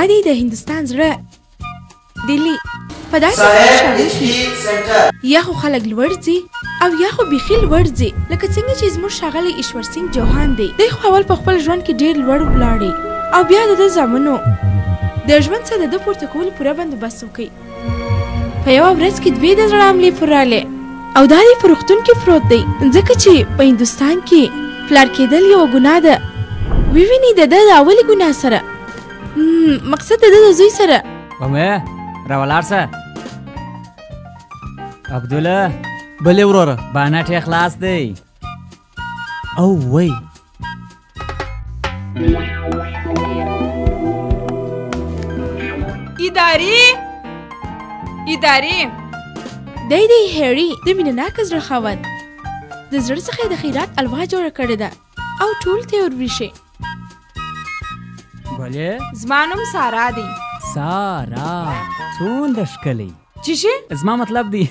دا دی د هندوستان زړه دلی په داسې ښارو کې یا خو خلک لوړ ځي او یا خو بیخي لوړ ځي لکه څنګه چې زموږ ښاغلی ایشور سینګ چوهان دی. دی خو اول په خپل ژوند کې ډېر لوړ ولاړی او بیا د ده زامنو د ژوند څخه د ده پورته کولو پوره بندوبست وکړي. په یوه ورځ کې دوی د زړه حملې پر راغلې او دا دی په روغتون کې پروت دی ځکه چې په هندوستان کې پلار کېدل یوه ګناه ده. وویني د ده د اولې ګناه سره مقصد د ده د زوی سره. ومې راولاړ سه عبدالله. بلې وروره بانټ یې خلاص دی. او وی اداري دی دی هیري د مینه ناکه زړه خاوند د زړه څخه د خیرات الوا جوړه کړې ده او ټول ته وربشي. بلې زما نوم سارا دی. سارا څومره ښکلی. چی شي؟ زما مطلب دی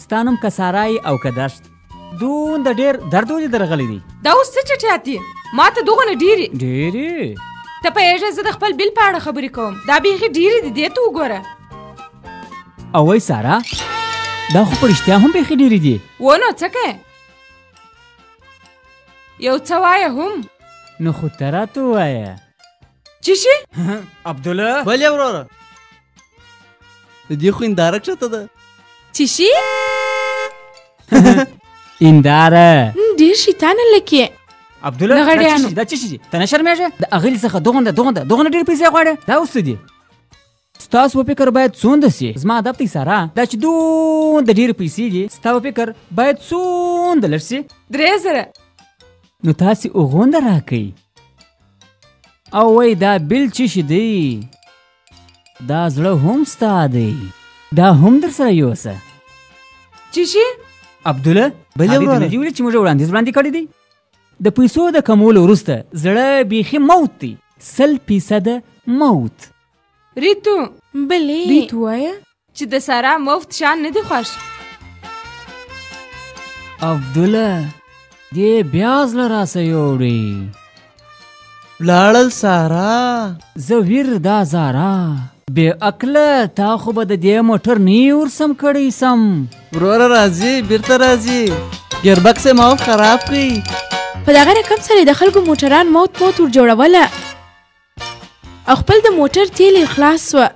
ستا نوم که سارای او که دشت دومره ډېر درد ولې درغلی دی؟ دا اوس څه چټیات دي؟ ما ته دغونه ډېرې ته پوهېږې زه د خپل بیل په اړه خبرې کوم. دا بیخي ډېرې دي دې ته وګوره. او وای سارا دا خو په رښتیا هم بیخي ډېرې دي. و نو څه کوې؟ یو څه وایه هم. نو خو ته راته ووایه. چی شي؟ عبدالله. بلې وروره د دې خو هنداره کښته ده. چی شي؟ هنداره ډېر شیطانه لکې. عبدالله دا څه شي دي؟ ته نه شرمېږې؟ د اغلې څخه دغونه ډېرې پیسې غواړې؟ دا اوس څه دي؟ ستاسو په فکر باید څومره سي؟ زما ادب دی سارا دا چې دومره ډېرې پیسې دي ستا په فکر باید څومره لږ سي؟ 3000. نو تاسې هغونه راکئ. او وای دا بیل څه شي دی؟ دا زړه هم ستا دی دا هم در سره یوسه. چی شي؟ عبدالله بلې وروره دې ولې چې موږ وړاندیز کړی دی د پیسو د کمولو وروسته زړه بیخي موت دی 100% موت. ریتو بلې ریتو وایه چې د سارا مفت شان نه دی خوښ. عبدالله دې بیا زړه راسه یوړی. لاړل سارا زه ویر دا زارا بې عقله تا خو به د دې موټر نه یې ورسم کړی سم. وروره راځي بیرته راځي ګیربکس یې ما خراب کړي. په دغه رقم سره د خلکو موټران موت ور جوړوله او خپل د موټر تیل یې خلاص سوه.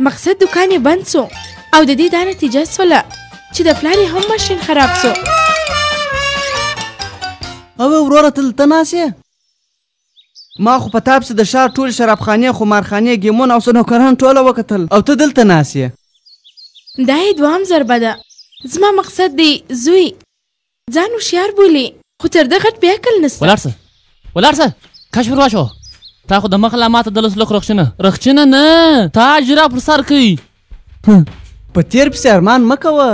مقصد دکان یې بند سو او د دې دا نتیجه سوله چې د پلار یې هم ماشین خراب سو. او وروره ته دلته ناست یې؟ ما خو په تا پسې د ښار ټولې شرابخانې خمارخانې ګیمونه او سنوکران ټوله وکتل او ته دلته ناست یې. دا یې دوام ضربه ده. زما مقصد دی زوی ځان هوښیار بولي خو تر ده غټ بې عقل نسته. ولاړ سه کشف ور واچوه. تا خو د مخ لا ماته د 10 لک رخچینه نه تا اجرا پر سر کوي. په تیر پسې ارمان مه کوه.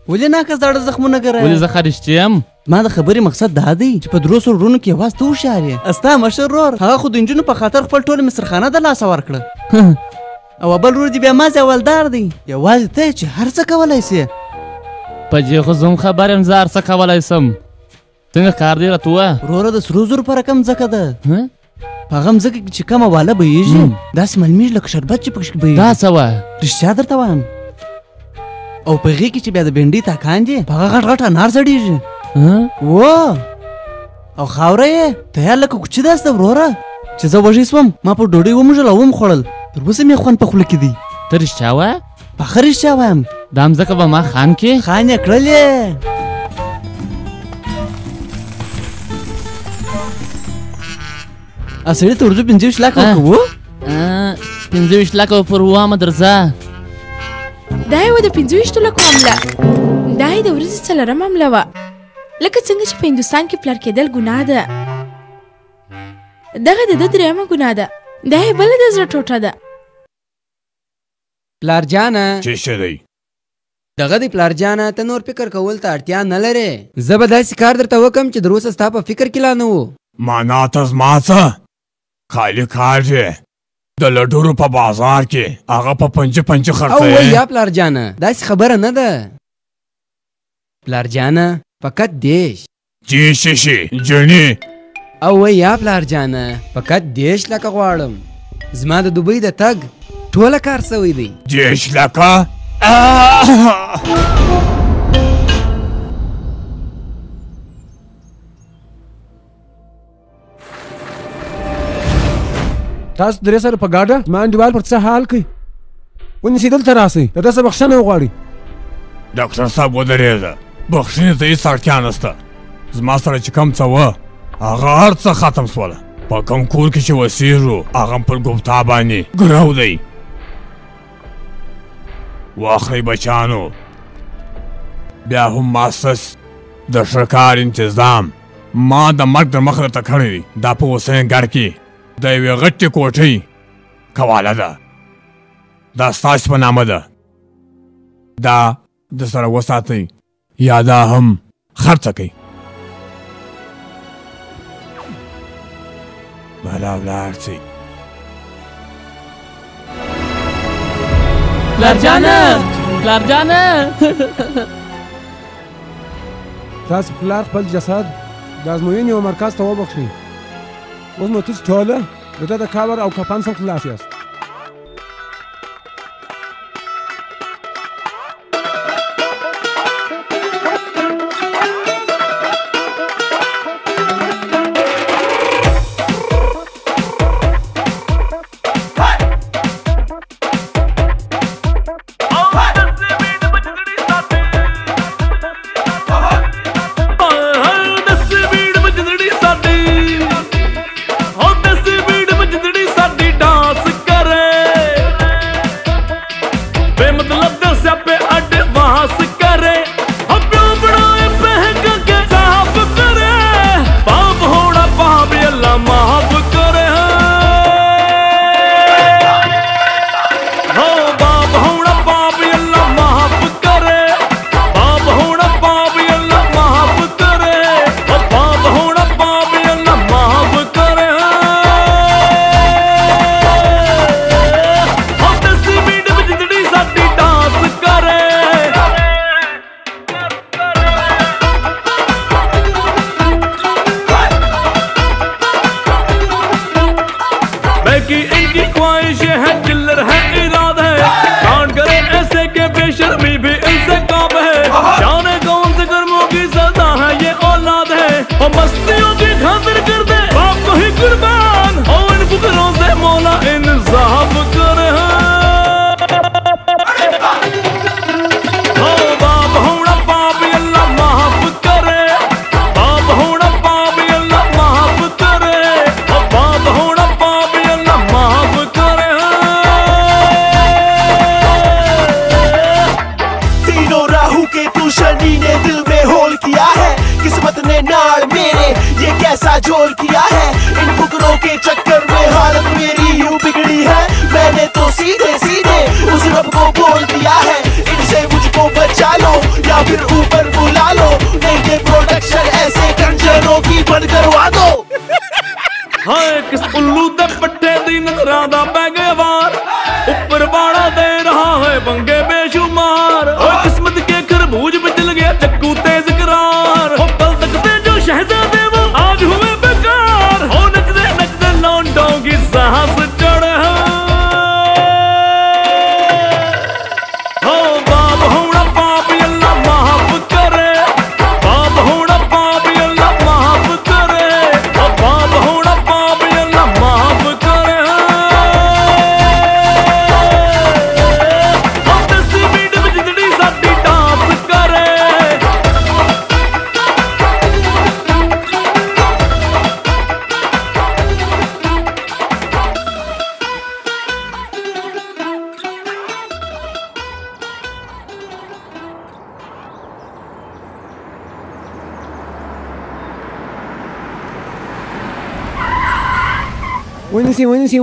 ولې ناکه زاړه زخمونه ګرایه؟ ولې زه ښه رښتیا یم؟ ما د خبرې مقصد دا دی چې په 300 وروڼو کې یوازې ته هوښیار یې. ستا مشر ورور هغه خو د نجونو په خاطر خپل ټوله مصرخانه د لاسه ورکړه او بل ورور دې بیا مازې اولدار دی. یوازې ته چې هر څه کولی سې. په دې خو زه هم خبر یم زه هر څه کولی سم. څنګه کار دی راته ووایه. وروره د سرو زرو په رقم ځمکه ده. په هغه ځمکه کې چې کومه واله بهیږي داسې ملمیږي لکه شربت چې پکښې بهیږي. دا څه وایه؟ رښتیا درته وایم. او په هغې کې چې بیا د بینډۍ تاکان دي په هغه غټ غټ انار زړېږي. و او خاوره یې تیار لکه کوچي داسې ده وروره چې زه وږی سوم ما په ډوډۍ وموږل او ومخوړل تر اوسه مې خوند په خوله کې دی. ته رښتیا وایه؟ پخه رښتیا وایم. دا مځکه به ما خان کې خان یې کړلې. سړي ته ورځو 25 لکه ورکوو. 25 لکه پر وامه درځه. دا یې وه د 25 لکو عمله. دا یې د ورځې 4 عمله وه. لکه څنګه چې په هندوستان کې پلار کېدل ګناه ده دغه د ده 3مه ګناه ده. دا یې بله د زړه ټوټه ده. پلار جانه څه شی دی؟ دغه دی پلار جانه ته نور فکر کول ته اړتیا نه لرې. زه به داسې کار درته وکړم چې در اوسه ستا په فکر کې لا نه و. معنا ته زما څه خالي کار دی د لډورو په بازار کې هغه په پنجه خرڅوي. او یا پلار جانه داسې خبره نه ده. پلار جانه فقط دیش چی شي جنې. او یا پلار جانه فقط دیش لکه غواړم. زما د دوبۍ د تګ ټوله کار سوی دی. جيش لك. تاسو درې سره په ګاډه ما انډیوال پر څه حال کوي ونیسئ دلته راسئ د ده څه بخښنه وغواړئ. ډاکټر صاحب ودرېږه، بخښنې ته هېڅ اړتیا نشته. زما سره چې کوم څه وه هغه هر څه ختم سوله. په کوم کور کې چې اوسېږو هغه پر ګفتا باندې ګرو دی. واخلئ بچانو، بیا هم ماسس د شرکار انتظام ما د مرګ در مخ درته کړی دی. دا په حسین ګر کې د یوې غټې کوټۍ کواله ده. دا ستاسو په نامه ده. دا د سره وساتئ یا دا هم خرڅه کوئ. بلا ولاړ شئ. پلارجانه تاسو پلار خپل جسد د ازموینې یو مرکز ته وبخښئ. اوس نو تاسو ټوله د ده د کاور او کفن څخه خلاص یاست.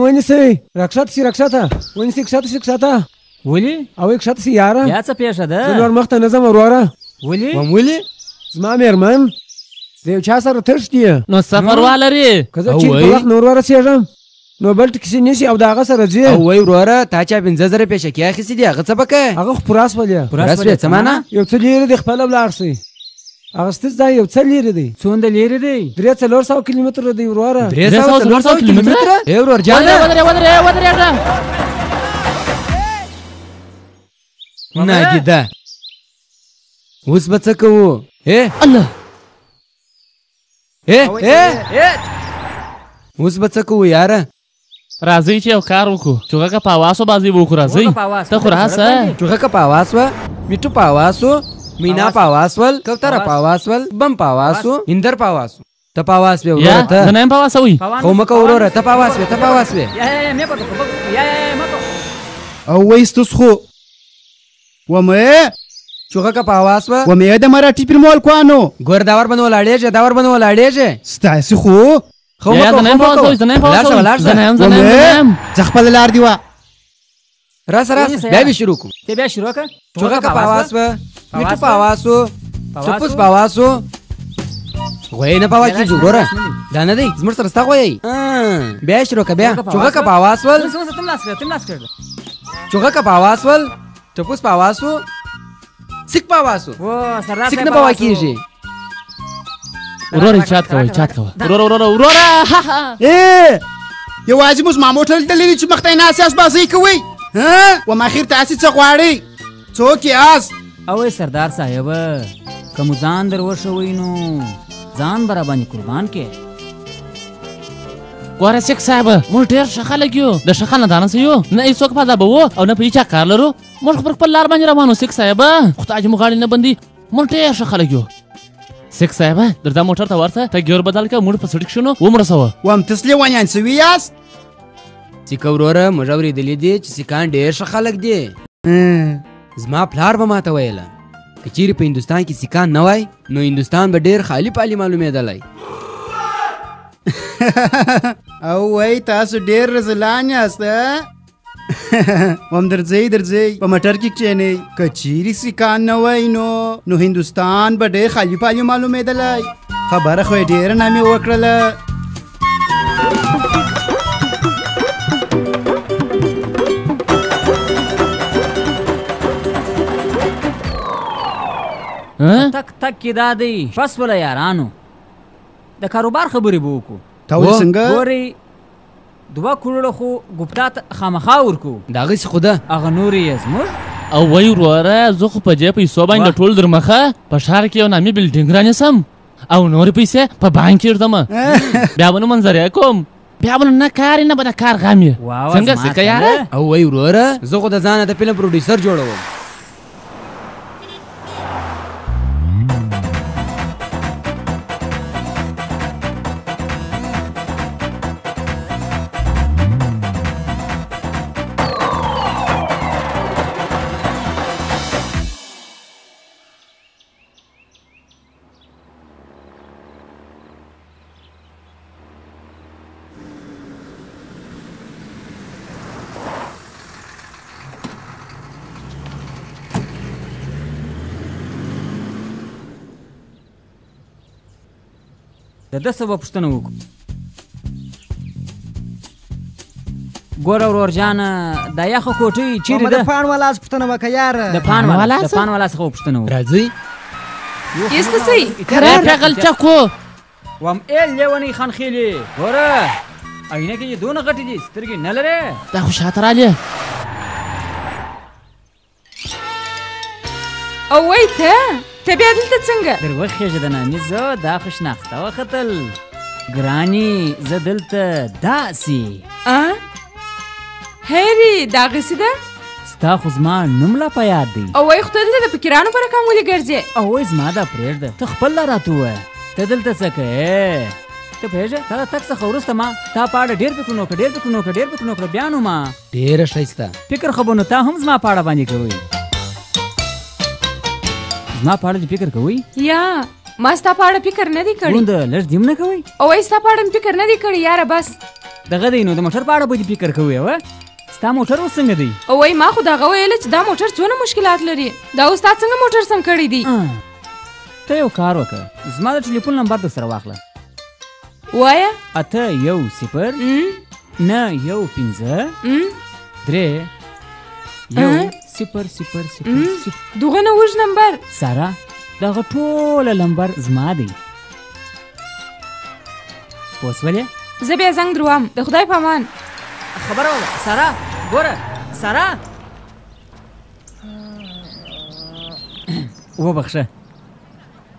ونیسئ راکښته شي ونیسئ کښته ولې او کښته شي یاره. بیا څه پیښه ده؟ زه نور مخته نه ځم وروره. ولې زما مېرمن د یو چا سره تښتي نو سفر ولري که زه چین په وخت نور ورسېږم نو بل ټکسي نیسي او د هغه سره ځي. او وایي وروره تا چا 15,000 پیشکې اخیستې دي هغه څه به کوې؟ هغه خو پوره سولې. پوره سولې څه معنا؟ یو څه لرې دی خپله ولاړ شئ. اغسطس ځای یو څه لرې دی؟ څومره لرې دی؟ 300 کیلومتره دی وروره. 300 کیلومتره؟ ای ورور جانه ودرېږه. ناګیده اوس به څه کوو؟ الله اوس به څه کوو یاره؟ راځئ چې یو کار وکړو. چوغکه په اواسو بازي به وکړو. راځئ ته خو راسه. چوغکه په اواز وه، میټو په اواز و، مینا په اواز ول، کوتره په اواز ول، بم په اواز و، هندر په اواز و. ته په اواز وې وروره ته؟ زه نه یم په اواز وی. خو مه کوه وروره، ته په اواز وې، ته په اواز وې. او وایستوس خو ومه چوغکه په اواز وه. ومه د مراټي فلمول کوانو ګور داور باندې ولاړېږه، داور باندې ولاړېږه. ستاسې خو خو مه کوه، خو مه کوه. زه نه یم. زه خپله لار دی وه. راسه بیا به شروع کړو. ته بیا شروع کړه. چوغکه په اواز وه، میټو په اواز و، ټپوس په اواز و. غوی نه په اواز کېږي وروره، دا نه دی زموږ سره ستا غوی. بیا شروع کړه. بیا چوغکه په اواز ول، چوغکه په اواز ول، ټپوس په اواز و، سیک په اواز و. سیک نه په اواز کېږي. وروره چات کوه. وروره یوازې موږ ما موټر لیدلی دی چې مخته یې ناست یاست بازۍ کوئ. وم اخر تاسې څه غواړئ؟ څوک یاست؟ اوی سردار صاحب که مو ځان در وښوئ نو ځان به راباندې قربان کې. ګوره سیک صاحب موږ ډېر ښه خلک یو، د ښه خاندانه څه یو، نه هېڅوک پیدا به وو او نه په هېچا کار لرو. موږ پر خپل لار باندې روان وو سیک صاحب. خدای چې مو غاړې نه بندي، موږ ډېر ښه خلک یو. سیک صاحب درځه موټر ته ورته، ته ګیر بدل کړه، موږ په سړک شنو ومرسوه. وم تاسې لیونیان سوي یاست؟ سیکه وروره موږ اورېدلي دي چې سیکان ډېر ښه خلک دي. زما پلار به ماته ویله که چیرې په هندوستان کې سیکان نه وای نو هندوستان به ډېر خالي پالي معلومېدلی. او وای تاسو ډېر رزلان یاست. وم درځئ په موټر کې کښېنئ. که چیرې سیکان نه وای نو هندوستان به ډېر خالي پالي معلومېدلی. خبره خو یې ډېره نامې وکړله. تک کې دا دی بس وله یارانو د کاروبار خبرې به وکړو. تا ویل څنګه؟ ګورئ 2 کروړه خو ګپتا ته خامخا ورکو. د هغسې خو ده هغه نورې یې زموږ. او وای وروره زه خو په دې پیسو باندې ټول در مخه په ښار کې یو نامي بلډینګ رانیسم او نورې پیسې په بانک کې ږدمه. بیا به نو منظرې کوم، بیا به نو نه کار نه به د کار غم یې. څنګه سکه یاره؟ او وای وروره زه خو د ځانه د فلم پروډیوسر جوړوم. د ده څه به پوښتنه وکړو. ګوره ورور جانه دا یخه کوټۍ چیرې ده؟ د پان والا څخه پوښتنه وکړه یاره. د پان والا څخه به پوښتنه وکړو. راځئ ایستسئ پیغل چکو وم لیونۍ خانخیلې ګوره عینکې یې دونه غټې دي سترګې نه لرې. دا خو شاته رالې. او وای ته بیا دلته څنګه؟ در وخېږه د نامي زه دا خو شناخته وختل ګراني زه دلته داسې. هیري دغسې ده؟ ستا خو زما نوم لا په یاد دی. او وای خو ته دلته د فکرانو په رقم ولې ګرځې؟ او وای زما دا پرېږده ته خپل لا راته ووایه ته دلته څه کوې؟ ته پوهېږې تا د تګ څخه وروسته ما تا په اړه ډېر فکرونه وکړه ډېر فکرونه وکړه بیا نو ما ډېره ښایسته فکر خو به نو تا هم زما په اړه باندې کوئ. زما په اړه دې فکر کوئ؟ یا ما ستا په اړه فکر نه دی کړی. څومره لږ دې هم نه کوئ؟ او وای ستا په اړه مې فکر نه دی کړی یاره بس. دغه دی نو د موټر په اړه به دې فکر کوئ. ستا موټر اوس څنګه دی؟ او وای ما خو دغه ویله چې دا موټر څونه مشکلات لري. دا اوس تا څنګه موټر سم کړی دی؟ ته یو کار وکړه زما د ټلیفون نمبر در سره واخله. وایه 810 9 1 5 3 1 0 0 0. دغه نه وژ نمبر سارا دغه ټوله لمبر زما دی پوه شولې زه بیا زنګ دروم د خدای په امان خبره وکړه سارا ګوره سارا وبخښه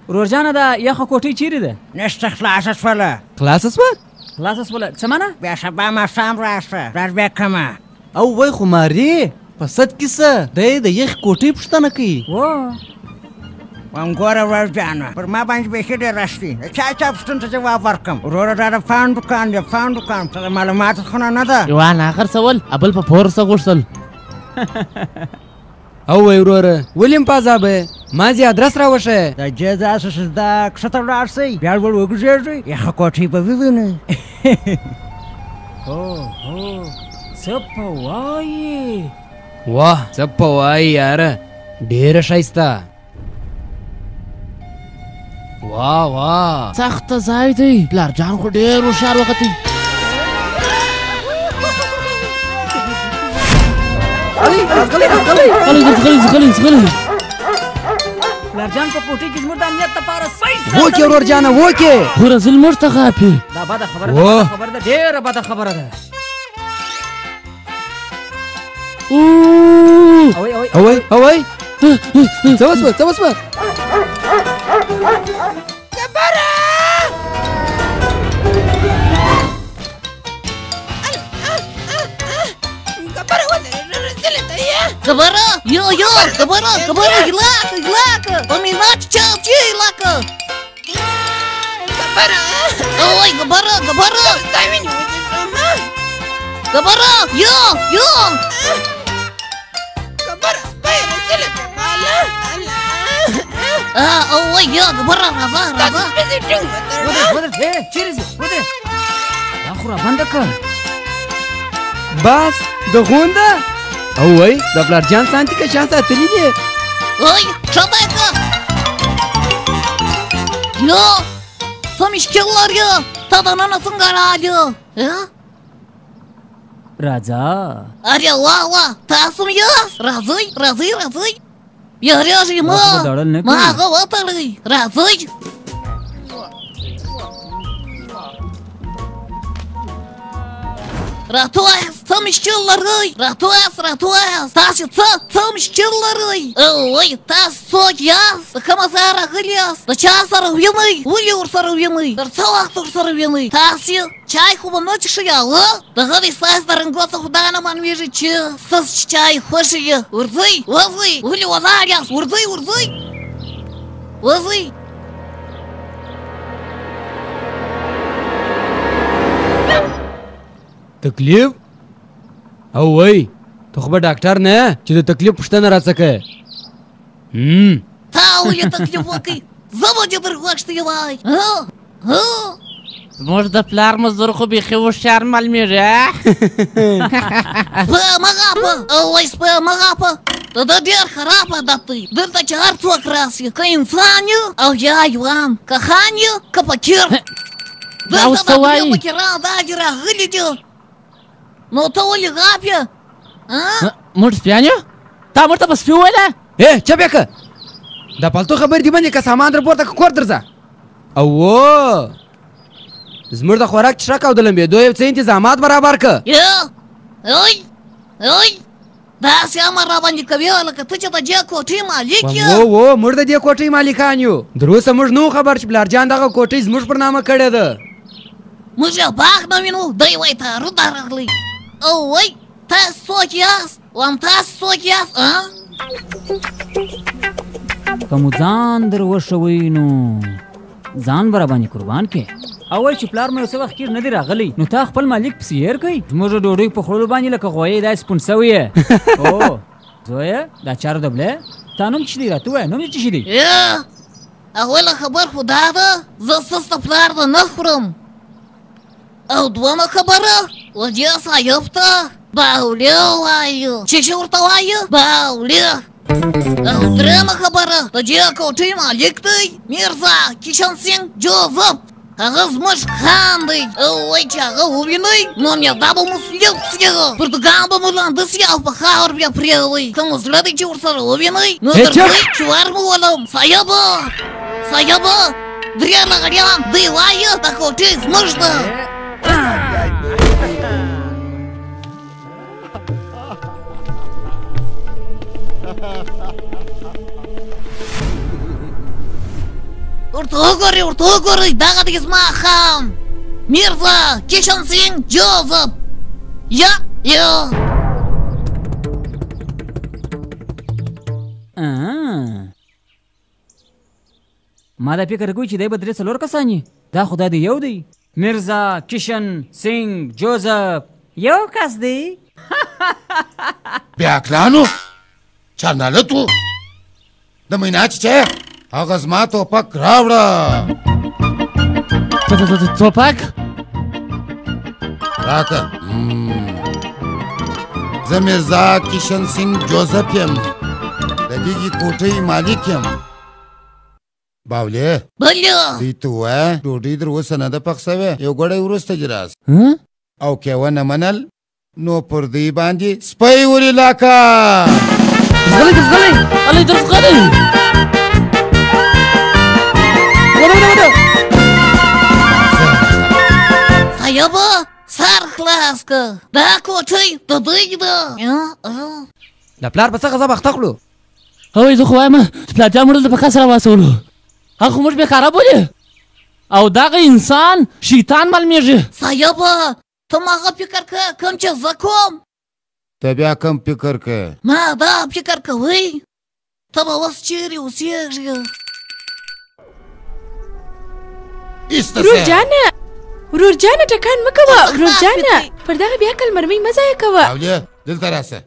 ورورجانه دا یخه کوټۍ چیرې ده نشته خلاصه شوله خلاصه شوه خلاصه شوله څه معنا بیا سبا ماښام راشه راز بیا کمه او وای خو ماري په صد کې څه دی د یخ کوټۍ پوښتنه کوي وام ګوره ورورجانه پر ما باندې بیخي ډېر راشتي د چا پوښتنو ته جواب ورکړم وروره دا د فان دوکان دی فان دوکان ته د معلوماتو خونه نه ده یوان آخر سول ابل په پور څه غوښتل او وای وروره ولې م په عذابه ما زی ادرس راوښیه د جې داسې زده کښته ولاړ شئ بیا ور وګرځېږئ یخه کوټۍ به ووینئ څه په وایې واه څه په وایې یاره ډېره ښایسته واه واه سخته ځای دی پلار جان خو ډېر هوښیار وختي غلی پلارجان په کوټۍ کې زموږ د امنیت لپاره صحیح وکې ورورجانه وکې خو راځه لمونځ ته غاپې دا بده خبره ده بده خبره ده ډېره بده خبره ده اوی اوی څه وسوه څه وسوه Gabara, yo, gabara, ilaka, paminat chapchi ilaka. Gabara, oi, gabara, gabara, yo. Gabara, spera, tele kepala. Oi, yo, gabara, raza. وده چیرې وده دا خو را بنده کړ بس د غونده او وای د پلارجان سانتي که شان ساتلی دی oi, çabaka. Yo, tam işkillar ya. Tadan anasın garajı. Ya? راځه Arya wa, tasım ya. Razı. Yarışı mı? Mağa vatarı. Razı. Ratuas, tam işkilları. Ratuas. Taşı tam işkilları. Ой, tas sok yaz. Kamazara gılyas. Daça sarıvyanı. Uyur sarıvyanı. Darçalak tur sarıvyanı. Taşı. Çay хуба ночи я, да годи сас дарангоса худана ман вижи чи сас чай хоши я. Урзый, ули вазаряс, урзый. تکلیف او وای ته خو به ډاکټر نه چې د تکلیف پوښتنه راڅکه تا ولې تکلیف وکړي زه به دې درغوښتې وای زموږ د پلار مزدور خو بیخي هوښیار معلومېږي سپه مه غاپه د ده ډېر خراب عادت دی دلته چې هر څوک راسي که انسان یو او یا حیوان که خان یو که فقیر دلته د دوی فقیران دا دې راغلي دي نو ته ولې غاپې موږ سپیان یو تا موږ ته به سپي وویله چپ یې که دا پالتو خبرې دي باندې که سامان در پورته که کور درځه او زموږ د خوراک څښاک او د لمبېدو یو څه انتظامات برابر که داسې امر راباندې کوي لکه ته چې د دې کوټۍ مالک یې موږ د دې کوټۍ مالکان یو تر اوسه موږ نه خبر چې پلارجان دغه کوټۍ زموږ پر نامه کړې ده موږ یې باغ نه وینو دی وایي تعرض راغلی وای تاسو څوک یاست تاسو څوک یاست که مو ځان در وښوئ نو ځان به راباندې قربان کې او وایي چې پلار مې یو څه وخت کېر نه دی راغلی نو تا خپل مالک پسې هېر کوئ زموږ د ډوډۍ په خوړلو باندې لکه غویې داسې پونډ سوی یې زویه دا چارو دبلی تا نوم څه دی راته ووایه نوم دې څه شي دی اوله خبر خو دا ده زه سسته پلار ده نه خورم او دومه خبره وجه صاحب ته باولې وایو چې څه ورته وایو باولې او درېمه خبره د دې کوټۍ مالک دی میرزا کشن سینګ جوزف هغه زموږ خان دی او وایي چې هغه ووینئ نو معده به مو سلیپسي پرتګال به مو لاندې سي او په خاور بیا پرېوئ که مو زړه دی چې ورسره ووینئ نو درځئ چې ور مو ولم صاحبه درې لغړیان دوی وایي دا کوټې زموږ ده ورته وګورئ دغه دی زما خان میرزا کشن سینګ جوزف یا ما دا فکر کوي چې دی به درې څلور کسان یي دا خو دا دی یو دی میرزا کشن سینګ جوزف یو کس دی بیا کلانو چرنالت و د مینا چیچه هغه زما توپک راوړه توپک راکه زه میرزا کشن سینګ جوزف یم د دې کوټې مالک یم باولې دوی ته ووایه ډوډۍ در اوسه نه ده پخ سوې یو ګړی وروسته دې راس او که ونه منل نو پر دوی باندې سپی ولیلاکه صاحبه سر خلاص که دا کوټۍ د دوی ده د پلار په څه غضب اخته کړو هوی زه خو وایم چې پلارجان موږ دلته په کس راواڅولو هغه خو موږ بېکاره بولې او دغه انسان شیطان معلومېږي صاحبه ته ما هغه فکر که کوم چې زه کوم ته بیا کوم فکر که ما دا فکر کوئ ته به اوس چیرې اوسېږي ورور جانه ټکان مه کوه ورور جانه پر دغه بیا کل مرمۍ مه ضایع کوه باولې دلته راسه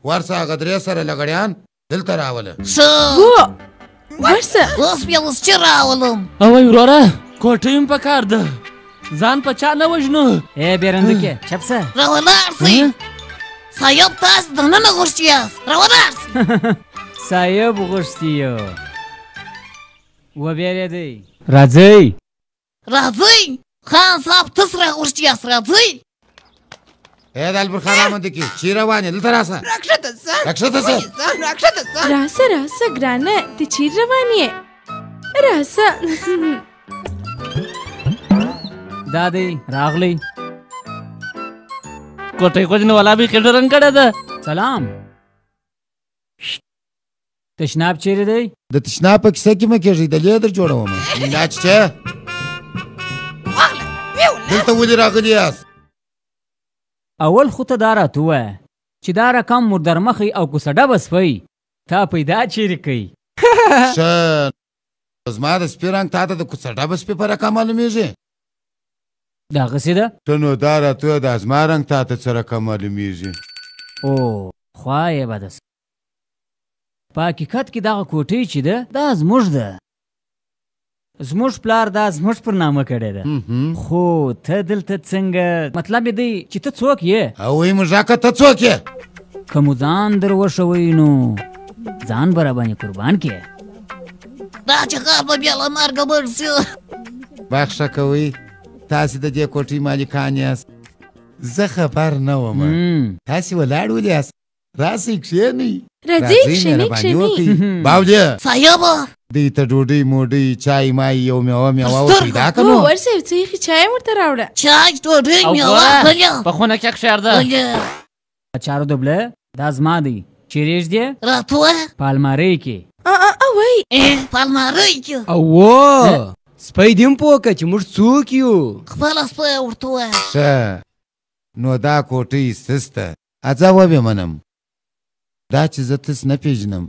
ورسه هغه درې سره لګړیان دلته راوله ورسه اوس بیا اوس چې راولم اوی وروره کوټۍ م په کار ده ځان په چا نه وژنو ای بیرندکې چپ سه راولاړ سئ صاحب تاسو دننه غوښتي یاست راولاړ سئ صاحب غوښتي یو وبېرېدئ راځئ خان صاحب تاسو راغوښتي یاست راځئ ای د البرخان رامنده کې چی روان یې دلته راسه راکښته سه راسه ګرانه ته چیرې روان یې راسه دا دی راغلی کوټۍ خو جنه والا بیخي ډېر رنګ کړی ده سلام تشناب چیرې دی د تشناب په کیسه کې مه کېږئ د لیدر جوړوم مینا چیچه دلته ولې راغلي یاست اول خو ته دا راته ووایه چې دا رقم مردرمخی او کوڅه ډبه سپی تا پیدا چیرې کوي ښه زما د سپي رنګ تا ته د کوڅه ډبه سپي په رقم معلومېږي دغسې ده ته نو دا راته ووایه د زما رنګ تا ته څه رقم معلومېږي او خوا یې بده په حقیقت کې دغه کوټۍ چې ده دا زموږ ده زموږ پلار دا زموږ پر نامه کړې ده خو ته دلته څنګه مطلب یې دی چې ته څوک یې اوی مژاکه ته څوک یې که مو ځان در وښوئ نو ځان به راباندې قربان کړې دا چې ښار به بیا له مرګه مړ سي بخښه کوئ تاسې د دې کوټۍ مالکان یاست زه خبر نه وم تاسې ولاړ ولې یاست راسئ کښېنئ راځئ کښېنئ باولې صاحبه دوی ته ډوډۍ موډۍ چای مای یو میوه پیدا که نو ورسه یو څه یخې چای هم ورته راوړه چای ډوډۍ میوه په خونه کې کښېر ده چارو دوبله دا زما دی چیرې ږدې راته وایه په المارۍ کې اوی په المارۍ کې اوه سپی دې هم پوه که چې موږ څوک یو خپله سپی ورته وایه ښه نو دا کوټۍ ستاسو ده اځه وبې منم دا چې زه تاسو نه پېژنم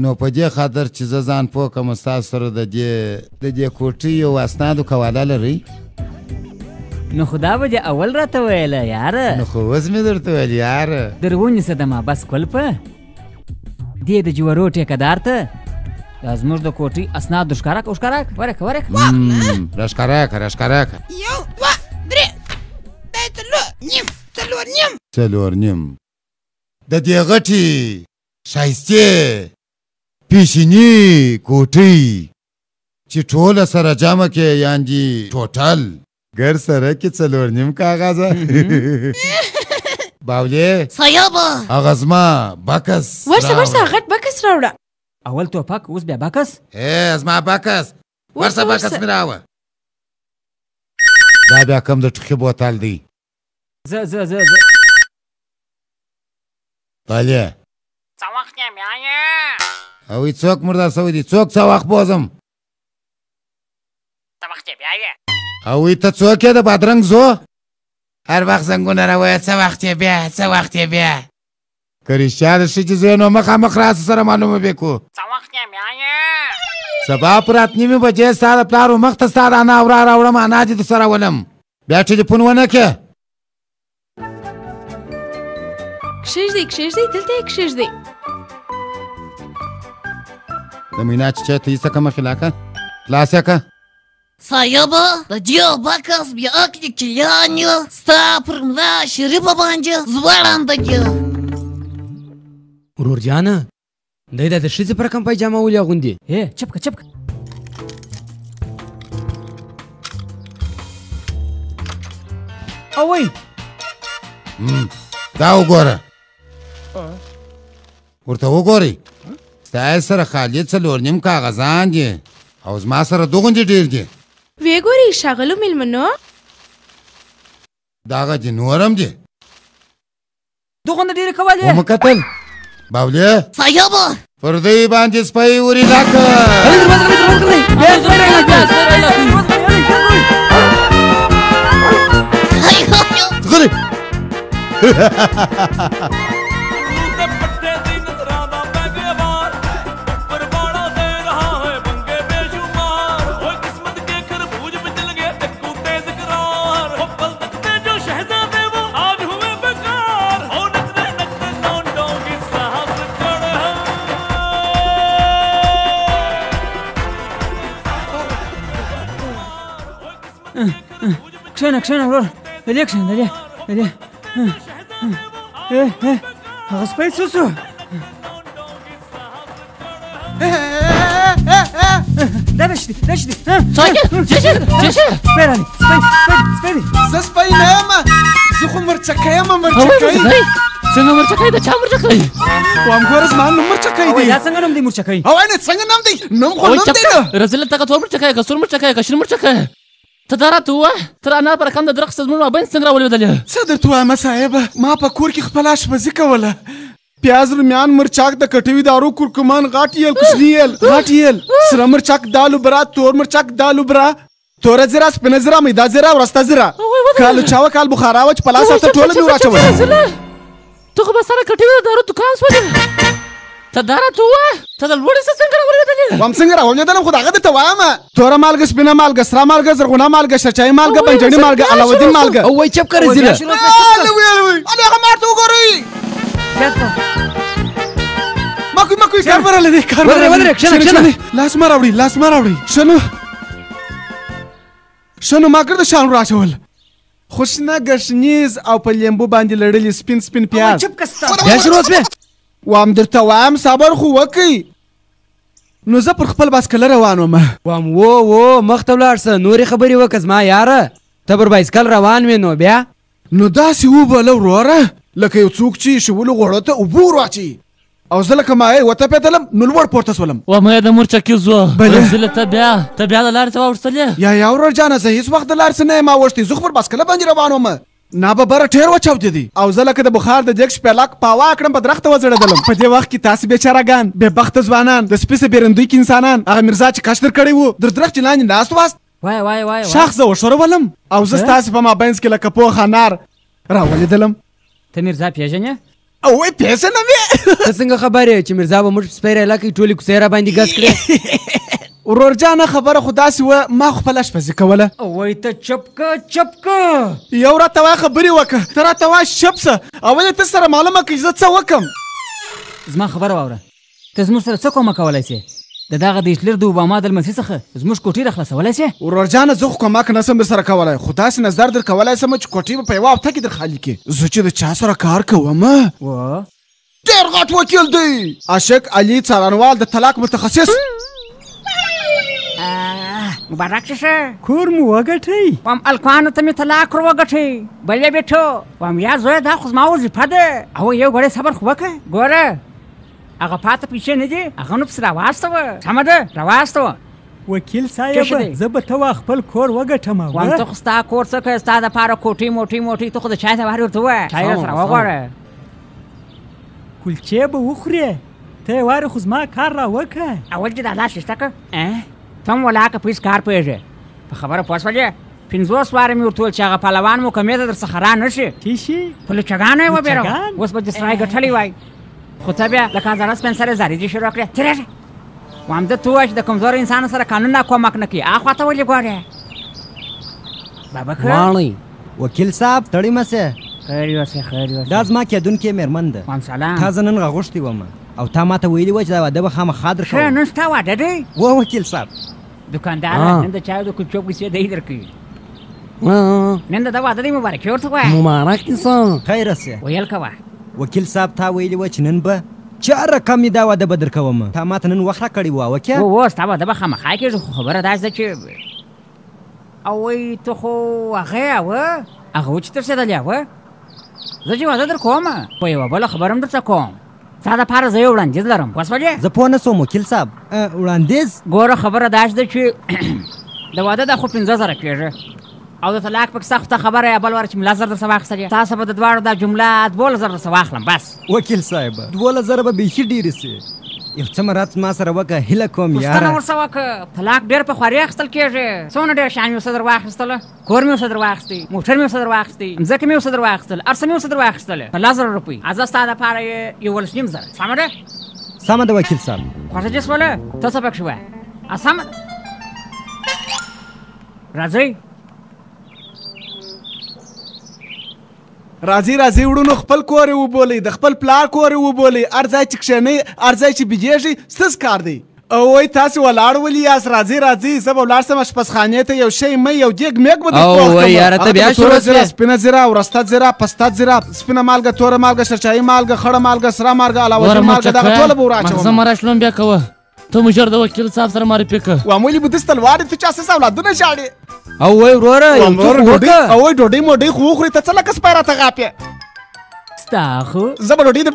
نو په دې خاطر چې زه ځان پوه کړم ستاسو سره د دې کوټۍ او اسنادو کواله لرئ نو خو دا به دې اول راته ویله یاره نو خو اوس مې درته ویل یاره در ونیسه د محبس کلپه دې د جوارو ټیکهدار ته دا زموږ د کوټۍ اسناد ښکاره کړه ورکه راښکاره کړه یو دوه درې دا څلور نیم د دې غټې ښایستې پیشیني کوټۍ چې ټوله سره جمع کې یعنې ټوټل ګر سره کې 4.5 کاغذه باولې صیابه هغه زما بکس ورسه غټ بکس راوړه. اول توپک اوس بیا بکس. زما بکس ورسه بکس مې راوړه. دا بیا کوم د ټوخي بوتل دی؟ زه بله څه وخت یې بیایې؟ اوی څوک مردار سوی دی؟ څوک څه وخت بوزم؟ څه وخت یې بیایې؟ اوی ته څوک یې د بادرنګ زو؟ هر وخت زنګونه راوایه څه وخت یې بیا څه وخت یې بیا. که رښتیا د ښځې زوی نو مخامخ راسه سره معلومه بې کو. څه وخت یې بیایې؟ سبا پر 8:30 بجې ستا د پلار و مخ ته ستا د انا ورا راوړم انا دې درسره ولم. بیا ټلیفون ونه کړې. کښېږدئ دلته یې کښېږدئ. د مینا چیچی ته ایسته که مخې لاکه خلاص یې که. صیابه د دې بکس بیا اکلي کلیان یې ستا پر ملا شریفه باندې ځوړنده دي. ورور جانه دی دا د ښځې پر کوم پایجامه ولې اغوندي؟ چپ که اوی دا وګوره ورته وګورئ ستا سره خالي 4.5 کاغذان دي او زما سره دوغوندې ډېر دي. ویې ګورئ ښاغلو مېلمنو دغه دي نور هم دي. دوغونده ډېرې کولې ومه کتل باولې صیابه پر دوی باندې سپی وري لاکه. غلی کښېنه ورور دلې کښېنه دلې هغه سپی څه شو؟ دا راشدي سپی راغلی سپی دی. زه سپی نه یم زه خو مرچکی یم. مرچکی څنګه مرچکی د چا مرچکی؟ وام ګوره زما نوم مرچکی دی. دا څنګه نوم دی مرچکی؟ نه څنګه نوم دی؟ نوم خو نوم دی نه. رزلت ته که تور مرچکی که سور مرچکی که شین مرچکی ته دا راته ووایه تر انار پر کم د درخت زموږ مابین څنګه راولوېدلې؟ څه درته وایم صاحبه ما په کور کې خپله اشپزي کوله. پیاز رومیان مرچاک د کټوي دارو کورکمان غاټ یل کوچني یل غاټ یل سره مرچاک دالو برا تور مرچاک دالو برا توره زیره سپینه زیره میده زیره ورسته زیره کالو چاوه کال بخارا وچ پلاس ته ټوله مې وراچوله. ته خو به سره کټوي دارو دکان سولې ته دا راته ووایه ته د لوړې څه څنګه راولوېدلې؟ وام څنګه راولوېدلم خو د هغه درته وایم توره مالګه سپینه مالګه سره مالګه زرغونه مالګه شرچایي مالګه بنجڼي مالګه علاودین مالګه. او وای چپ کړه زیله هغه ماته وګورئ مکوی کار براله دی کار ودرې کښېنه لاس ما راوړئ شنو ما کړ د شانو راچول خوشنه ګشنیز او په لیمبو باندې لړلي سپین پیاز. بیا شروع شوې؟ وام درته وایم صبر خو وکئ. نو زه پر خپل بایسکل روان وم. وام و مخ ته ولاړ شه نورې خبرې وکړه زما یاره ته پر بایسکل روان وې نو بیا نو داسې وبله وروره لکه یو څوک چې شولو غوړو ته اوبه ورواچوي او زه لکه مایع وتپېدلم نو لوړ پورته سولم. ومه د مرچکي زو زله ته بیا د لارې څه واوښتلې؟ یا ورور جانه زه هېڅ وخت د لارې څه نه یم اوښتی زه خو پر بایسکله باندې روان وم. ناببره ټیر وچاودې دي او زه لکه د بخار د دیګ شپېلاک پاوا کړم په درخته وځړېدلم. په دې وخت کې تاسې بېچارهګان بېبخته ځوانان د سپي بېرندوی کې انسانان هغه میرزا چې کشتر کړی و در درخت چې لاندې ناست واست شاخ زه وښورولم او زه ستاسې په مابینځ کې لکه پوخ انار راولېدلم. ته میرزا پېژنې؟ اوی پېژنم یې. ته څنګه خبر یې چې میرزا به موږ سپی رایله کوي ټولې کوڅې را باندې ګز کړې؟ ورور جانه خبره خو داسې وه ما خو خپله اشپزي کوله. وای ته چپ که یو راته وایه خبرې وکړه ته راته وایه شپ څه اول یې ته سره معلومه کړي زه څه وکړم. زما خبره واوره ته زموږ سره څه کومه کولی سې؟ د دغه د هټلر د اوباما د لمسي څخه زموږ کوټې را خلاصولی سې؟ ورور جانه زه خو کومک نه سم در سره کولی خو داسې نظر در کولی سم چې کوټې به په یوه هفته کې در خالي کړې. زه چې د چا سره کار کوم ډېر غټ وکیل دی عاشق علي څارنوال د طلاق متخصص. مبارک شه کور مو وګټئ وام الکوانو ته مې طلاق ور وګټئ بلې بیټو وام یا زوی دا خو زما وظیفه ده او یو غړی صبر خو وکړه ګوره هغه پاته پیسې نه دي هغه نو پسې راواستوه سمه ده راواستوه وکیل صاحب زه به ته خپل کور وګټم وام ته خو ستا کور څه کوې ستا دپاره کوټې موټې ته خو د چای ته وارې ورته ووایه چای راسره وغواړه کلچې به وخورې ته یې وارې خو زما کار را وکړه اول چې دا لاس شته که ته هم ولاکه په هېڅ کار پوهېږې په خبره پوه شولې 50 واره مې ورته وویل چې هغه پهلوان مو کمې ته در څخه را نه شي څه شي په لچګانو یې وبېروه اوس به دې سرای ګټلی وای خو ته بیا لکه زړه سپین سرې زارېدي شروع کړې تېرېږه وام ده ته ووایه چې د کمزورو انسانو سره قانون کومک نه کوي اخوا ته ولې ګورې بابکه واڼئ وکیل صاحب ستړی مه سې خیر اوسې خیر اوسې دا زما کېدونکې مېرمن ده وام سلام تا زه نن راغوښتې وم او تا ما ته ویلي وه چې دا واده به خامخا در کوم ښه نن ستا واده دی و وکیل صاحب دوکانداره نن د چایو د کلچو پیسې دی درکوي نن د ده واده دی مبارکي ورته ووایه مبارک څه خیره سې ویل کوه وکیل صاحب تا ویلي وه چې نن به چا رقم یې دا واده به در کوم تا ما ته نن وخت راکړی وه وکیه و ستا واده به خامخا کېږي خو خبره داسې ده چې او وایي ته خو هغه وه هغه و چې ترسېدلې وه زه چې واده در کوم په یوه بله خبره هم درته کوم ستا دپاره زه یو وړاندیز لرم پوه شولې زه پوه نه سوم وکیل صاحب وړاندیز ګوره خبره داسې ده چې د واده دا خو 15,000 کېږي او د طلاق پکې ستا خو ته خبره یې بل واره چې ملا زر درڅه واخیستلې تاسو به د دواړو دا جمله 12,000 درڅه واخلم بس وکیل صاحب 12,000 به بیخي ډېرې سي یو څه مرات ما سره وکړه هیله کوم پوښتنه یاره ورسه وکړه طلاق ډېر په خواري اخیستل کېږي څومره ډېر شیان مې ورسه در واخیستله کور مې ورسه در واخیستی موټر مې ورسه در واخیستی مځکه مې ورسه در واخیستل هر څه مې ورسه در واخیستله په 10,000 روپۍ زه ستا دپاره یې 11,500 سمه ده سمه ده وکیل صاحب خوښه دې شوله ته څه پکښې وایه سمه ده راځئ راځي وړونو خپل کور یې وبولئ د خپل پلار کور یې وبولئ هر ځای چې کښېنئ هر ځای چې بېجېږئ ستاسو کار دی او وایي تاسې ولاړ ولې یاست راځئ زه به ولاړ سم اشپزخانې ته یو شی مې یو دیګ میګ به توره زیره سپینه زیره ورسته زیره پسته زیره سپینه مالګه توره مالګه شرچایي مالګه خړه مالګه سره مالګه علاوه مالګه دغه ټوله به ور زه مراشلوم بیا کوه ته مو ژر د وکیل صاحب سره معرفي کړه وامولي به داسې تلوار ته چا څه اولادونه ژاړې او وای وروره یو څوک وکړه او وای ډوډۍ موډۍ خو وخورې ته څه لکه سپی راته غاپې ستا خو زه به ډوډۍ در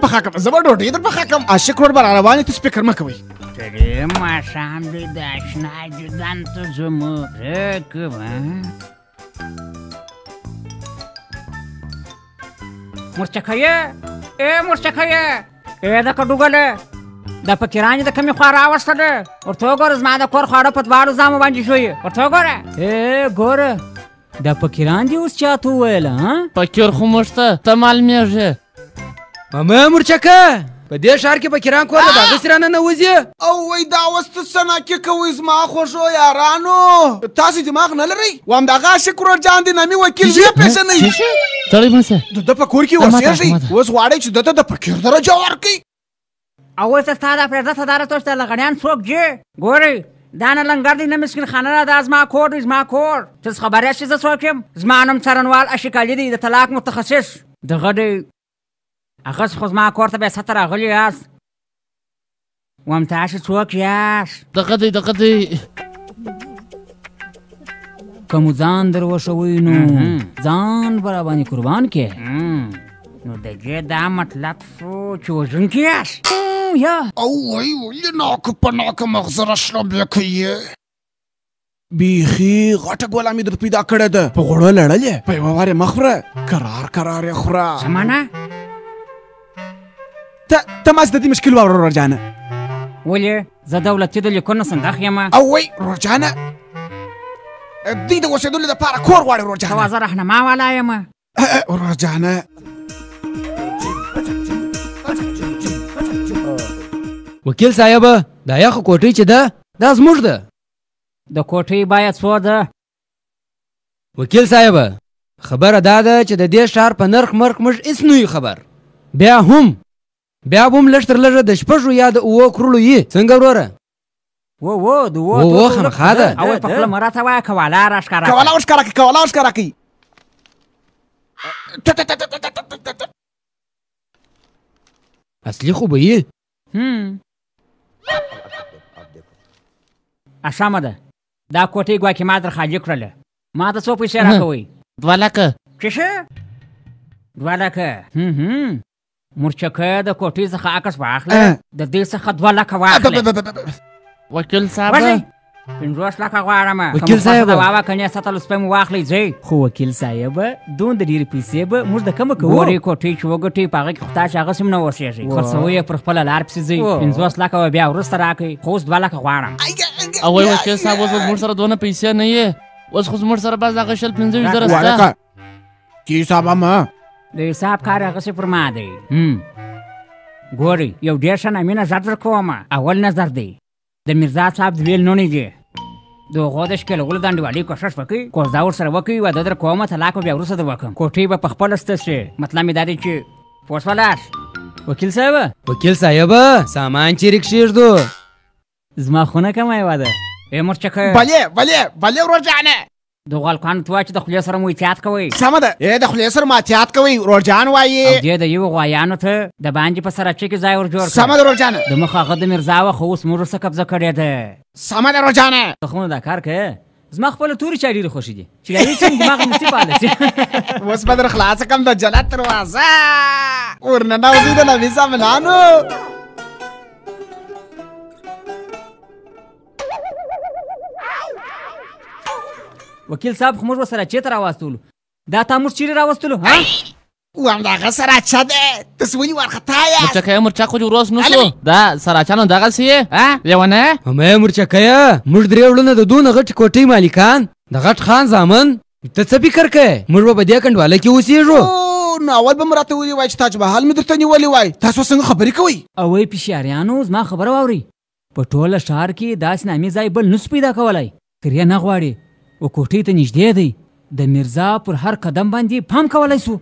پخه کړم عاشق روډ به را روان یې تاسو فکر مه کوئ ترې ماښام دی د اشنا جدان ته ځمه رکبه مرچکیه مرچکیه د کډوګله د فقیرانې د کمې خوا راوستله ورته وګوره زما د کور خواړه په دواړو ځامو باندې شوي ورته وګوره ګوره دا فقیران دي اوس چاته وویله فقیر خو موږ ته ته معلومېږې ماما مرچکه په دې ښار کې فقیران کور ته د هغسې رانه نوځي او وای دا اوس ته څه کوئ زما خوږو یارانو تاسې دماغ نه لرئ وایم د هغه عاشق ورور جان دی نامي وکیل یې پېژنئ ستړی مه سه د ده په کور کې اوسېږئ اوس غواړئ چې ده ته د فقیر درجه ورکړئ او اوس ستا دا پرېږده صداره توش ته لغړیان څوک جې ګورئ دا نه لنګر دی نه مسکین خانه ده دا زما کور دی زما کور ته خبر یاست چې زه څوک یم زما نوم څارنوال اشکالي دی د طلاق متخصص دغه دی هغسې خو زما کور ته بیا څه ته راغلي یاست وایم تاسې څوک یاست دغه دی که مو ځان در وښوئ نو ځان به راباندې قربان کې نو د دې دا مطلب شو چې وژونکي یاست یا او وای ولې ناکه په ناکه مغزه راشلمبې کوي بیخي غټه ګوله مې در پیدا کړې ده په غوړو لړلې په یوه وار یې مه خوره کرار یې خوره څه معنا ته ماسې د دې مشکل واوره ورور جانه ولې زه دولتي د لیکونو صندوق یم او وای ورور جانه دوی د اوسېدلو دپاره کور غواړي ورور جانه زه رهنما والا یم ورور جانه وکیل صاحب دا یخه کوټۍ چې ده دا زموږ ده د کوټۍ باید څو ده وکیل صاحب خبره دا ده چې د دې ښار په نرخ مرخ موږ هېڅ نه یو خبر بیا هم لږ تر لږه د 6 یا د 7 کړلو یي څنګه وروره و خامخا ده او په خپله مه راته وایه کولا راښکاره کوي اصلي خو به یې اشامه ده دا کوټې ګواکې ما در خالي کړله ما ته څو پیسې راکوئ 2 لکه څه شی 2 لکه مورچکه د کوټې څخه عکس واخله د دې څخه 2 لکه واخله وکیل صاحب 50 لکه غواړم وکیل صاحب واوا کنه ستل سپم واخلې ځي خو وکیل صاحب دوه د ډېر پیسې به موږ د کومه کوو ورې کوټې چې وګټي پاغه کې خدای هغه سم نه ورسېږي خرڅوي پر خپل لار پسې ځي 50 لکه بیا ورسته راکې خو 2 لکه غواړم او وکیل صاحب اوس موږ سره دونه پیسې نه یې اوس خو موږ سره باز هغه شل 15 زره ستا کی صاحب ما د حساب کار هغه څه پر ما دی ګوري یو ډېر ښه نمونه زر کوم اول نظر دی د میرزا صاحب د ویل نونې دی د هغو د ښکېلولو د انډیوالۍ کوښښ وکړي کوژده ورسره وکړي واده در کومه طلاق به بیا وروسته در وکړم کوټې به په خپله سته شي مطلب مې دا دی چې پوه شولاست وکیل صاحب سامان چیرې کښېږدو زما خونه کومه یوه ده ای مرچکه بلې ورورجانه د غالکانو ته وایه چې د خولې سره مو احتیاط کوئ سمه ده د خولې سره مو احتیاط کوئ ورورجان وایي او دې د یو غوایانو ته د باندې په سراچې کې ځای ور جوړ کړه سمه ده ورورجانه د مخ هغه د میرزا وه خو اوس موږ ورڅه قبضه کړې ده سمه ده ورورجانه ته خو دا کار کوې زما خپله تورې چا ډېرې خوښې دي چې دا هېڅ هم دماغ مې نصیب حاله شي اوس به در خلاصه کړم د جنت دروازه ورننوځئ د نبي زامنانو وکیل صاحب خو موږ ورسره چېرته راواستولو دا تا موږ چیرې راوستلو همدغه سراچه دی تاسو ولې وارخطا یاست مرچکیه مرچک خو دې ورځ نه سو دا سراچانو دغسې یې لیونی همه مرچکیه موږ 3 وړونه د دونه غټې کوټۍ مالکان د غټ خان زامن ته څه فکر کوې موږ به په دې کنډواله کې اوسېږو نو اول به مو راته ویلي وای چې تاج محل مې درته نیولی وای تاسو څنګه خبرې کوئ اوی پیشیاریانو زما خبره واورئ په ټوله ښار کې داسې نامي ځای بل نسو پیدا کولی کریا نه غواړي و کوټې ته نږدې دی د میرزا پر هر قدم باندې پام کولی سو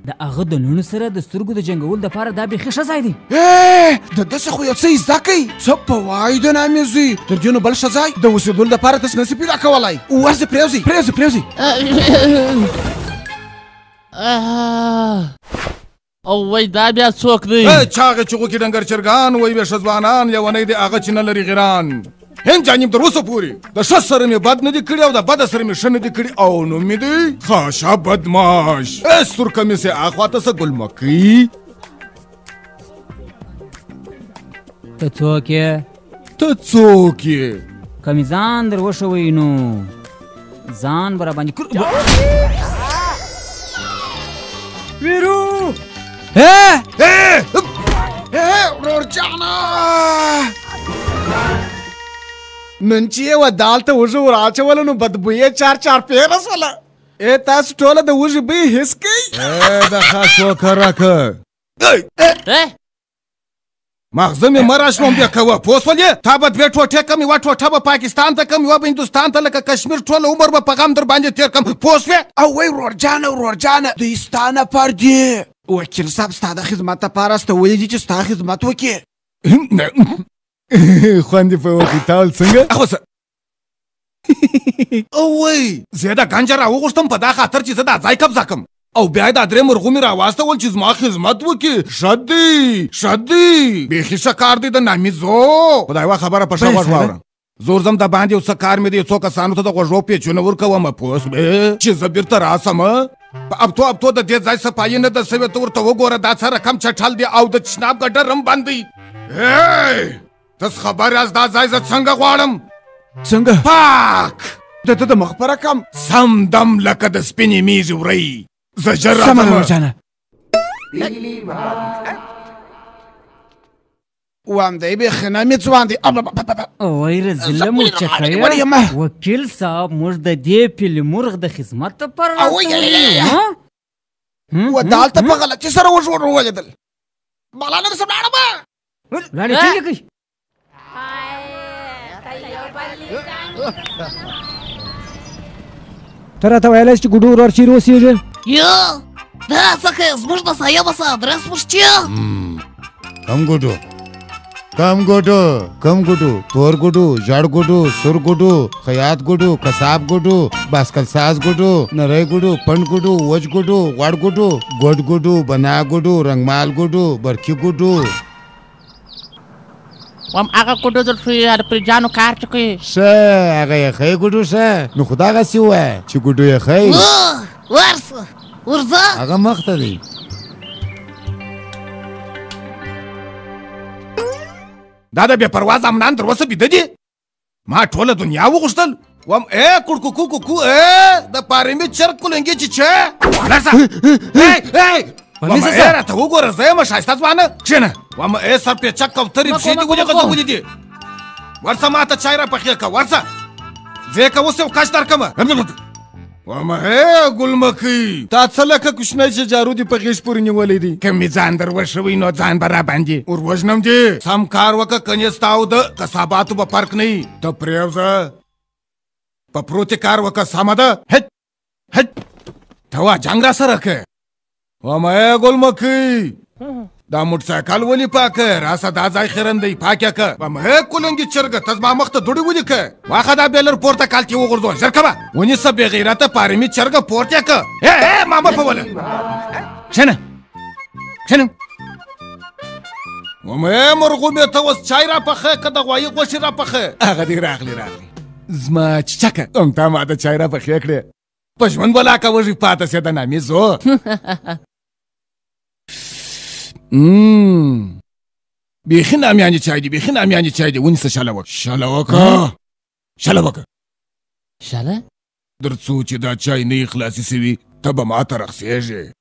د هغه د لوڼو سره د سترګو د جنګولو دپاره دا بیخي ښه ځای دی د ده څه خو یو څه زده کوي څه په وایي د نامې زوی تر دې نو بل ښه ځای د اوسېدلو دپاره تاسې نسي پیدا کولی ورځئ پرېوځئ او وای دا بیا څوک دی چاغې چغو کې ډنګر چرګان وای بیا ښه ځوانان لیونی دی هغه چې نه لري غیران هند جانب تر اوسه پورې د ښه سره مې بد نه دي کړي او د بده سره مې ښه نه دي کړي او نوم مې دی خاشه بدماش سترګه مې سې اخواته څه ګلمکۍ ته څوک یې که مې ځان در وښوئ نو ځان به راباندې ویرو ورورجانه نن چې یې ودال ته وږه ور اچوله نو بدبویې 4 پیره سوله تاسو ټوله د وږې بوی حس کوئ د خاصو کرکه مغزه مې مه راشنوم بیا کوه پوه شولې تا به 2 ټوټې کم یوه ټوټه به پاکستان ته کم یوه به هندوستان ته لکه کشمیر ټول عمر به په غم در باندې تېر کم پوه شوې او وای ورورجانه دوی ستا نه پر دي وکیل صاحب ستا د خدمت دپاره سته ویلي دي چې ستا خدمت وکړي خوندې په وکیتال څنګه اخوسه او وای زه دا ګنجه راوغوښتم په دا خاطر چې زه دا ځای قبضه کړم او بیا یې دا 3 مرغومې راواستول چې زما خدمت وکړي ښه دی بیخي ښه کار دی د نامي زو خدای یوه خبره په ښه غوږ واوره زور زم د باندې یو څه کار مې دی څو کسانو ته د غوږو پیچونه ورکوم پوه شوې چې زه بیرته راسم په ابتو د دې ځای صفایي نه ده سوې ته ورته وګوره دا څه رقم چټل دی او د چناب ګډر هم بند دی تاسو خبر یاست دا ځای زه څنګه غواړم څنګه پاک د مخ په رقم سم دم لکه د سپینې میږې ورۍ زه ژر راځم وامدی بیخي نه مې ځوان دی وای رزله مرچکیه وکیل صاحب موږ د دې پیلې مرغ د خدمت دپاره ودالته په غلطي سره وژور ولیدل بالا نه درسم لاړم لاړې ټینګه کوي ته راته ویلی چې ګوډو ورور چیرې اوسېږي یو دا څه کوې زموږ د صاحبه څه ادرس پوښتې کم ګوډو تور ګوډو ژړ ګوډو سور ګوډو خیاط ګوډو کساب ګوډو باسکل ساز ګوډو نری ګوډو پنډ ګوډو وچ ګوډو غوړ ګوډو ګوډ ګوډو بنا ګوډو رنګمال ګوډو برکي ګوډو وام هغه کوټو در شوی د پرجانو کار چې کوي ښه هغه یې ښی ګوډو ښه نو خو دغسې ووایه چې ګوډو یې ښی ورسه ورځه هغه مخته دی دا د بې پرواز امنان تر اوسه بیده دي ما ټوله دنیا وغوښتل وم کوړکوکوکوکو د پارمي چرګ کلنګې چې راته وګوره زه یم ښایسته ځوانه کښېنه وم سر پیچک کوترې پښې دي ولې غځولې دي ورسه ماته چای را پخې که ورسه زه یې که اوس یو کش درکمه وم ګلمکۍ تا څه لکه کوچنی چې جارو دې په غېږ پورې نیولی دي که مې ځان در وشوی نو ځان به راباندې ور وژنم دې سم کار وکړه کنې ستا او د کساباتو به فرق نه وي ته پرېوځه په پروتې کار وکړه سمه ده ته وا جنګ را سره که وم ګلمکۍ دا موټرسایکل ولې پاکه راسه دا ځای خیرن دی پاکه که وم کلنګې چرګه ته زما مخ ته دوړې ولیکه واخه دا بیلر پورته کال کې وغورځوه ژر کوه ونیسه بې غیرته پارمي چرګه پورته که ما مه پوله کښېنه وم مرغومې ته اوس چای را پخه که د غوایي غوښې را پخه هغه دې راغلی زما چچکه تا ما د چای را پخې کړې په ژوند به لا که وږي پاته سې د نامې زو بیخي نامیانې چای دي بیخي نامیانې چای دي ونیسه شله وکړه شله در څو چې دا چای نه یې خلاصې سوي ته به ما ته رخصېږې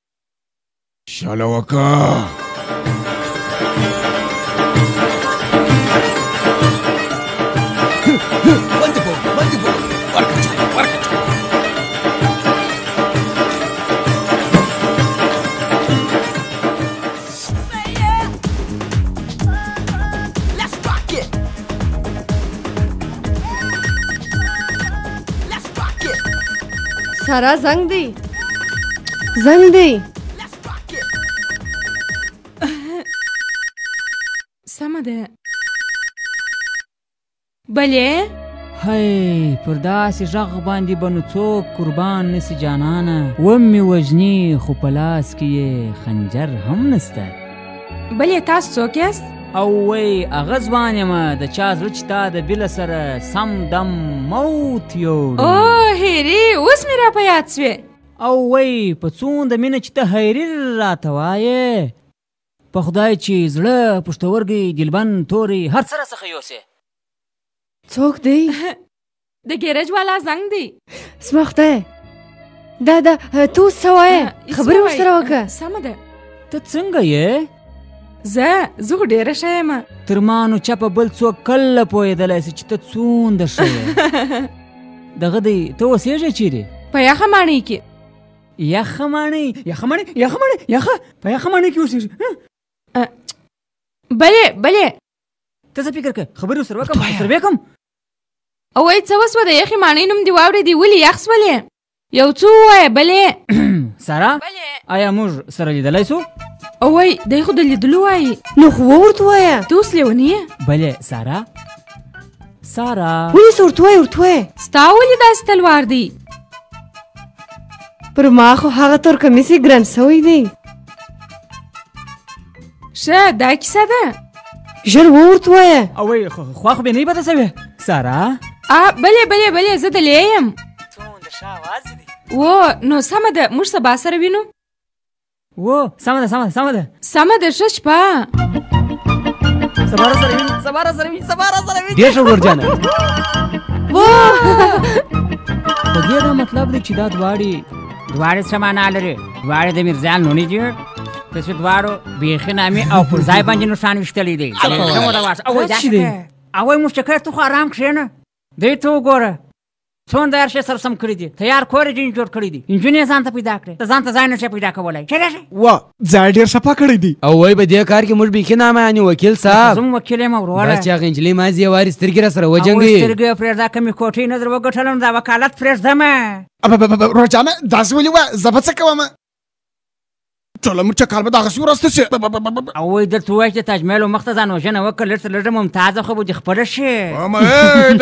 شله وکړه سارا زنګ دی سمه ده بلې هی پر داسې غږ باندې به نو څوک قربان نسي جانانه ومې وژني خو په لاس کې یې خنجر هم نسته بلې تاسو څوک یاست او وی هغه ځوان یمه د چا زړه چې تا د بله سره سم دم موت یوړي هیري اوس مې را په یاد سوې او وی په څومره مینه چې ته هیري راته وایې په خدای چې زړه پښتورګي دلبند تورې هر څه راڅخه یوسې څوک دی د ګیرج والا زنګ دی زما خدای دا تو څه وایې خبرې ورسره وکړه سمه ده ته څنګه یې زه خو ډېره ښه یم تر ما نو چپه بل څوک کله پوهېدلی سي چې ته څومره ښه یې دغه دی ته اوسېږې چیرې په یخه ماڼۍ کې یخه ماڼۍ په یخه ماڼۍ کې اوسېږې بلې ته څه فکر کوې خبرې ورسره وکړم ورسره وکړم اوی څه وسوه د یخې ماڼۍ نوم دې واورېدې ولې یخ سولې یو څه ووایه بلې سارا آیا موږ سره لیدلی سو اوی دی خو د لیدلو وایي نو خو ورته وایه ته اوس لیونی یې بلې سارا ولې څه ورته وایې ستا ولې داسې تلوار دی پر ما خو هغه تور کمیس یې ګران سوی دی ښه دا کیسه ده ژر ورته وایه اوی خوا خو بې نه یې بده سوې سارا بلې زه دلې یم و نو سمه ده موږ سبا سره وینو و سمه ده ښه شپه سبا را سره وینو ډېر ښه ورور جانه په دې دا مطلب دی چې دا دواړې څه معنا لري دواړې د میرزیان لوڼې دي تاسو دواړو بیخي نامې او پر ځای باندې نښان ویشتلی دی اوی مفتکر ته خو ارام کښېنه دی ته وګوره څومره د هر شی سره سم کړي دي تیار کور یې جوړ کړی دي نجونې ځان ته پیدا کړې ته ځان ته ځای نشې پیدا کولی وا ځای ډېر صفا کړی دی او وای په دې کار کې موږ بیخي نامعاني وکیل صاحب زه وکیل یم وروره بس چې هغه نجلۍ مازې یې وارې سترګې را سره وجنګوي سترګې پرېږده کمې کوټۍ نه در وګټلم دا وکالت پرېږدمه روجانه داسې ولې وایه زه به څه کوم ټوله موږ چکار به دغسې ورسته شي او وایي درته ووایه چې تاجمحل مخ ته ځان وژنه وکړه لږ څه لږه ممتازه خو به دې خپله شي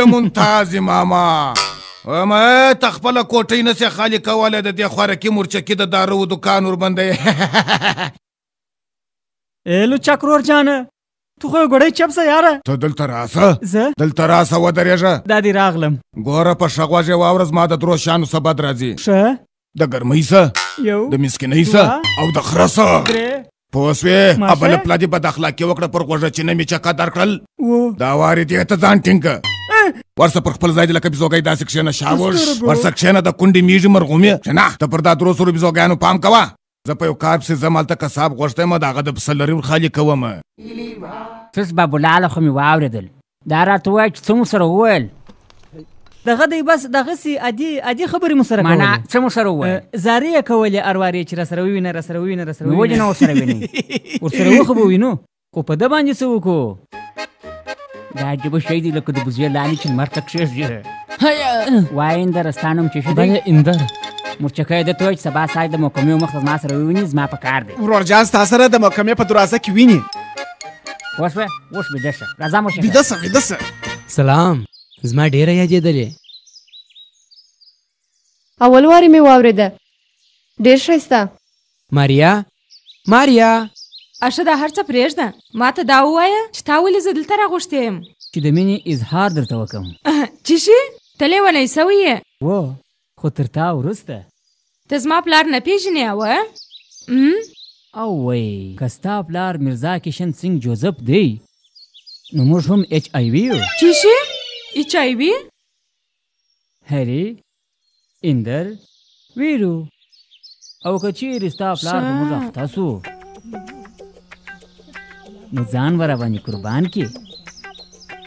د ممتازې ماما ته خپله کوټۍ نسې خالي کولی د دې خوارکي مورچکي د دارو دکان وربندوي لوچک ورور جانه تو خو ګړی چپ سه یاره. ته دلته راسه. زه دلته راسه ودرېږه. دا دې راغلم. ګوره په ښه غوږ یې واوره زما د درو شیانو څه بد راځي. ښه د ګرمۍ څه، یو، د مسکینۍ څه او د خره څه. پوه سوې؟ بله پله دې بد اخلاقي وکړه پر غوږه چې نه مې چکه درکړل. دا وارې دې ته ځان ټینګ که. ورسه پر خپل ځای دې لکه بیزوګۍ داسې کښېنه شاوش. ورسه کښېنه د کونډې میږي مرغومې کښېنه. ته پر دا 300 بیزوګیانو پام کوه. زه په یو کار پسې ځم هلته کساب غوښتی یم د هغه د پسه لري ورخالي کوم. څه بابولاله خو مې واورېدل. دا راته ووایه چې څه مو سره وویل. دغه دی بس دغسې عادي خبرې مو سره معنا کولې. څه مو سره وویل؟ زارې یې کولې اروارې چې راسره ووینه راسره ووینه راسره نو ولې نه ورسره وینئ؟ ورسره وخه به وینو خو په ده باندې څه وکړو؟ دا عجیبه شی دی لکه د بوزې لاندې چې لمر ته کښېږي. وایه اندر ستا نوم چې ښه دی؟ اندر. مورچکه دې ته وایي چې سبا سهار د محکمې مخ ته زما سره وویني زما په کار دی. ورور جان ستا سره د محکمې په دروازه کې ویني. اوس به اوس بیده شه راځه مورچکه. بیده شه. سلام. زما ډېره یادېدلې. اول وارې مې واورېده. ډېر ښایسته. ماریا اشه دا هر څه پرېږده. ما ته دا ووایه چې تا ولې زه دلته راغوښتی یم؟ چې د مینې اظهار درته وکړم. چې شي ته لیونی سوی یې. و خو تر تا وروسته ته زما پلار نه پېژنې اوه؟ او وی که ستا پلار میرزا کشن سنګ جوزف دی نو موږ هم HIV یو. چې شي HIV؟ هری اندر ویرو او که چیرې ستا پلار په موږ اخته سو نو ځان به راباندې قربان کړي.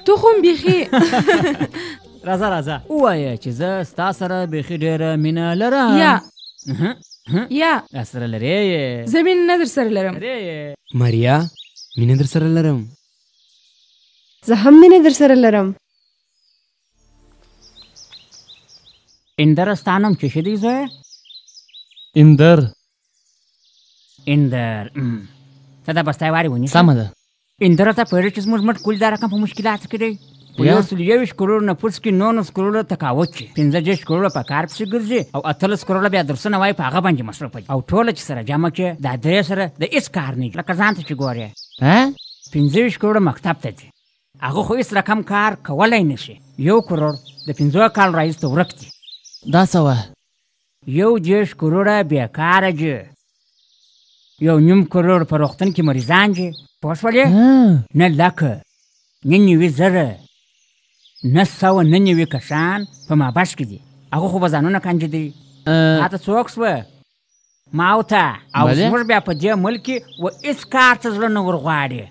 تو خو هم بیخي راځه ووایه چې زه ستا سره بیخي ډېره مینه لرم. یا راسره لرې؟ زه مینه نه در سره لرم. ماریا مینه در سره لرم. زه هم مینه در سره لرم. اندر ستا نوم چې ښه دی زویه؟ اندر ته دا بستی وارې ونیسه. سمه ده. اندره ته پوهېږې چې زموږ مټ کول دا رقم په مشکلاتو کې دی. په 121 کروړو نفوس کې 19 کروړو تقاوت چې 15 کروړو په کار پسې ګرځي او 18 کروړو بیا درسونه وایي په هغه باندې مصرف دي او ټوله چې سره جمع کړې دا درې سره د هېڅ کار نه لکه ځان ته چې ګورې 15 کروړو مکتب ته ځي هغه خو هېڅ رقم کار کولی نه شي. 1 کروړ د 15 کال راهیسته ورک دي. دا څه وه؟ 10 کروړه بېکاره دي. 1.5 کروړ په روغتون کې مریضان دي. پوه شولې؟ نه لکه نه 90,000 نه 199 کسان په مابش کې دي. هغه خو به ځانونه کنجدي. ماته څوک سوه ما او ته او زموږ بیا په دې ملک کې و هېڅ کار ته زړه نه ورغواړي.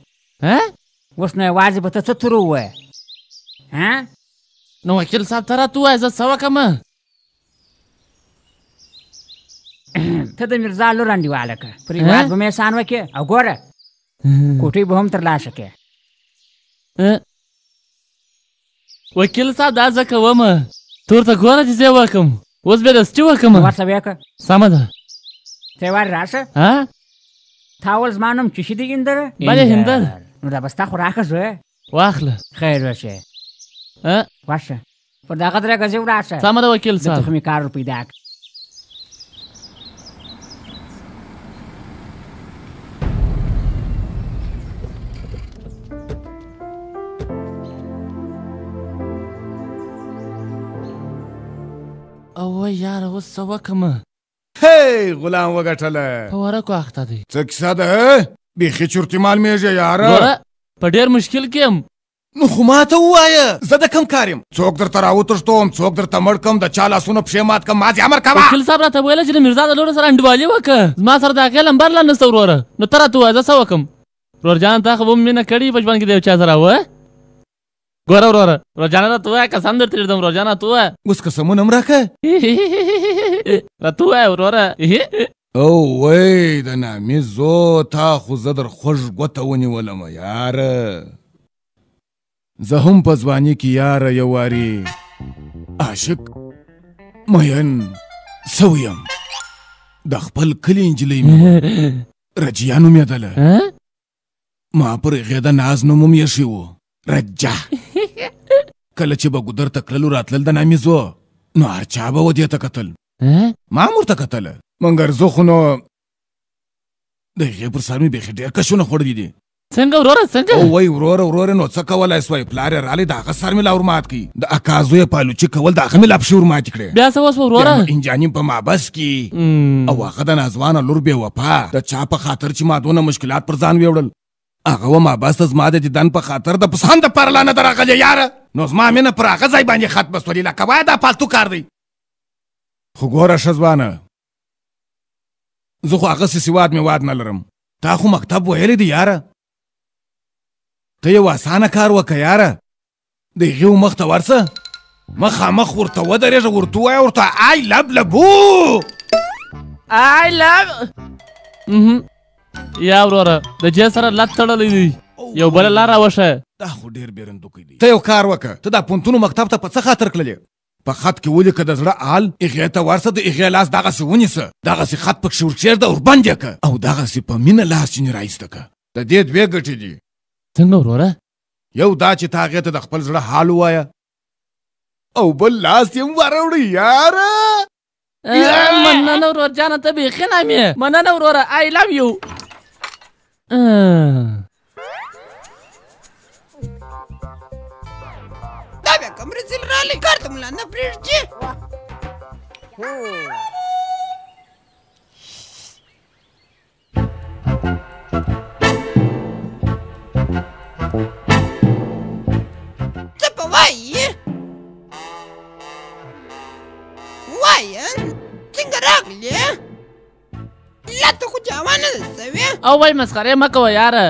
اوس نو یوازې به ته څه تر ووایه؟ نو وکیل صاحب ته راته ووایه زه څه وکړم؟ ته د میرزا لور انډیواله کړه پر هېواد به مې احسان وکړې او ګوره کوټۍ به هم ترلاسه کړې. وکیل صاحب دا زه کومه تور ته ګوره چې زه وکړم اوس بیا داسې چې وکړم. ورته ویې کړه. سمه ده. ته یې وارې راشه. تا اول زما نوم چې شي دی هندره؟ بلې هندر. نو دا به ستا خوراکه زویه. واخله. خیر وشه. ورشه پر دغه درې ګزې ولاړ شه. سمه ده وکیل صاحب. د تخمي کار ور پیدا کړه. اوه یاره اوس څه وکړم؟ هی غلام وګټله. په ورکو اخته دی. څه کیسه ده؟ بیخي چورتي معلومېږي یاره. ګوره په ډېر مشکل کې یم. نو خو ماته ووایه زه د کوم کار یم؟ څوک درته راوتښتوم څوک درته مړ کړم د چا لاسونه پښې مات کړم ما دې امر کوه. وکیل صاحب راته ویله چې د میرزا د لورې سره انډیوالي وکړه زما سره د هغې لمبر لا نشته وروره. نو ته راته ووایه زه څه وکړم؟ ورور جان تا خو به مینه کړې په ژوند کې د یو چا سره وه؟ ګوره وروره ورور جانه راته ووایه قسم درته ږدم ورور جان راته ووایه. اوس قسمونه هم راکړه. راته ووایه وروره. او وی د نامې زو تا خو زه در خوږ ګوته ونیولم یاره. زه هم په ځواني کې یاره یو وارې عاشق مین سوی یم. د خپل کلي نجلۍ مې رجیا نومېدله. ما پر هغې د ناز نوم هم ایښی و رجه. کله چې به ګودر ته کللو راتلل د نامې زو نو هر چا به و دې ته کتل. ما هم ورته کتله مګر زه خو نو د هغې پر سر مې بیخي ډېر کشونه خوړلي دي. څنګه وروره څنګه او وای وروره نو څه کولای سوای پلار یې رالی د هغه سر مې لا ورمات کړي د اکازو یې پالوچي کول د هغه مې لا پښې ورماتې کړې بیا څه وسوه وروره انجاني په محبس کې او هغه د نازوانه لور بې وفا د چا په خاطر چې ما دونه مشکلات پر ځان ویوړل هغه و محبس ته زما د دیدن په خاطر د پسند دپاره لا نه ده راغلی یاره نو زما مینه پر هغه ځای باندې ختمه سولې لکه وایه دا پالتو کار دی خو ګوره ښه ځوانه زه خو هغسې سواد مې واد نه لرم تا خو مکتب ویلی دی یاره ته یو اسانه کار وکه یاره د هغې مخ ته ورسه مخامخ ورته ودرېږه ورته ووایه ورته آی لب لبو آی لب یا وروره د جې سره لت تړلی دی یو بله لار راوښه دا خو ډېر بېرندوکی دی ته یو کار وکه ته دا پوهنتونو مکتب ته په څه خاطر کړلې په خط کې ولیکه د زړه حال هغې ته ورسه د هغې لاس دغسې ونیسه دغسې خط پکښې ورکېږده وربند یې که او دغسې په مینه لاس ځینې رایسته که د دې دوې ګټې دي څنګه وروره یو دا چې ته هغې ته د خپل زړه حال ووایه او بل لاس یې وروړه یاره مننه ورور جانه ته بیخي نام یې مننه وروره آی لو یو دا بیا کوم رزل رالی کار ته ملا نه پرېږدي څه په وایي وایه څنګه راغلې لا ته خو جوانه ده سوې او وای مسخرې مه کوه یاره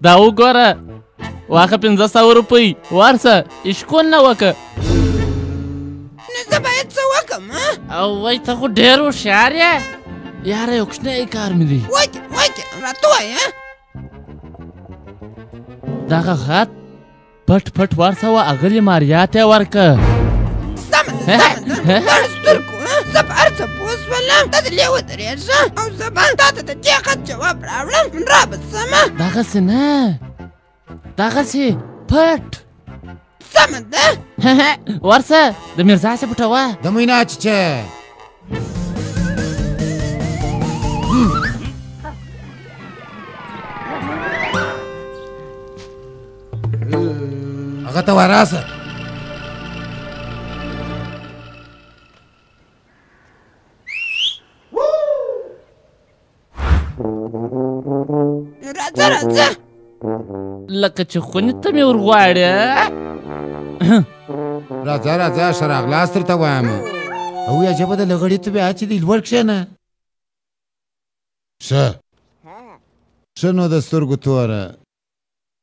دا وګوره واخه 500 روپۍ ورسه اشکول نه وکه نو زه باید څه وکړم او وای ته خو ډېر هوښیار یې یاره یو کوچنی کار مې دی وکړه راته ووایه دغه خط پټ پټ ورسوه اغلې ماریا ته یې ورکه سمه ده دواړو سترګو زه په هر څه پوه شولم ته دلې ودرېږه او زه به تا ته د دې خط جواب راوړم را به سمه دغسې نه دغسې پټ سمه ده ورسه د میرزا صاحب پټوه د مینا چیچه هغه ته وراسه راځه لکه چې خونې ته مې ورغواړې راځه ښه راغلاست درته وایم او عجبه ده لغړې ته بیا چې دی لوړ کښېنه ښه نو د سترګو توره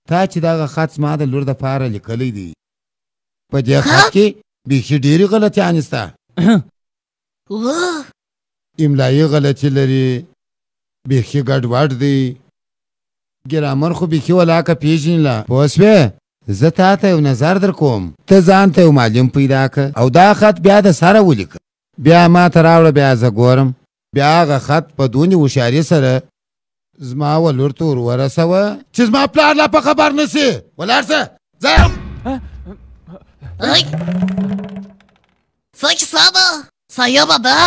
تا چې دغه خط زما د لور دپاره لیکلی دی په دې خط کې بیخي ډېرې غلطیانې سته املایي غلطي لري بیخي ګډوډ دی ګرامر خو بیخي ولاکه پېژنې پوه شوې زه تا ته یو نظر در کوم ته ځان ته یو معلم پیدا که او دا خط بیا د سره ولیکه بیا ما ته راوړه بیا زه ګورم بیا هغه خط په دونې هوښیارۍ سره زما و لور ته ور ورسوه چې زما پلار لا په خبر نه سي ولاړ شه ځه څه کیسه ده صیبه ده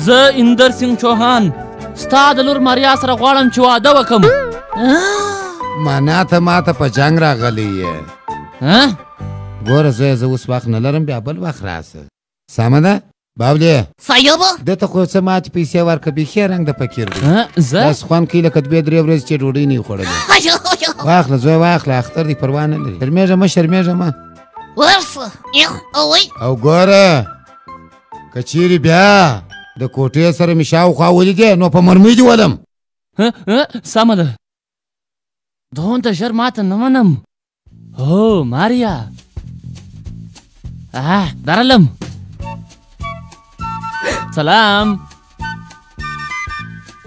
زه اندر سینګ چوهان ستا د لور ماریا سره غواړم چې واده وکړم معنا ته ماته په جنګ راغلی یې ګوره زویه زه اوس وخت نه لرم بیا بل وخت راسه سمه ده بابلې صیبه ده ته خو څه ماتې پیسې ورکړه بیخي رنګ د فقیر دی زه داسې خوند کوي لکه 2-3 ورځې چې ډوډۍ نه وي خوړلې واخله زویه واخله اختر دی پروا نه لري شرمېږه مه ورسه او ګوره که چیرې بیا د کوټې سره مې شاوخوا ولیدې نو په مرمۍ دې ولم سمه ده دونه ژر ماته نه منم هو ماریا درلم سلام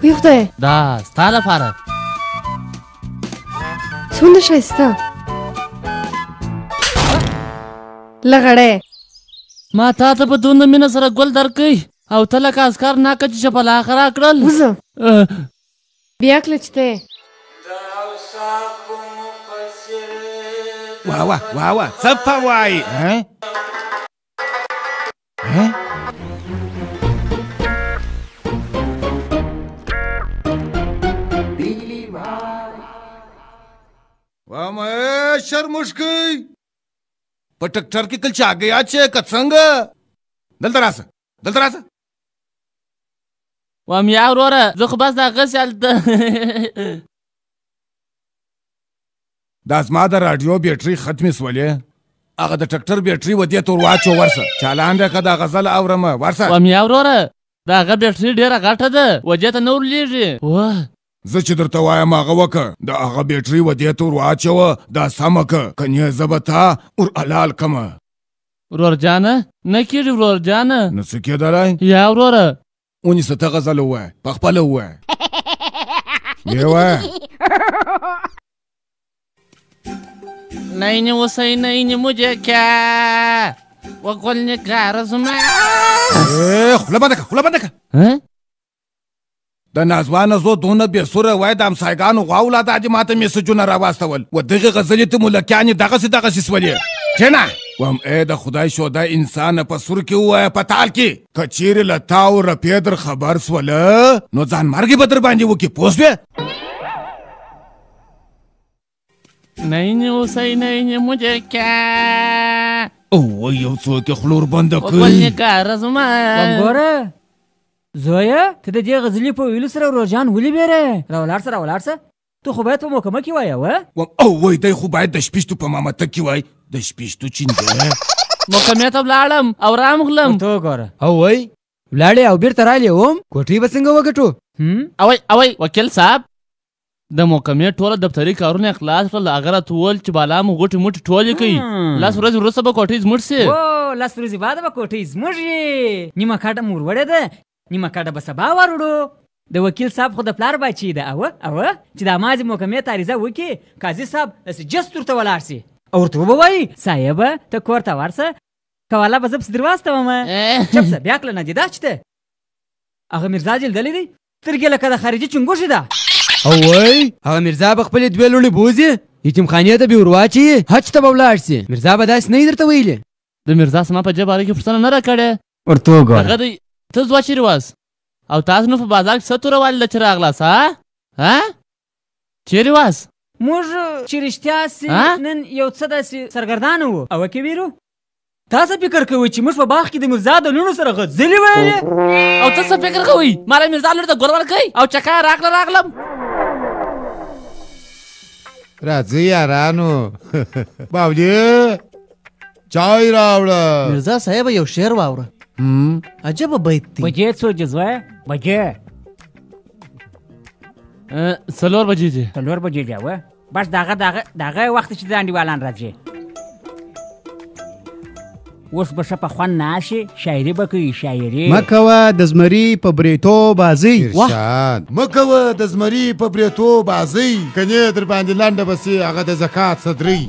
وی خدای دا ستا لپاره څومره ښایسته لغړی ما تا ته په دونه مینه سره ګل درکوي او ته لکه عسکر ناکه چې شپلاخه راکړل وځه بیا کله چې دی واه څه په وایي مې شرمشکۍ په ټکټر کې کل چا گیا چې که څنګه دلته راسه دلته راسه وایم یا وروره زه خو بس د هغسې هلته دا زما د راډیو بیټرۍ ختمې سولې هغه د ټکټر بیټرۍ ودې ته ور واچو ورسه چالان دی که دا غزل اورم ورسه وایم یا وروره د هغه بیټرۍ ډېره غټه ده ودې ته نه ورلېږي زه چې درته وایم هغه وکړه د هغه بیټرۍ ودې ته ور واچوه دا سمه که کنې زه به تا ور حلال کمه ورور جانه نه کېږي ورور جانه نه څه کېدلی یا وروره ونیسه ته غزل ووایه پخپله ووایه یې وایه نینی وسی نینی مجھے کیا وگل نکار زما خوله بنده که خوله بنده که د نازوانه زو دونه بېسوره وای د همسایګانو غواوله دا دې ماته میسجونه راواستول و دغې غزلې ته ملکیانې دغسې دغسې سولې کښېنه وایم ای د خدای شوده انسانه په سور کې ووایه په تال کې که چیرې له تا او رپې در خبر سوله نو ځان مرګې به در باندې وکړي پوه شوې نینی وسی نینی مجھے کیا اوه یو څوک یې خوله وربنده وگل کوي نکار زما وګوره زویه ته د دې غزلې په ویلو سره ورورجان ولې بیره راولاړ سه راولاړ سه ته خو باید په محکمه کې وایه او وای دی خو باید د شپیشتو په مامته کې وای د شپیشتو چینجه محکمې ته ولاړم او رامغلم ته وګوره او وای ولاړې او بیرته رالې وم کوټې به څنګه وګټو اوی وکیل صاحب د محکمې ټوله دفتري کارونه خلاص کړل هغه راته وویل چې بالا مو غوټې موټې ټولې کوي لس ورځې وروسته به کوټې زموږ سي لس ورځې بعد به کوټې زموږ یې نیمه کاټه مو وروړې ده نیمه کاټه به سبا وروړو د وکیل صاحب خو د پلار بچی ده اوه چې د مازې محکمې ته عریضه وکړي قاضي صاحب داسې جست ورته ولاړ سي او ورته وبه وایي صاحبه ته کور ته ورسه کوله به زه پسې در واستومه چپ سه بیا کله نه دي دا چې ته هغه میرزا جل دلی دی سترګې لکه د خارجي چنګوښې ده او وای هغه میرزا به خپلې دوې لوڼې بوځي یتیمخانې ته به ور واچي حج ته به ولاړ سي میرزا به داسې نه درته ویلې د میرزا سما په دې باره کې پوښتنه نه راکړې ورته وګوره هغه دی ته ځوا چیرې واست او تاسو نو په بازار کې څه توره والله چې راغلاست ها چیرې واست موږ چې رښتیا سي نن یو څه داسې سرګردانه وو او کې ویرو تاسو فکر کوئ چې موږ په باغ کې د میرزا د لوڼو سره غزلې ویلې او ته څه فکر کوئ ما له میرزا لور ته ګور ورکوئ او چکه راغلم راځئ یارانو باودی چای راوړه میرزا صاحب یو شعر واوره عجبه بیت دی بجې څو جزوه بجې 4 بجې دي 4 بجې دی و بس دغه وخت چې د انډیوالان راځي اوس به ښه په خوند ناشي شاعري به کوي شاعري مه کوه د زمري په بریتو بازۍ ارشاد مه کوه د زمري په بریتو بازۍ کنې در باندې لنډه بسې هغه د زکات صدرۍ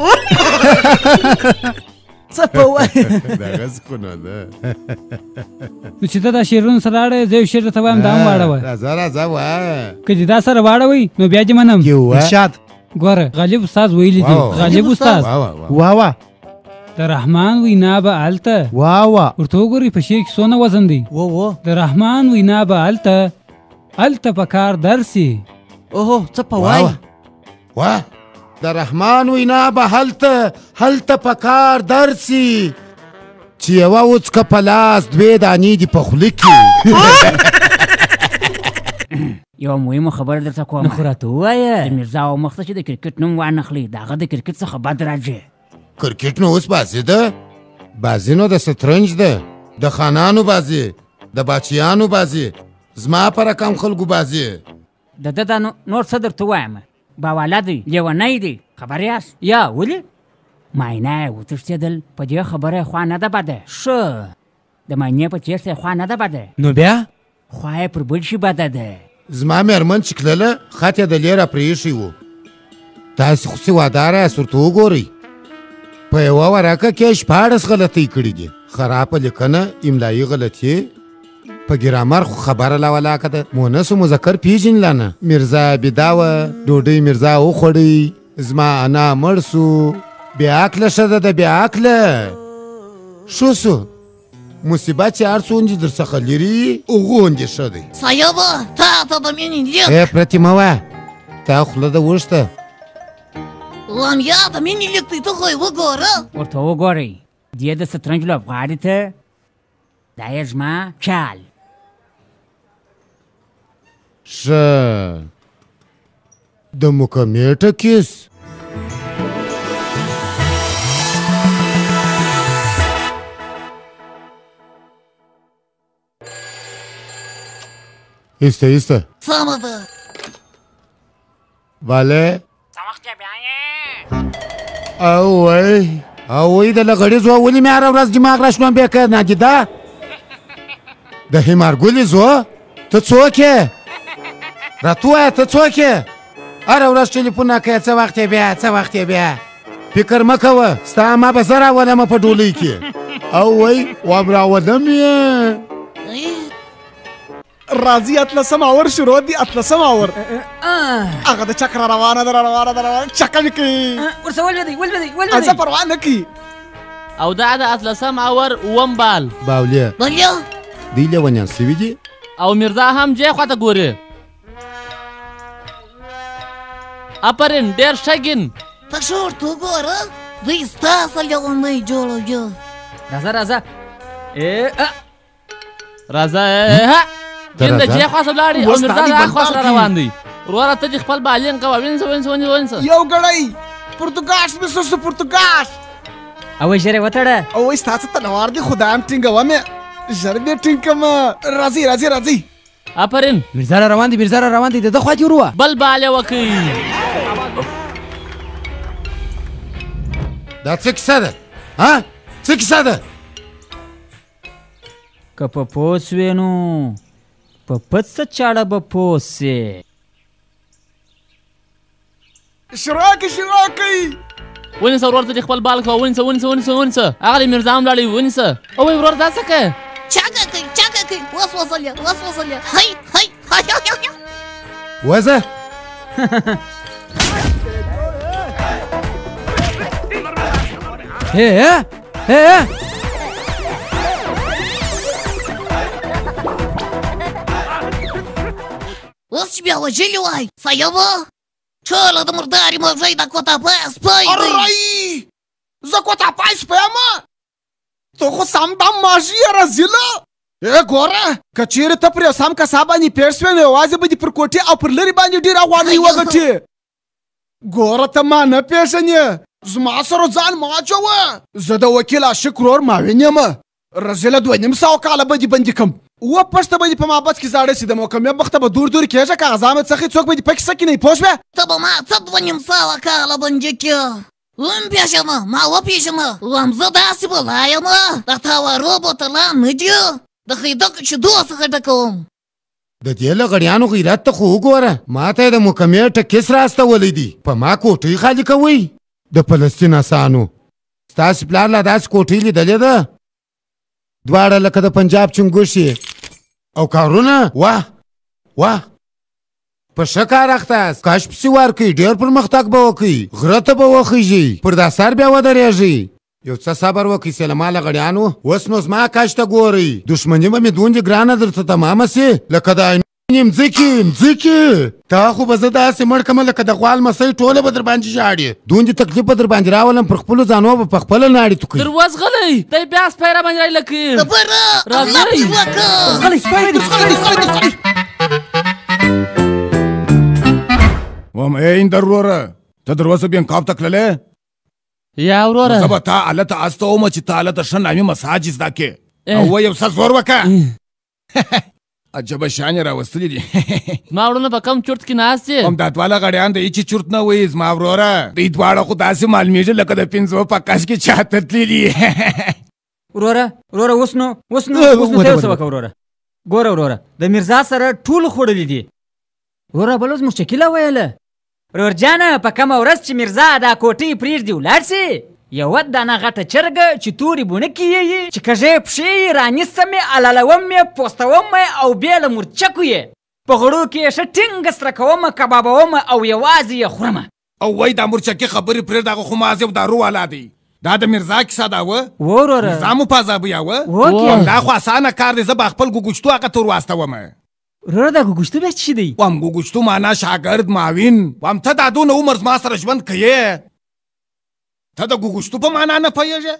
څه په وایې دغه سکونه ده نو چې ته دا شعرونه سره اړه زه یو شعر درته وایم دا هم واړوه راځه وایه که دې دا سره واړوئ نو بیا دې منم ارشاد ګوره غالب استاد ویلي دي غالب استاد واه د رحمان وینا به هلته ورته وګورئ په شعر کې څونه وزن دی د رحمان وینا به هلته په کار درسي اوهو څه په وایي واه د رحمان وینا به هلته په کار درسي چې یوه وڅکه په لاس دوې دانې دي په خوله کې یوه مهمه خبره درته کوم نو خو راته ووایه د میرزا او مخ ته چې د کرکټ نوم وانخلي د هغه د کرکټ څخه بد راځي کرکټ نو اوس بازي ده بازي نو د سترنج ده د خانانو بازي د باچیانو بازي زما په رقم خلکو بازي د ده دا نور څه درته وایم باواله دی لیونی دی خبر یاست یا ولې معاینه یې وتښتېدل په دې خبره خوا نه ده بده ښه د معاینې په تېښته خوا نه ده بده نو بیا خوا یې پر بل شي بده ده زما مېرمن چې تلله خط یې د لې راپرېښی و تاسې خو سې واداره یاست ورته وګورئ په یوه ورقه کې 14 غلطۍ کړي دي خرابه لیکنه املایي غلطي په ګرامر خو خبره لا ولاکه ده مونث مذکر پیژنې نه میرزا بیدا وه ډوډۍ میرزا وخوړئ زما انا مړ سو بې عقله ښځه ده بې عقله ښه سو مصیبت چې هر څومره در څخه لري هغوندې ښه دی صاحبه تا ته د مینې لیک پرتې مه وایه تا خوله ده وښته وام یا د مینې لیک دی ته خو یې وګوره ورته وګورئ دې د سترنج لوبغاړي ته دا یې زما چال ښه د مکمې ټکیس ایسته ایسته سمه ده Vale. اوی اوی د لغړی زو ولې مې هره ورځ دماغ را شلون بیا که ناجده د هیمارګلې زو ته څوک یې راته ووایه ته څوک یې هره ورځ ټلیفون کوې څه وخت یې بیا څه وخت یې بیا فکر مه کوه ستا ما به زه راولمه په ډولۍ کې اوی وام راولم یې راځي اتلسم اور شروع دي اتلسم اور هغه د چکر روانه ده روانه چکه مې کوي ورسه ولوېدئ زه پروا نه کوي او دا د اتلسم اور اووم بال باوليه دوی لیونیان سوي دي او میرزا هم جې خواته ګوري اپرین ډېر ښه ته ښه ورته وګوره دوی ستا څه لیونۍ جوړوي راځه جن د جې خواته ولاړې او میرزا د هغه خوا سره روان دی وروره ته دې خپل بالین کوه ونیسه یو ګړی پرتګاش مې سوسو پرتګاش اوی ژر یې وتړه اوی ستا څه تلوار دی خدایم ټینګوه مې ژر مې ټینګ کړمه راځي آفرین میرزا را روان دی د ده خوا دې وروه بل بال یې وکړئ دا څه کیسه ده څه کیسه ده که په پوه سوې نو په پڅ چاړه به پوه سې شروع کوي ونیسه ورور ته دې خپل بال کوه ونیسه هغه د میرزا هم لاړی ونیسه اوی ورور دا څه کوې چاکه کوي وسوسلیا هی وزه اوس چې بیا وژلي وای صیبه ټوله د مردارې مرغۍ دا کوتاپای سپی دی ارای زه کوتاپای سپی یم ته خو سم دم ماژي یې رزیله ګوره که چیرې ته پر یو سم کسا باندې پیښ شوې نو یوازې به دې پر کوټې او پر لرې باندې ډېر افغانۍ وګټې ګوره ته ما نه پېژنې زما سره ځان مه اچوه زه د وکیل عاشق ورور ماوین یم رزیله 2.5 کاله به دې بندي کړم اوه پښته به دې په محبت کې زاړه سي د محکمې مخته به دور کېږه که غذا مې څخې څوک به دې پکې سکي نه پوه شوې ته به ما څه 2.5 کاله بندي کړې ومپېژنه ما وپېژنه وم زه داسې بلا یم د تا وارو بوتلان نه دي د خیدکو چیدو څخه ډکوم د دې لغړیانو غیرت ته خو وګوره ما ته یې د محکمې ټکس راستولی دي په ما کوټۍ خالي کوئ د فلسطین اسانو ستاسې پلار لا داسې کوټۍ لیدلې ده دواړه لکه د پنجاب چنګوښې او کارونه واه په ښه کار اخته یاست کاش پسې ورکوئ ډېر پرمختګ به وکړئ غره ته به وخیږئ پر دا سر بیا ودرېږئ یو څه صبر وکړئ سلما لغړیانو اوس نو زما کاش ته ګورئ دښمني به مې دومره ګرانه درته تمامه سي لکه د عینونې مځکې تا خو به زه داسې مړ کړمه لکه د غوا لمسۍ ټوله به در باندې ژاړې دومره تکلیف به در باندې راولم پر خپلو ځانو به په خپله ناړې توکئ در وزغلی دی بیا سپی را باندې رایلکي وام این در وروره ته دروازه بیا انقاب ته تللی یا وروره زه به تا هلته استوم چې ته هلته ښه نامي مساج زده کړې او و یو څه زور وکړه عجبه شان یې راوستلي دي زما وروڼه په کم چورت کې ناست دي همدا دواړه غړیان د هېڅ چورت نه وایي زما وروره دوی دواړه خو داسې معلومېږي لکه د 5 په کش کې چاته تللي دي وروره اوس نو ته یو څه وکړه وروره ګوره وروره د میرزا سره ټول خوړلي دي وروره بل اوس مشکله ویله ورور جانه په کومه ورځ چې میرزا دا کوټۍ پرېږدي ولاړ سي یوه دانه غټه چرګه چې تورې بونکې یې چې کږې پښې یې رانیسم یې الالوم یې پوستوم یې او بیا له مورچکو یې په غړو کې یې ښه ټینګه سره کوم کبابوم او یوازې یې خورم او وای دا مورچکې خبرې پرېږده هغه خو مازې او دارو والا دی دا د میرزا کیسه ده وروره میرزا مو په عذابویاوه دا خو اسانه کار دی زه به خپل ګوګوشتو هغه ته ور واستوم وروره دا ګوګوشتو بیا څه شي دی وام ګوګوشتو معنا شاګرد معاون وام ته دا دونه عمر زما سره ژوند کوې ته د ګوګشتو په معنا نه پوهېږې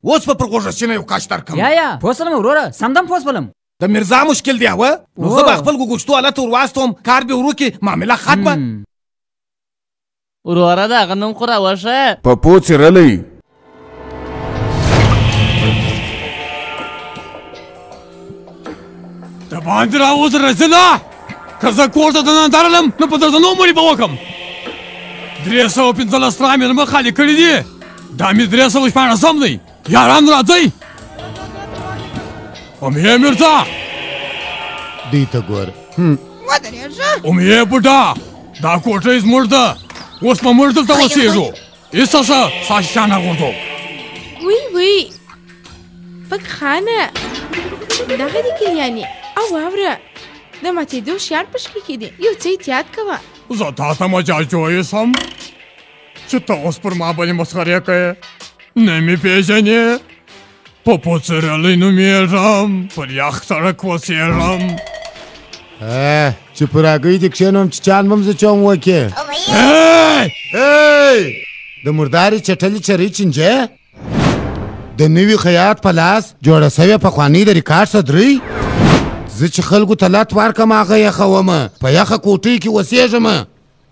اوس به پر غوږه سینه یو کاش درکړم یا پوه شولم وروره سمدم پوه شولم د میرزا مشکل دی اوه نو زه به خپل ګوګشتو حالت ور واستوم کار به ورو کې معامله ختمه وروره د هغه نوم خو راوښه په پو څیرلی د باندې راوځه رسېده که زه کور ته دننه درلم نو په درځنو مړي به وکړم 315 راه مې لمه خالي کړي دي دا مې 316 دی یاران راځئ امیه میرزا دوی ته ګوره ودرېږه امیه بوډا دا کوټه زموږ ده اوس به موږ دلته اوسېږو ایسته شه ستاسې شان اغوندو وی پک خانه دغه دي کلیانې او واوره د ماتېدو شیان په شکل کې دي یو څه احتیاط کوه زه تا ته مجال جوړی سم چې ته اوس پر ما باندې مسخرې کوې نه مې پېژنې په پوڅرلی نومېږم پر یخ سړک اوسېږم چې پر هګۍ دې کښېنوم چې چان به م زه چوم وکې د مردارې چټلې چرۍ چینجې د نوي خیاط په لاس جوړه سوې پخوانۍ د ریکارډ صدرۍ زه چې خلکو ته لت ورکړم هغه یخومه په یخه کوټۍ کې اوسېږم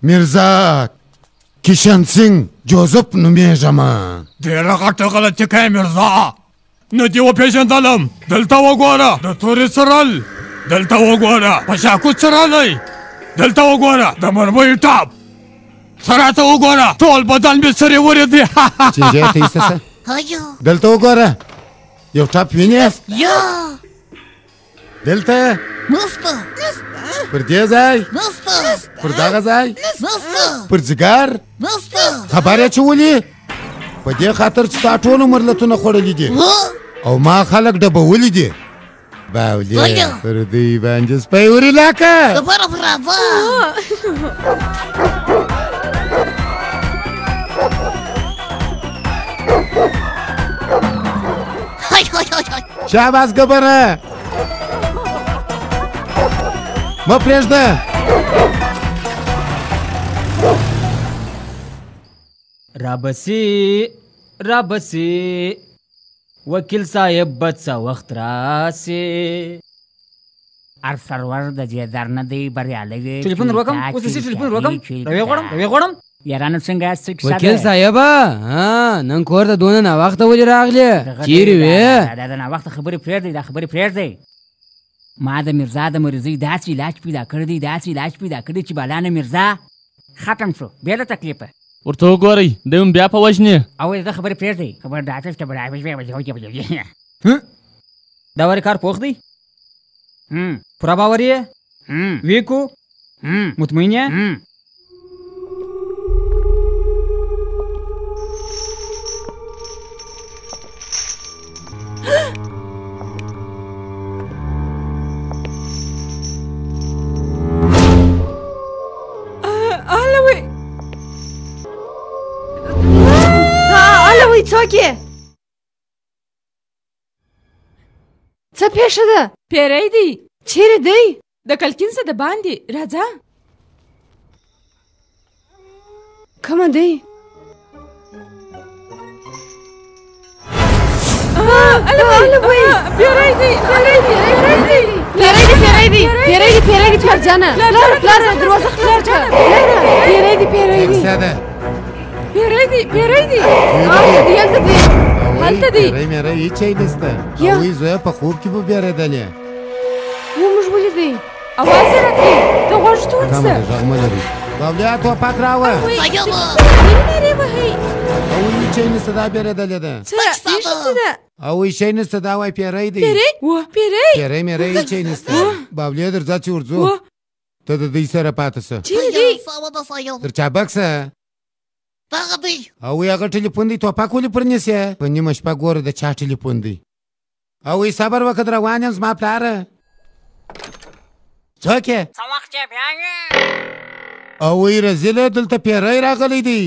میرزا کشن سنګ جوزف نومېږم ډېره غټه غلطي کوې میرزا نه دې وپېژندلم دلته وګوره د تورې څرل دلته وګوره په شاکو څرلی دلته وګوره د مرمیو ټاپ سراته وګوره ټول بدن مې سرې ورېدې چینجۍ ته ایسته شه دلته وګوره یو ټاپ وینې دلته نسته پر دې ځای پر دغه ځای پر ځګر خبر یې چې ولې په دې خاطر چې تا ټول عمر لتونه خوړلي دي او ما خلک ډبولي دي باولې پر دوی باندې سپی ورې لاکه شاباس ګبره مه پرېږده رابسې وکیل صاحب به څه وخت راسې ارسرور د دې در نه دی بریالی دی ټلیفون وکړم اوس یې ټلیفون وکړم روی غواړم یارانو څنګه یاست وکیل صاحبه نن کور ته دونه ناوخته ولې راغلې چیرې وې دا د ناوخته خبرې پرېږدئ دا خبرې پرېږدئ ما د میرزا د مریضۍ داسې علاج پیدا کړی دی چې بالانه میرزا ختم شو بیا د تکلیفه ورته وګورئ دی هم بیا په وژنې او د خبرې پرېږدئ خبر دا ولې کار پوخ دی پورا باور یې ویکو مطمئن یې څوک یې څه پېښه ده پیری دی چیرې دی د کلکین څه د باندې راځه کومه دی پیری دی پلار جانه پلار دروازه خلاص کړه پیری دی هلته دی پیری میری هیڅ یې نشته هغوی زوی په خوب کې به بیارېدلې موږ ولیدی اواز یې راکړې ته غوږ ته ونیسه کمه ده غږ مه لري بابلیا توپک راوړه هغوی هیڅ یې نشته دا بیارېدلې ده هغوی شی نشته دا وایي پیری دی پیری میری هیڅ یې نشته بابلیا درځه چې ورځو ته د دوی سره پاته شه در چا بکسه هغوی هغه ټلیفون دی توپک ولې پر نیسې په نیمه شپه ګوره د چا ټلیفون دی هغوی صبر وکړه روان یم زما پلاره څوک یې هغوی رزیله دلته پیری راغلی دی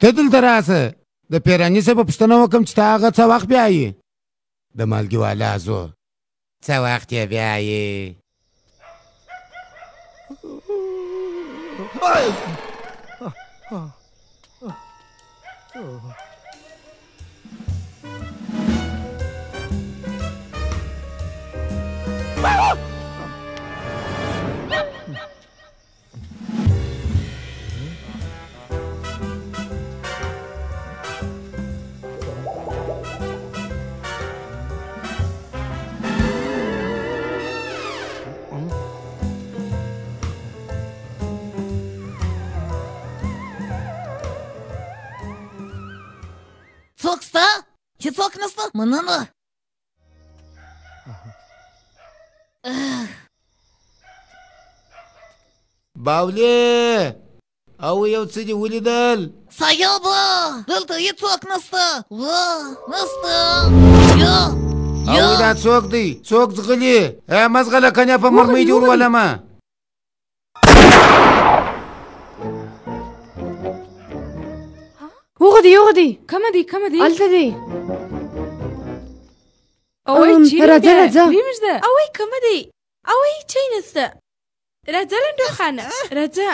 ته دلته راسه د پیراني صاحب پوښتنه وکړم چې ته هغه څه وخت بیایې د مالګي والا زو څه وخت یې بیایې څوک سته چې څوک نسته مننه باولې او یو څه دې ولیدل صیابه دلته هېڅوک نسته نسته او دا څوک دی څوک ځغلي مه ځغله کنیا په مرمۍ دې ورولمه وغدي کومه دي هلته دی اوی چیرې راځه پرېږده اوی کومه دی اوی چای نسته راځه لنډو خانه راځه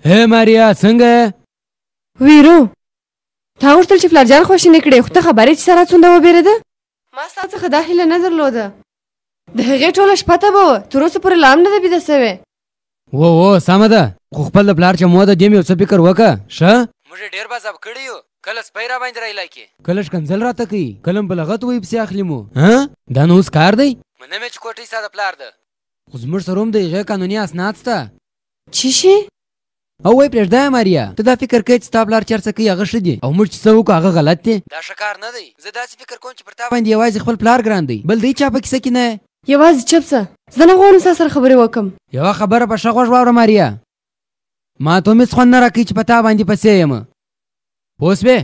هی ماریا څنګه ویرو تا غوښتل چې پلارجان خواشینې کړې خو ته خبرې چې سره څومره وبېرېده ما ستا څخه دا هیله نه درلوده د هغې ټوله شپه ته به وه تر اوسه پورې لا هم نه ده بیده سوې و سمه ده خو خپل د پلار چې مو ده دې مې یو څه فکر وکړه ښه موږ یې ډېر بازاب کړي یو کله سپی را باندې رایلا کې کله شکنځل راته کوي کله م په لغت وایي پسې اخلي مو دا نو اوس کار دی منه مې چې کوټۍ ستا د پلار ده خو زموږ سره هم د هغې قانوني اسناد شته څه شي او وای پرېږده ماریا ته دا فکر کوې چې ستا پلار چې هر څه کوي هغه ښه دي او موږ چې څه وکړو هغه غلط دی دا ښه کار نه دی زه داسې فکر کوم چې پر تا باندې یوازې خپل پلار ګران دی بل دی چا په کیسه کې نه یوازې چپ څه زه نه غواړم ستا سره خبرې وکړم یوه خبره په ښه غوږ واوره ماریا ما ته هم هېڅ خوند نه راکوي چې په تا باندې پسې یم پوه شوې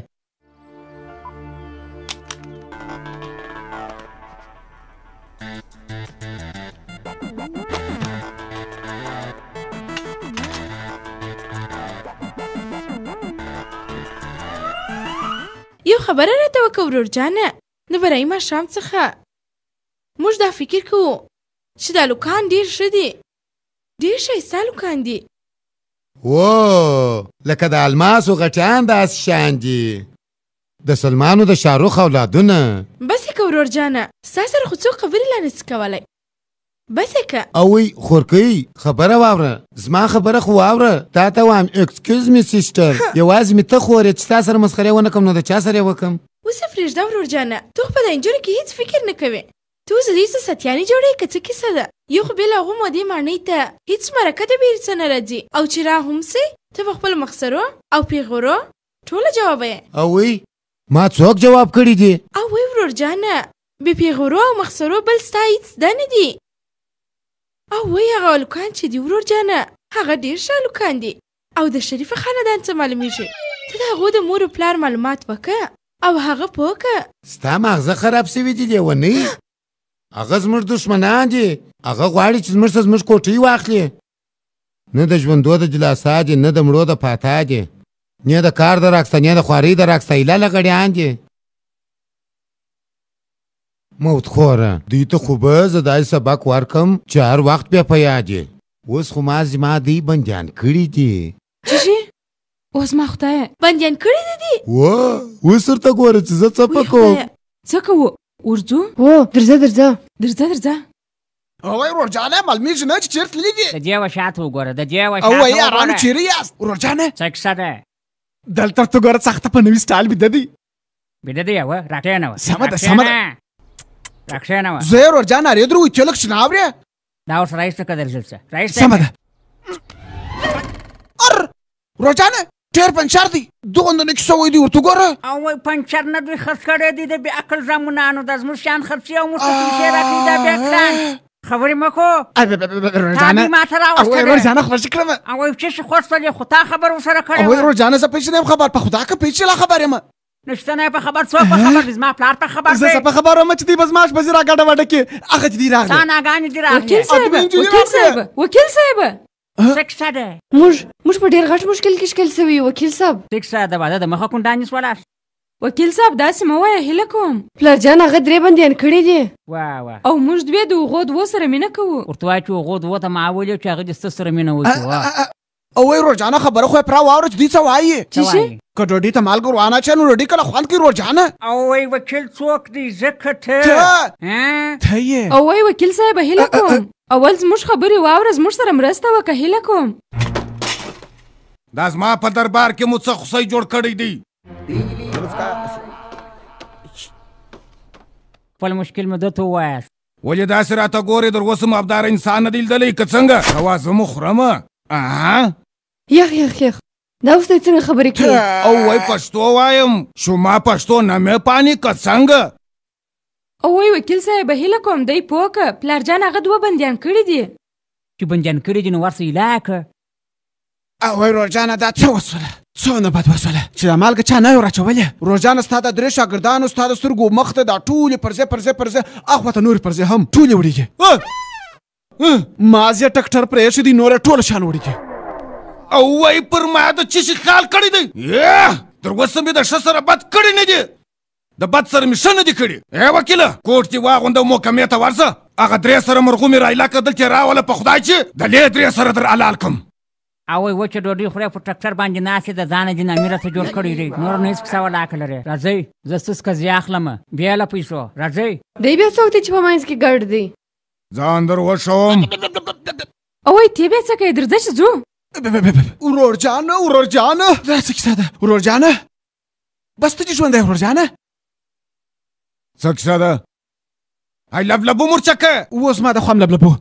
یو خبره راته وکړه ورور جانه د برایي ماښام څخه موږ دا فکر کوو چې دا لوکان ډېر ښه دي ډېر ښایسته لوکان دي لکه د الماسو غټیان داسې شیان دي د سلمانو د شاهرخ اولادونه بس یې که ورور جانه ستا سره خو څوک خبرې لا نسي کولی بس یې که اوی خورکۍ خبره واوره زما خبره خو واوره تا ته وایم اکسکیوز می سیسټر یوازې مې ته خورې چې ستا سره مسخرې ونه کړم نو د چا سره یې وکړم اوس یې پرېږده ورور جانه ته خو په دا نجونو کې هېڅ فکر نه کوې ته اوس د دې څه ستیانې جوړوې که څه کیسه ده یو خو بې له هغو مودې ماڼۍ ته هېڅ مرکه د بېرې څه نه راځي او چې را هم سې ته په خپلو مخسرو او پیغورو ټوله جوابوې اوی ما څوک جواب کړي دي اوی ورور جانه بې پیغورو او مخسرو بل ستا هېڅ زده نه دي اوی هغه هلکان چې دي ورور جانه هغه ډېر ښه هلکان دي او د شریفه خاندان څه معلومیږي ته د هغو د مور و پلار معلومات وکړه او هغه پوه کړه ستا ماغزه خراب سوي دي لیونۍ هغه زموږ دښمنان دي هغه غواړي چې زموږ څخه زموږ کوټۍ واخلي نه د ژوندو د جلاسا دي نه د مړو د پاتا دي نه د کار د راکسته نه د خوارۍ د راکسته ایله لغړیان دي موت خوره دوی ته خو به زه داسې سبق ورکم چې هر وخت بیا په یاد یې اوس خو ما زما دوی بندیان کړي دي څه شي اوس ما خدایه بندیان کړي دي اوس ورته ګوره چې زه څه په کوم څه کوو ورځو درځه اوی ورور جانه معلومیږي نه چې چېرته تللي دي د دې یوه شاته وګوره د دې یوه اوی یارانو چیرې یاست ورور جانه څه کیسه ده دلته ته ګوره سخته په نوي سټایل بیده دی بیده دی یوه راکښېنوه سمه ده راکښېنوه زه یې ورور جان اورېدلو وایي ته لږ شنه اورې دا اوس رایسته که درځل څه رایسته سمه ده ورور جانه ډېر پنچر دی دوغندونه کیسه وایي دی ورته ګوره اوی پنچر نه دوی خرڅ کړی دی د بې عقل زامنانو دا زموږ شیان خرڅي او موږ ته پیسې راکړي دا بیا کړان خبرې مه کوو تا دوی ما ته راوسته ورور جانه خوښ کړم اوی څه شي خوښتل خو تا خبر ورسره کړی اوی ورور جانه زه پیسې نه یم خبر په خدا که پیسې لا خبر یم نشته نه په خبر څوک په خبر دی زما پلار په خبر دی زه په خبر وم چې دوی به زما شپه را ګډه وډه کې هغه چې دوی راغلي تا ناګانې دي راغلي وکیل صاحب څه کیسه ده موږ په ډېر غټ مشکل کې ښکل سوي یو وکیل صاحب څه کیسه ده واده د مخه کوم دانې سولاس وکیل صاحب داسې مه وایه هیله کوم پلارجان هغه 3 بندیان کړي دي او موږ 2 د هغو 2 سره مینه کوو ورته وایه چې هغو 2 ته ما وویل چې هغه د سته سره مینه وکړي او وای روزانه خبره خو پرا واوره چې دوی څه وایي که ډوډۍ ته مالګه روانه چه نو ډوډۍ کله خوند کوي روزانه او وای وکیل څوک دی ځکه ته یې او وای وکیل صاحب هیله کوم اول زموږ خبرې واوره زموږ سره مرسته وکړه هیله کوم دا زما په دربار کې مو څه خوسۍ جوړ کړی دی خپل مشکل مې درته ووایاست ولې داسې راته ګورې در اوسه مو ابداره انسان نه دی لیدلی که څنګه اوازه مو خورمه یخ دا اوس څنګه خبرې کوي او وای پښتو وایم شما پښتو نه مې پانی که څنګه او وای وکیل صاحب هیله کوم دی پوه که پلارجان هغه 2 بندیان کړي دي چې بندیان کړي دي نو ورسه ایله که او وای روزانه دا څه وسوله څونه بد وسوله چې دا مالګه چا نه یو راچولې روزانه ستا د 3 شاګردانو ستا د سترګو مخ ته دا ټولې پرزې اخواته نورې پرزې هم ټولې وړېږي مازیه ټکټر پرېښي دي نورې ټوله شان وړېږي او وای پر ما د څه شي خیال کړی دی تر اوسه مې د ښه سره بد کړی نه دي د بد سره مې ښه نه دي کړي وکیله کوټ دې واغونده محکمې ته ورځه هغه 3 سره مرغومې رایلا که دلته راوله په خدای چې د لې 3 سره در حلال کړم او وای وچه ډوډۍ خورې په ټکټر باندې ناستې د ځانه جنامي راته جوړ کړی دی نور نه هېڅ کیسه ولاکه لرې راځئ زه څه قضیه اخلم بیا له پیسو راځئ دی بیا څوک دی چې په منځ کې ګډ دی ځان در وښوم او وای تی بیا څه کوې درځه چې ځو ورورجانه دا څه کیسه ده ورورجانه بس ته چې ژوندی ورورجانه څه کیسه ده ای لبلبو مرچکه اوس ما د خوام لبلبو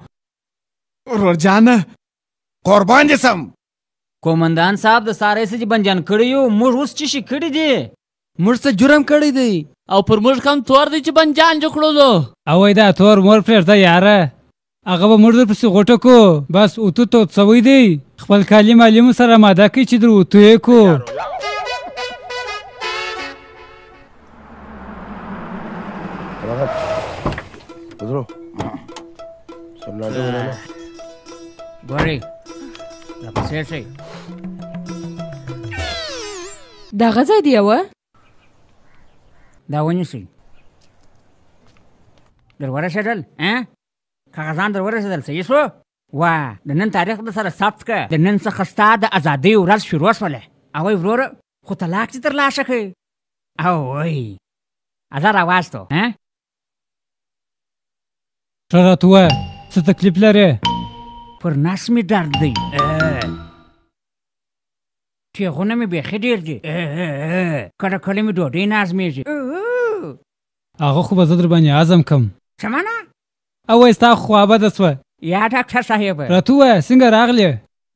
ورورجانه قربان دې سم کومندان صاحب د سارې څه چې بندیان کړي یو موږ اوس څه شي کړي دي موږ څه جرم کړی دی او پر موږ کم تور دی چې بندیان جوړ کړلو او وای دا تور مور پرېږده یاره هغه به موږ درپسې غوټه کو بس اوتو توت سوی دی خپل کالي مالي مو سره ماده کوي چې در اوتو یې کو ګورئ راپسې شئ دغه ځای دی یوه دا ونیسئ در ورسېدل کاغذان در ورسېدل صحیح شو وا د نن تاریخ د سره ثبت که د نن څخه ستا د ازادۍ ورځ شروع شوله اوی وروره خو طلاق دې ترلاسه کړې اوی ازه راواستو ښه راته ووایه څه تکلیف لرې پر نس مې درد دی ټیغونه مې بیخي ډېر دي کله کله مې ډوډۍ نازمېږي هغه خو به زه در باندې عزم کم څه معنا او وایي ستا خو خوابده سوه یا ډاکټر صاحب راته ووایه څنګه راغلې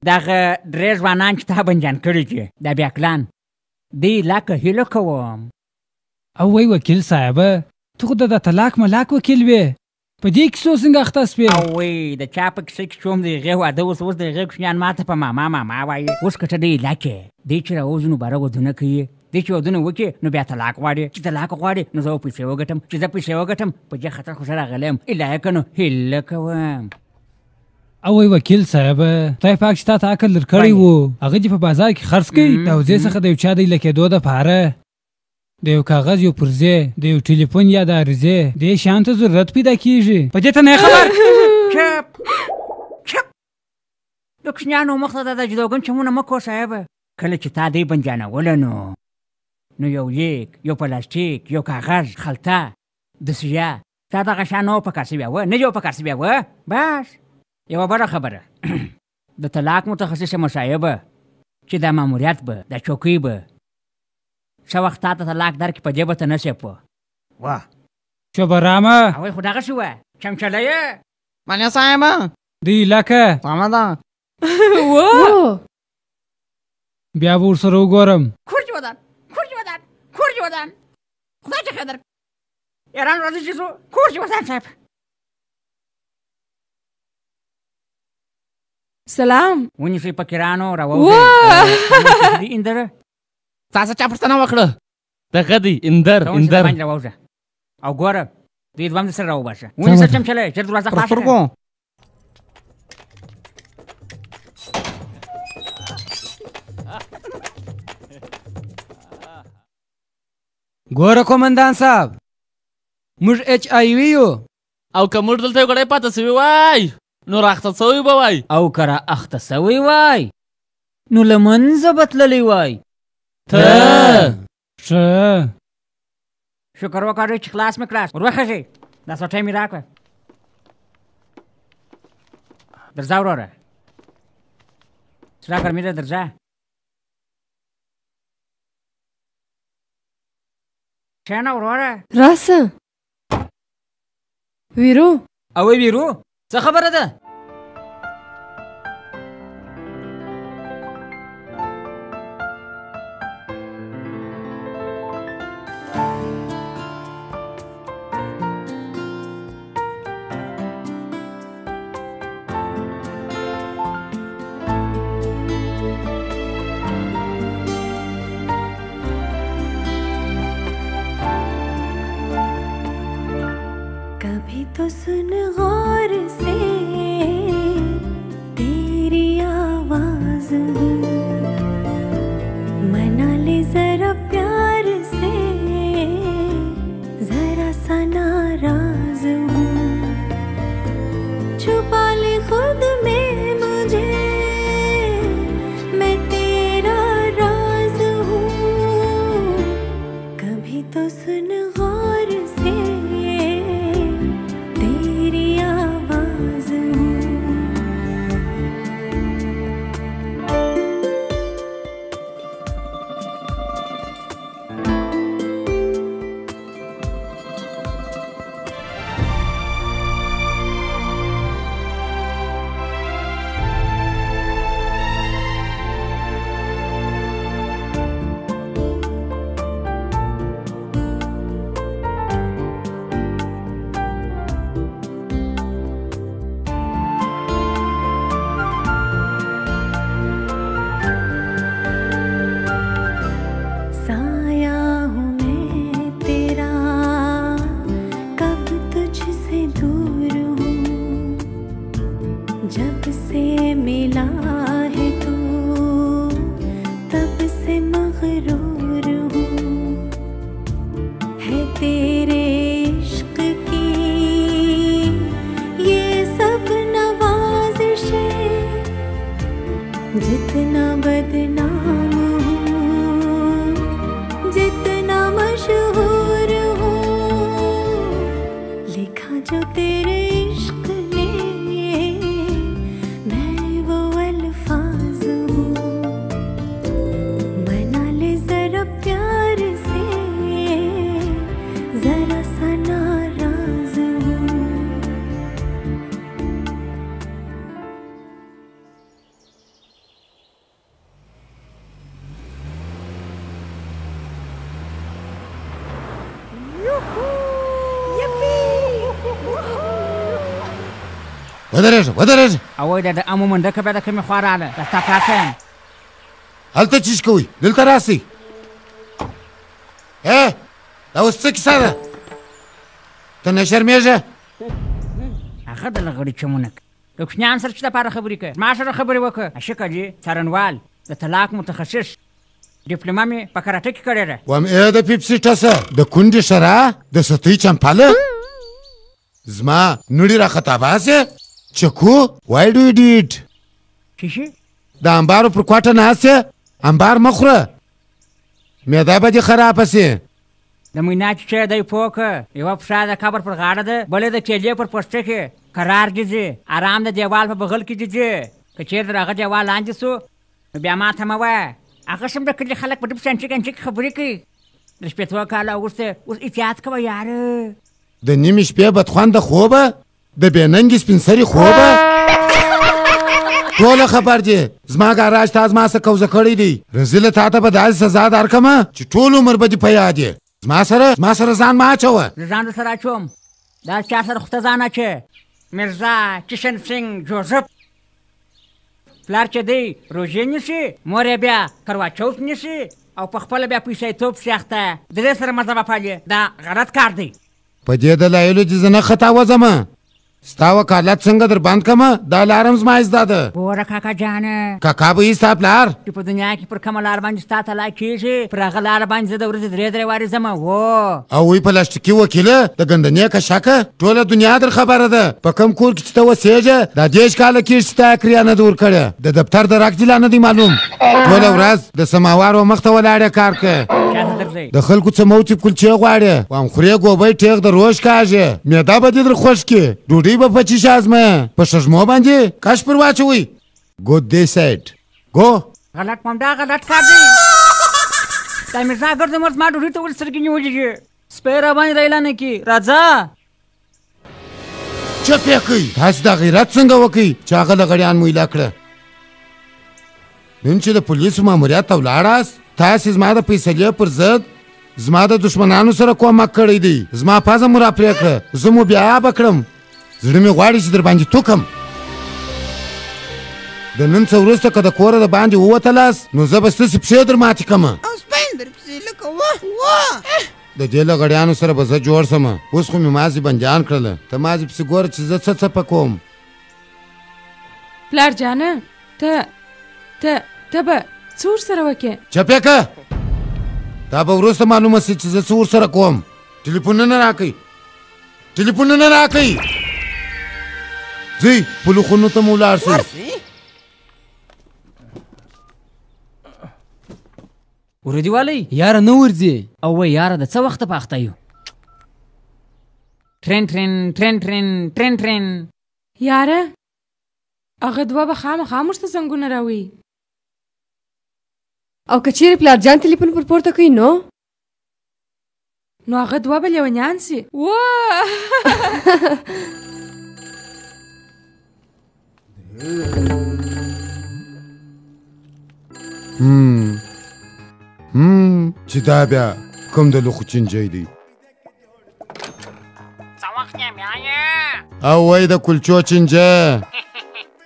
دغه 3 ځوانان چې تا بندیان کړي دي دا بیاکلان دی لکه هیله کوم او وایي وکیل صاحبه ته خو د طلاق ملاک وکیل وې په دې کیسو څنګه اخته سوې او وایي د چا په کیسه کې شوم د هغې واده اوس د هغې کوچنیان ما ته په ماما وایي اوس که ته د علاقې دی چې راوځو نو باره ودونه کوي دی چې ودونه وکړي نو بیا طلاق غواړي چې طلاق غواړي نو زه به پیسې وګټم چې زه پیسې وګټم په دې خطر خو زه راغلی یم الهیه که نو هیله کوم او وایي وکیل صاحبه خدای پاک چې تا ته عقل درکړی و هغه دې په بازار کې خرڅ کړي د حوزې څخه د یو چا د ایله کېدو دپاره د یو کاغذ یو پرزې د یو ټلیفون یا د عریضې دې شیانو ته ضرورت پیدا کېږي په دې ته نه خبر چپ د کوچنیانو مخ ته د جدوګن چمونه مه کوه صاحبه کله چې تا دی بندیانوله نو یو لیک یو پلاستیک یو کاغذ خلطه دسیه تا دغه شیان نه و پکار سوي وه نه دې و پکار سوي وه بس یوه بله خبره د طلاق متخصصه مصاحبه چې دا ماموریت به دا چوکۍ به څه وخت تا ته طلاق درکړي په دې به ته نه شې پوه وه شوبرامه هغوی خو دغسې وه چمچله یې منیا صاحبه دی لکه سمه ده بیا به ورسره وګورم کورج ودان خدای چې خیر درکړي ایران راځي چې زو کورج ودان صاحب سلام ونیسئ فقیرانو راووځئ اندره تاسو چا پوښتنه وکړه دغه دی اندر باندې راووځه او ګوره دوی دوام د سره راوباسه ونیسه چمچلی ژر دروازه خلاصه کړه ګوره قومندان صاحب موږ HIV یو او که موږ دلته یو ګړی پاته سوي وای نو راخته سوي به وای او که را اخته سوی وای نو له منځه به تللی وای. ته ښه شکر وکړئ چې خلاص مې کړاست. ور وخېږئ دا سوټۍ مې راکړه. درځه وروره سره ګرمي ده درځه. کښېنه وروره. راسه ویرو. اوی ویرو څه خبره ده؟ तो सुन गौर से तेरी आवाज मना ले जरा प्यार से जरा सा नाराज हूँ छुपा ले खुद में मुझे मैं तेरा राज हूँ कभी तो सुन गौर से जितना बदनाम हूँ जितना मशहूर हूँ लिखा जो तेरे इश्क ने मैं वो अल्फाज हूँ मना ले जरा प्यार से जरा सा नाराज हूँ ودرېږه اوی دا د امو منډکه بیا د کومې خوا راغله دا ستا کار ښیم هلته چیش کوئ دلته راسئ دا اوس څه کیسه ده ته نه شرمېږه هغه د لغړي چمونه د کوچنیان سره چې دپاره خبرې کوي زما سره خبرې وکړه عاشق علي څارنوال د طلاق متخصص ډیپلوما مې په کراټه کې کړې ده وام د پیپسي ټسه د کونډې شرا د ستۍ چمپاله زما نوړي راخطا باسې چکو why do you do it چی د انبارو پر کوټه ناسته انبار مخوره معده به دې خرابه سي د مینا چې دی پوکه یوه پښه د قبر پر غاړه ده بلې د کیلې پر پوسته کې قرار دي ځي ارام د دیوال په بغل کې دي ځي که چېرته د هغه دیوال لاندې سو نو بیا ما ته مه وایه هغه سم د کلي خلک په ډېب سنچک انچک خبرې کوي د شپېتو کاله وروسته اوس احتیاط کوه یاره د نیمې شپې بدخونده خوبه د بېننګې سپین سري خوبه ټوله خبر دي زما ګاراج تا زما څه کوزه کړی دی رزیله تا ته به داسې سزا درکړمه چې ټول عمر به دې په یاد یې زما سره ځان مه اچوه زه ځان سره اچوم دا چا سره خو ته ځان اچې میرزا کشن سنګ جوزف پلار چې دی روژې نیسي مور یې بیا کروا چوت نیسي او په خپله بیا پیسیتوب سیخته د دې سره مزه به پالي دا غلط کار دی په دې دلایلو چې زه نه خطا وځمه ستا وکالت څنګه در بند کمه دا لارم زما زده ده ګوره کاکا جانه کاکا به یې ستا پلار چې په دنیا کې پر کومه لار باندې ستا طلاق کېږي پر هغه لاره باندې زه د ورځې 3 وارې ځم و او وی پلاستیکي وکیله د ګندنې کشکه ټوله دنیا در خبره ده په کوم کور کې چې ته اوسېږې دا 10 کاله کېږي چې تا کریا نه ده ورکړې د دفتر د راکړې لا نه دی معلوم ټوله ورځ د سماوارو مخ ته ولاړې کار کوې د خلکو څه موتي کلچې غواړې وام خورې ګوبۍ ټیغ د روژ کاږې معده به دې در خوښ کړي ډوډۍ به په چیش ازمه په ششمو باندې کش پر واچوئ Go this side. Go. غلط ممدا غلط کار دی دا مرزا ګرځم ورځ ما ډوډۍ ته ول سترګې نیولې دي سپی را باندې رایلا نه کی راځه چپ یې کوئ تاسې دا غیرت څنګه وکئ چې هغه لغړیان میله کړه نن چې د پولیسو ماموریت ته ولاړاست تاسې زما د فیصلې پر ضد زما د دښمنانو سره کومک کړی دی زما پزه مو راپرې کړه زه مو بیا آبه کړم زړه مې غواړي چې در باندې توکم د نن څه وروسته که د کوره د باندې ووتلاست نو زه به ستاسې پښې در ماتې کړمه د دې لغړیانو سره به زه جوړ سمه اوس خو مې مازې بندیان کړله ته مازې پسې ګوره چې زه څه څپه کوم پلار جانه ته به څه ورسره وکې چپ یې که دا به وروسته معلومه سي چې زه څه ورسره کوم ټلیفونونه راکئ ټلیفونونه راکئ ځئ پلوخونو ته مو ولاړ سئ ورودي والی یاره نه ورځي او وای یاره د څه وخته په اخته یو ټرین یاره هغه دوه به خامخا موږ ته زنګونه راوړي او که چیرې پلار جان تلیفون پر پورته کوي نو هغه دوه به لیونیان سي چې دا بیا کوم د لوخو چینجی دی او وای د کلچو چینجه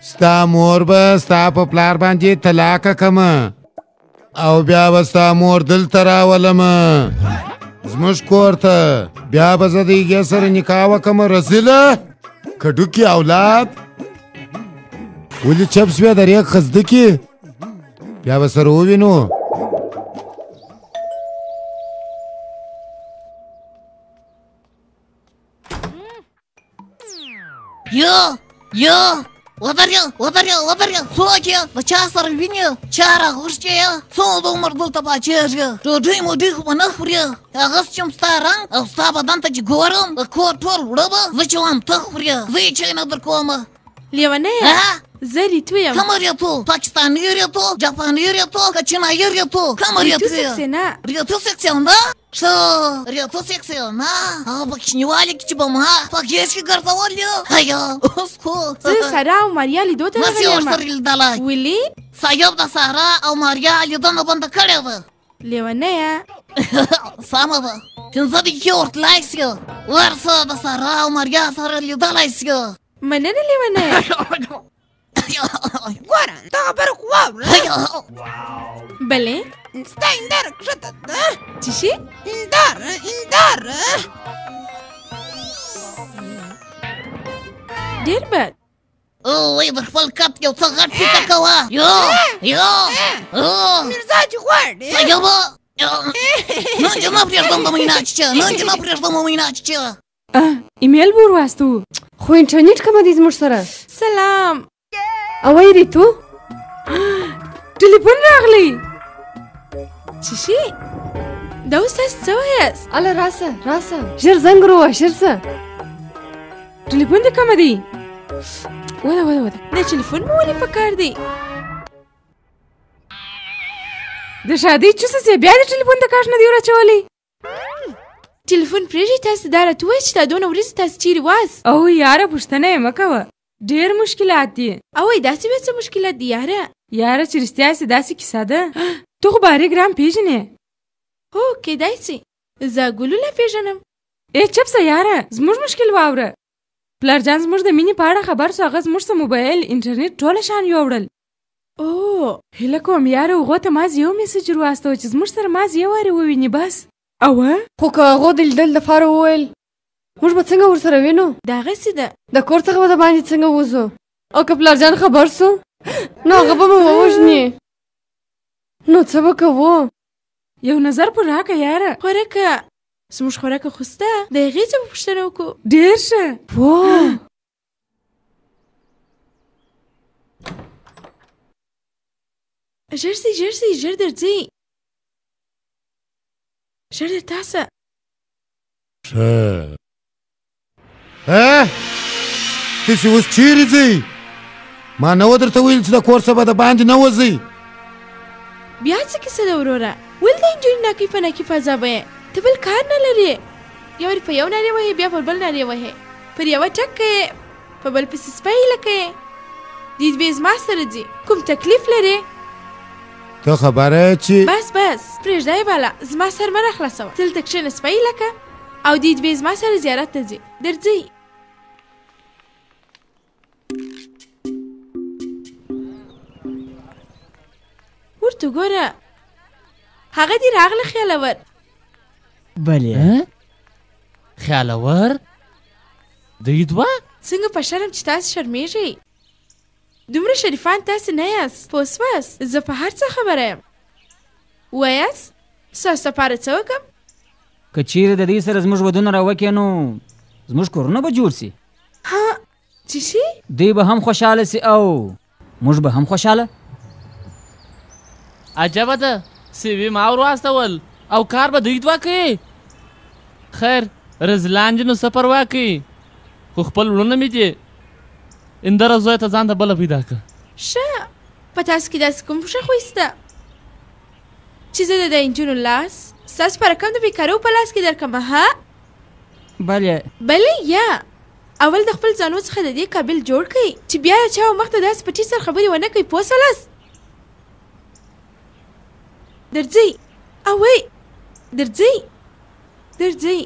ستا مور به ستا په پلار باندې طلاقه کمه او بیا به ستا مور دلته راولمه زموږ کور ته بیا به زه د هغې سره نکاح وکړمه رسیله کډوکي اولاد ولې چپ سوې د ریګ خزده کې بیا به سره ووینو یو ودرې څوک یې له چا سره وینې چا راغوښتې یې څو د عمر دلته پاچېږې ډوډۍ موډۍ خو به نه خورې هغه چې م ستا رنګ او ستا بدن ته چې ګورم د کور ټول وړه به زه چې وایم ته خورې زه یې چای نه در کومه لیونیه زه ریتو یم کومه ریتو پاکستاني ریتو جاپاني ریتو که چینایي ریتو کومه ریتو ریتو سکسیونه ښه ریتو سکسیونه هغه په کوچنیوالي کې چې به ما په ګیس کې ګرځولي هیا اوس خو زه سارا او ماریا لیدو ته نسي ورسره لیدلی ولې صاحب د سارا او ماریا لیدنه بنده کړې ده لیونیه سمه ده پنځه دقیقې ورتلی سي ورسه د سارا او ماریا سره لیدلی سي مننه لیونیه ګوره دا خبره خو واوره بلې ستا هنداره کښته ده څه شي هنداره ډېر بد اوی د خپل کټ یو څه غټ فکر کوه یو میرزا چې غواړې صاحبه نن چې نه پرېږدم د مینا چیچه ایمیل به ورواستو خو انټرنیټ کومه دی زموږ سره سلام او وای ریتو ټلیفون راغلی څه شي دا اوس تاسو څه وایاست اله راسه ژر زنګ وروه ژر څه ټلیفون دې کومه دی وده دا ټلیفون مو ولې پکار دی د شادۍ چوسه سي بیا د ټلیفون د کاش نه دی راچولی ټلیفون پرېږدئ تاسې دا راته ووایئ چې دا دونه ورځې تاسې چیرې واست او یاره پوښتنه یې مه کوه ډېر مشکلات دي اوی داسې بیا څه مشکلات دي یاره چې رښتیا سي داسې کیسه ده ته خو باري ګرام پېژنې هو کیدای سي زه ګلوله پېژنم چپ سه یاره زموږ مشکل واوره پلار جان زموږ د مینې په اړه خبر سو هغه زموږ څه موبایل انټرنیټ ټوله شان یوړل هیله کوم یاره هغو ته مازې یو میسج ورواستوه چې زموږ سره مازې یو وارې وویني بس خو که هغو د لیدل دپاره وویل موږ به څنګه ورسره وینو؟ د هغسې ده د کور څخه به د باندې څنګه وځو؟ او که پلارجان خبر سو نو هغه به مو ووژني. نو څه به کوو؟ یو نظر پر راکه یاره. خوراکه زموږ خوراکه خو سته، د هغې څه به پوښتنه وکړو. ډېر ښه. ژر سئ ژر سئ ژر درځئ ژر در تاسه. ښه تاسې اوس چیرې ځئ؟ ما نه و درته ویل چې د کور څخه به د باندې نه وځئ. بیا څه کیسه ده وروره؟ ولې د نجونې ناکیفه ناکیفه عذابه یې؟ ته بل کار نه لرې. یو وارې په یو نارې وهې بیا پر بل نارې وهې، پر یوه ټک کوې په بل پسې سپیله کوې. دې دوی زما سره ځي، کوم تکلیف لرې؟ ته خبره یې چې بس بس پرېږده یې بالا، زما سر مه راخلاصوه. دلته کښېنه سپیله که او دې دوی زما سره زیارت ته ځي. درځئ. ورته ګوره هغه دې راغله خیالور. بلې خیالور؟ دوی دوه؟ څنګه په شرم چې تاسې شرمېږئ؟ دومره شریفان تاسې نه یاست، پوه سوست؟ زه په هر څه خبره یم. ووایاست ستاسو لپاره څه وکړم؟ که چیرې د دې سره زموږ ودونه راوکړې نو زموږ کورونه به جوړ سي. ها څه شي؟ دوی به هم خوشحاله سي او موږ به هم خوشحاله. عجبه ده، سیوي ما ور واستول او کار به دوی دوه کوي. خیر رضلان جي نو څه پروا کوي، خو خپل وړونه مې دي. اندره زوی ته ځان ته بله پیدا کړه. ښه په تاسو کې داسې کوم ښه خوی شته چې زه د دې نجونو لاس ستاسو په رقم د بیکارو په لاس کې درکړم؟ ها بلې بلې یا اول د خپل ځانو څخه د دې قابل جوړ کړئ چې بیا د چا مخ ته داسې په ټیټ سر خبرې ونه کوئ. پوه شولاست؟ درځئ اوی درځئ درځئ.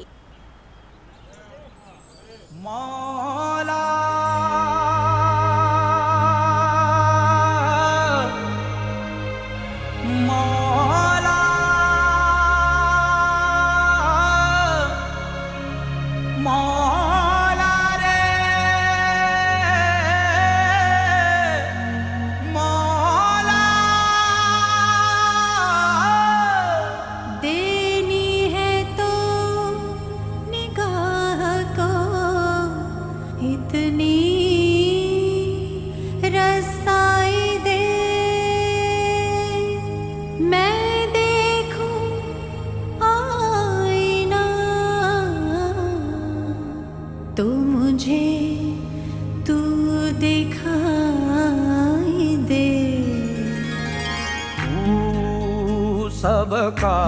सबका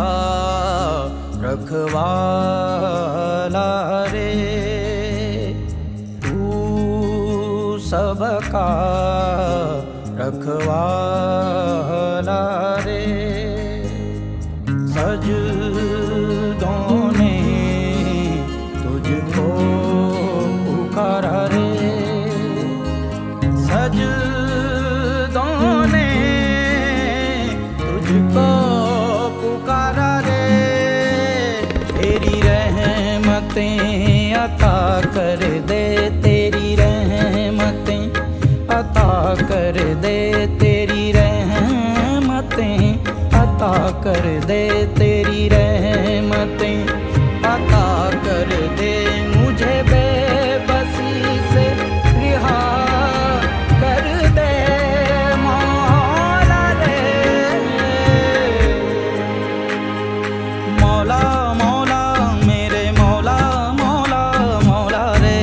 रखवाला रे, तू सबका रखवाला रे। सजदों ने तुझको पुकारा रे, सजदों ने तुझको पुकारा रे। तेरी रहमतें अता कर दे, तेरी रहमतें अता कर दे, तेरी रहमतें अता कर दे, तेरी रहमतें अता कर दे। मुझे बेबसी से रिहा कर दे मौला रे, मौला मौला मेरे मौला मौला मौला रे।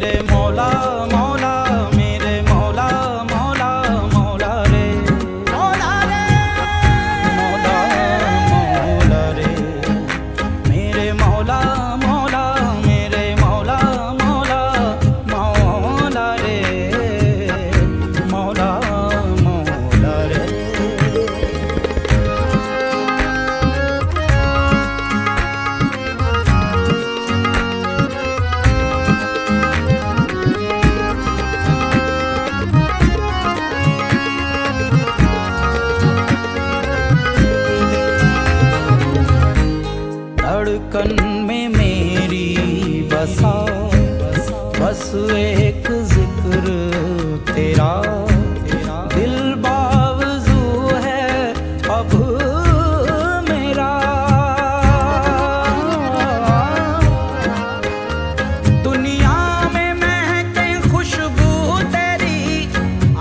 मेरे मौला मौला मेरे मौला मौला मौला रे मौला रे मौला मौला रे मेरे मौला मौला मेरे मौला मौला मौला रे मौला मौला रे धड़कन में मेरी बसा बस एक जिक्र तेरा दिल बावजू है अब मेरा दुनिया में महके खुशबू तेरी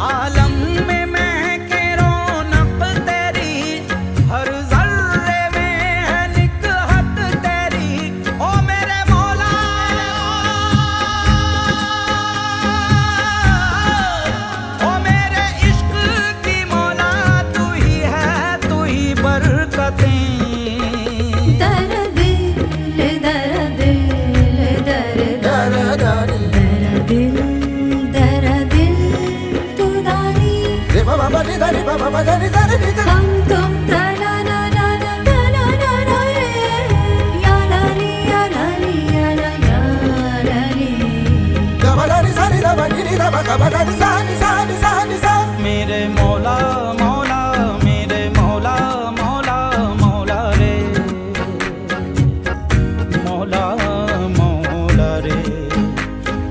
आलम में महके रौनक तेरी हर जर्रे में है निकहत तेरी ओ मेरे मौला ओ मेरे इश्क की मौला तू ही है तू ही बरकतें मेरे मौला मौला मेरे मौला मौला मौला रे मौला मौला रे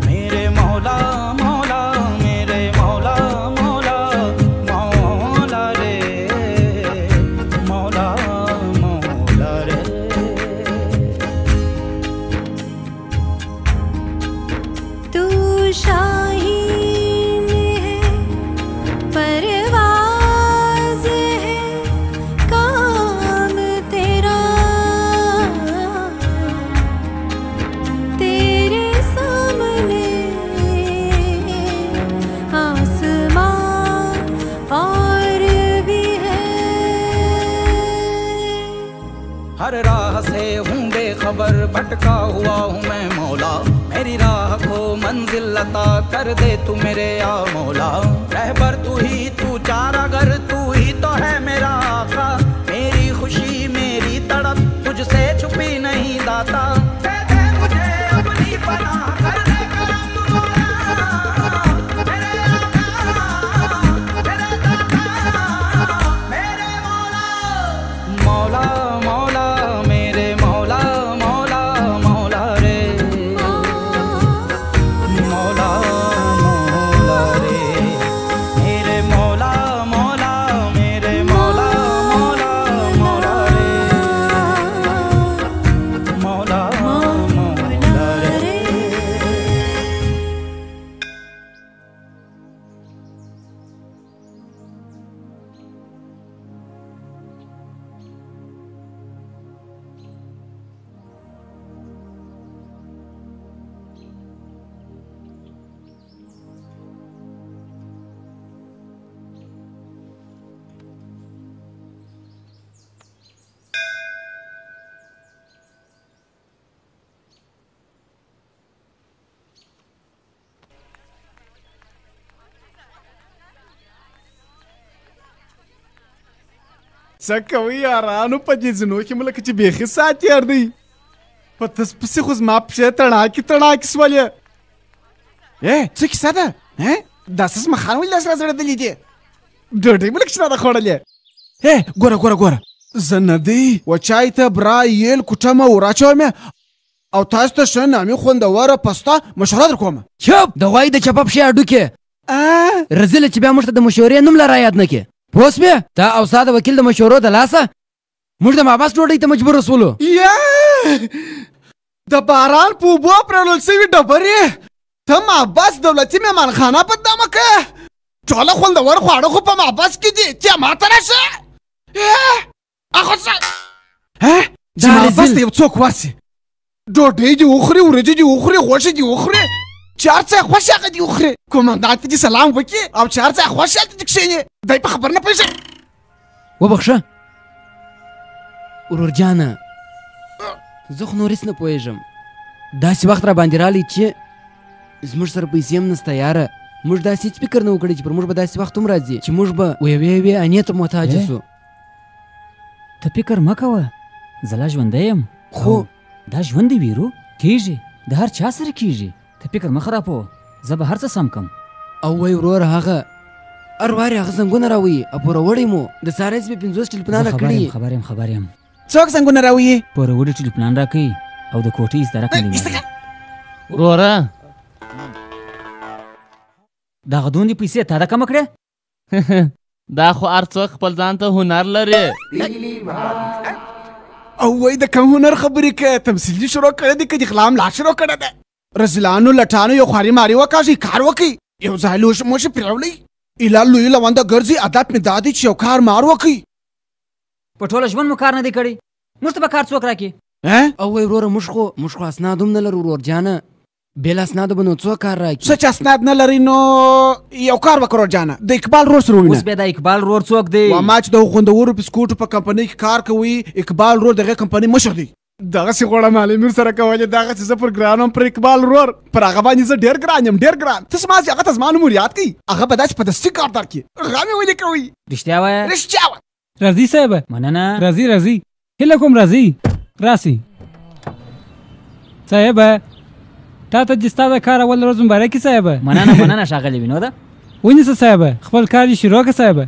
मेरे मौला मौला मेरे मौला मौला मौला रे मौला मौला रे तू शाहीन है परवाज़ है काम तेरा तेरे सामने आसमां और भी है हर राह से हूँ बेखबर भटका हुआ हूँ मैं मौला मेरी राह को मंजिल अता कर दे तू मेरे या मौला रहबर तू ही तू चारागर तू ही तो है मेरा आका मेरी खुशी मेरी तड़प तुझसे छुपी नहीं दाता दे दे मुझे अपनी पनाह कर दे करम मौला मेरे आका मेरे दाता मेरे मौला मौला मौला मेरे मौला मौला मौला रे मौला मौला रे मेरे मौला मौला मेरे मौला मौला मौला रे मौला मौला रे څه کوئ یارانو په دې ځینو کې مو لکه چې بیخي ساعت تېر دی په تس پسې خو زما پښې تڼاکې تڼاکې سولې څه کیسه ده دا څه زما خان ولې داسې راځړېدلې دي ډوډۍ مو لکه چې راته خوړلې ګوره ګوره ګوره زه نه دی و چای ته برا یېل کوټه مه وراچوم او تاسو ته ښه نامي خوندوره پسته مشوره در کوم چپ د غوایي د چپه پښې هډوکې رزیله چې بیا موږ ته د مشورې نوم لا را یاد نه کې پوه سوې تا او ستا د وکیل د مشورو د لاسه موږ د محبس ډوډۍ ته مجبور رسولو د باران په اوبو پرېولل سوي ډبرې ته محبس دولتي مهمانخانه بدنامه کړه ټوله خوندور خواړه خو په محبس کې دي چې ماته راشه اخو څه چې محبس ته یو څوک ورسي ډوډۍ دې وخوري ورجې دې وخوري غوښې دې وخوري چار څه خوښ هغه دي وخورې کومندان ته دې سلام وکړي او چار څه خوښ هلته دې کښېنې دی په خبر نه پوهېږي وبخښه ورور جانه زه خو نور هېڅ نه پوهېږم داسې وخت را باندې رالی چې زموږ سره پیسې هم نسته یاره موږ داسې هېڅ فکر نه و کړی چې پر موږ به داسې وخت هم راځي چې موږ به یوې انې ته محتاجه سو ته فکر مه کوه زه لا ژوندی یم خو دا ژوند دی ویرو کېږي د هر چا سره کېږي ته فکر مه خرابوه زه به هر څه سم کم او وای وروره هغه هر وارې هغه زنګونه راویي او پوروړی مو د سارې څخه 50 ټلیفونونه کړي خبر یم څوک زنګونه راویي پوروړي ټلیفونان راکوي او د کوټې ایستاره کوي وروره دغه دومره پیسې تا ده کمه کړې دا خو هر څوک خپل ځان ته هنر لري او وای د کوم هنر خبرې کوې تمثیلي شروع کړی دی که د غلا ملا شروع کړی دی رزلانو لټانو یو خواري ماري وکاږي کار وکړي یو ځای لوښ موښې پرېولئ ایله لوی لونده ګرځي عادت مې دا دی چې یو کار مار وکړي په ټوله ژوند مو کار نه دی کړی موږ ته به کار څوک راکړي او وای وروره موږ خو اسناد هم نه لرو ورور جانه بېل اسنادو به نو څوک کار راکړي څه چې اسناد نه لري نو یو کار وکړه ورور جانه د اقبال رور سره ووینه اوس بیا د اقبال رور څوک دی ما چې د خوندورو بسکوټو په کمپنۍ کې کار کوي اقبال رور دغه کمپنۍ مشر دی دغسې غوړه معلمین سره کولې دغسې زه پر ګران وم پر اقبال رور پر هغه باندې زه ډېر ګران یم ډېر ګران ته زما چې هغه ته زما نوم یاد کړي هغه به داسې په دستي کار درکړي هغه مې ولې کوي رښتیا وایه رښتیا وایه راځي صاحبه مننه راځي هیله کوم راځي راسي صاحبه تا ته چې ستا د کار اول ورځ مبارکي صاحبه مننه ښاغلې وینوده ونیسه صاحبه خپل کار یې شروع کړه صاحبه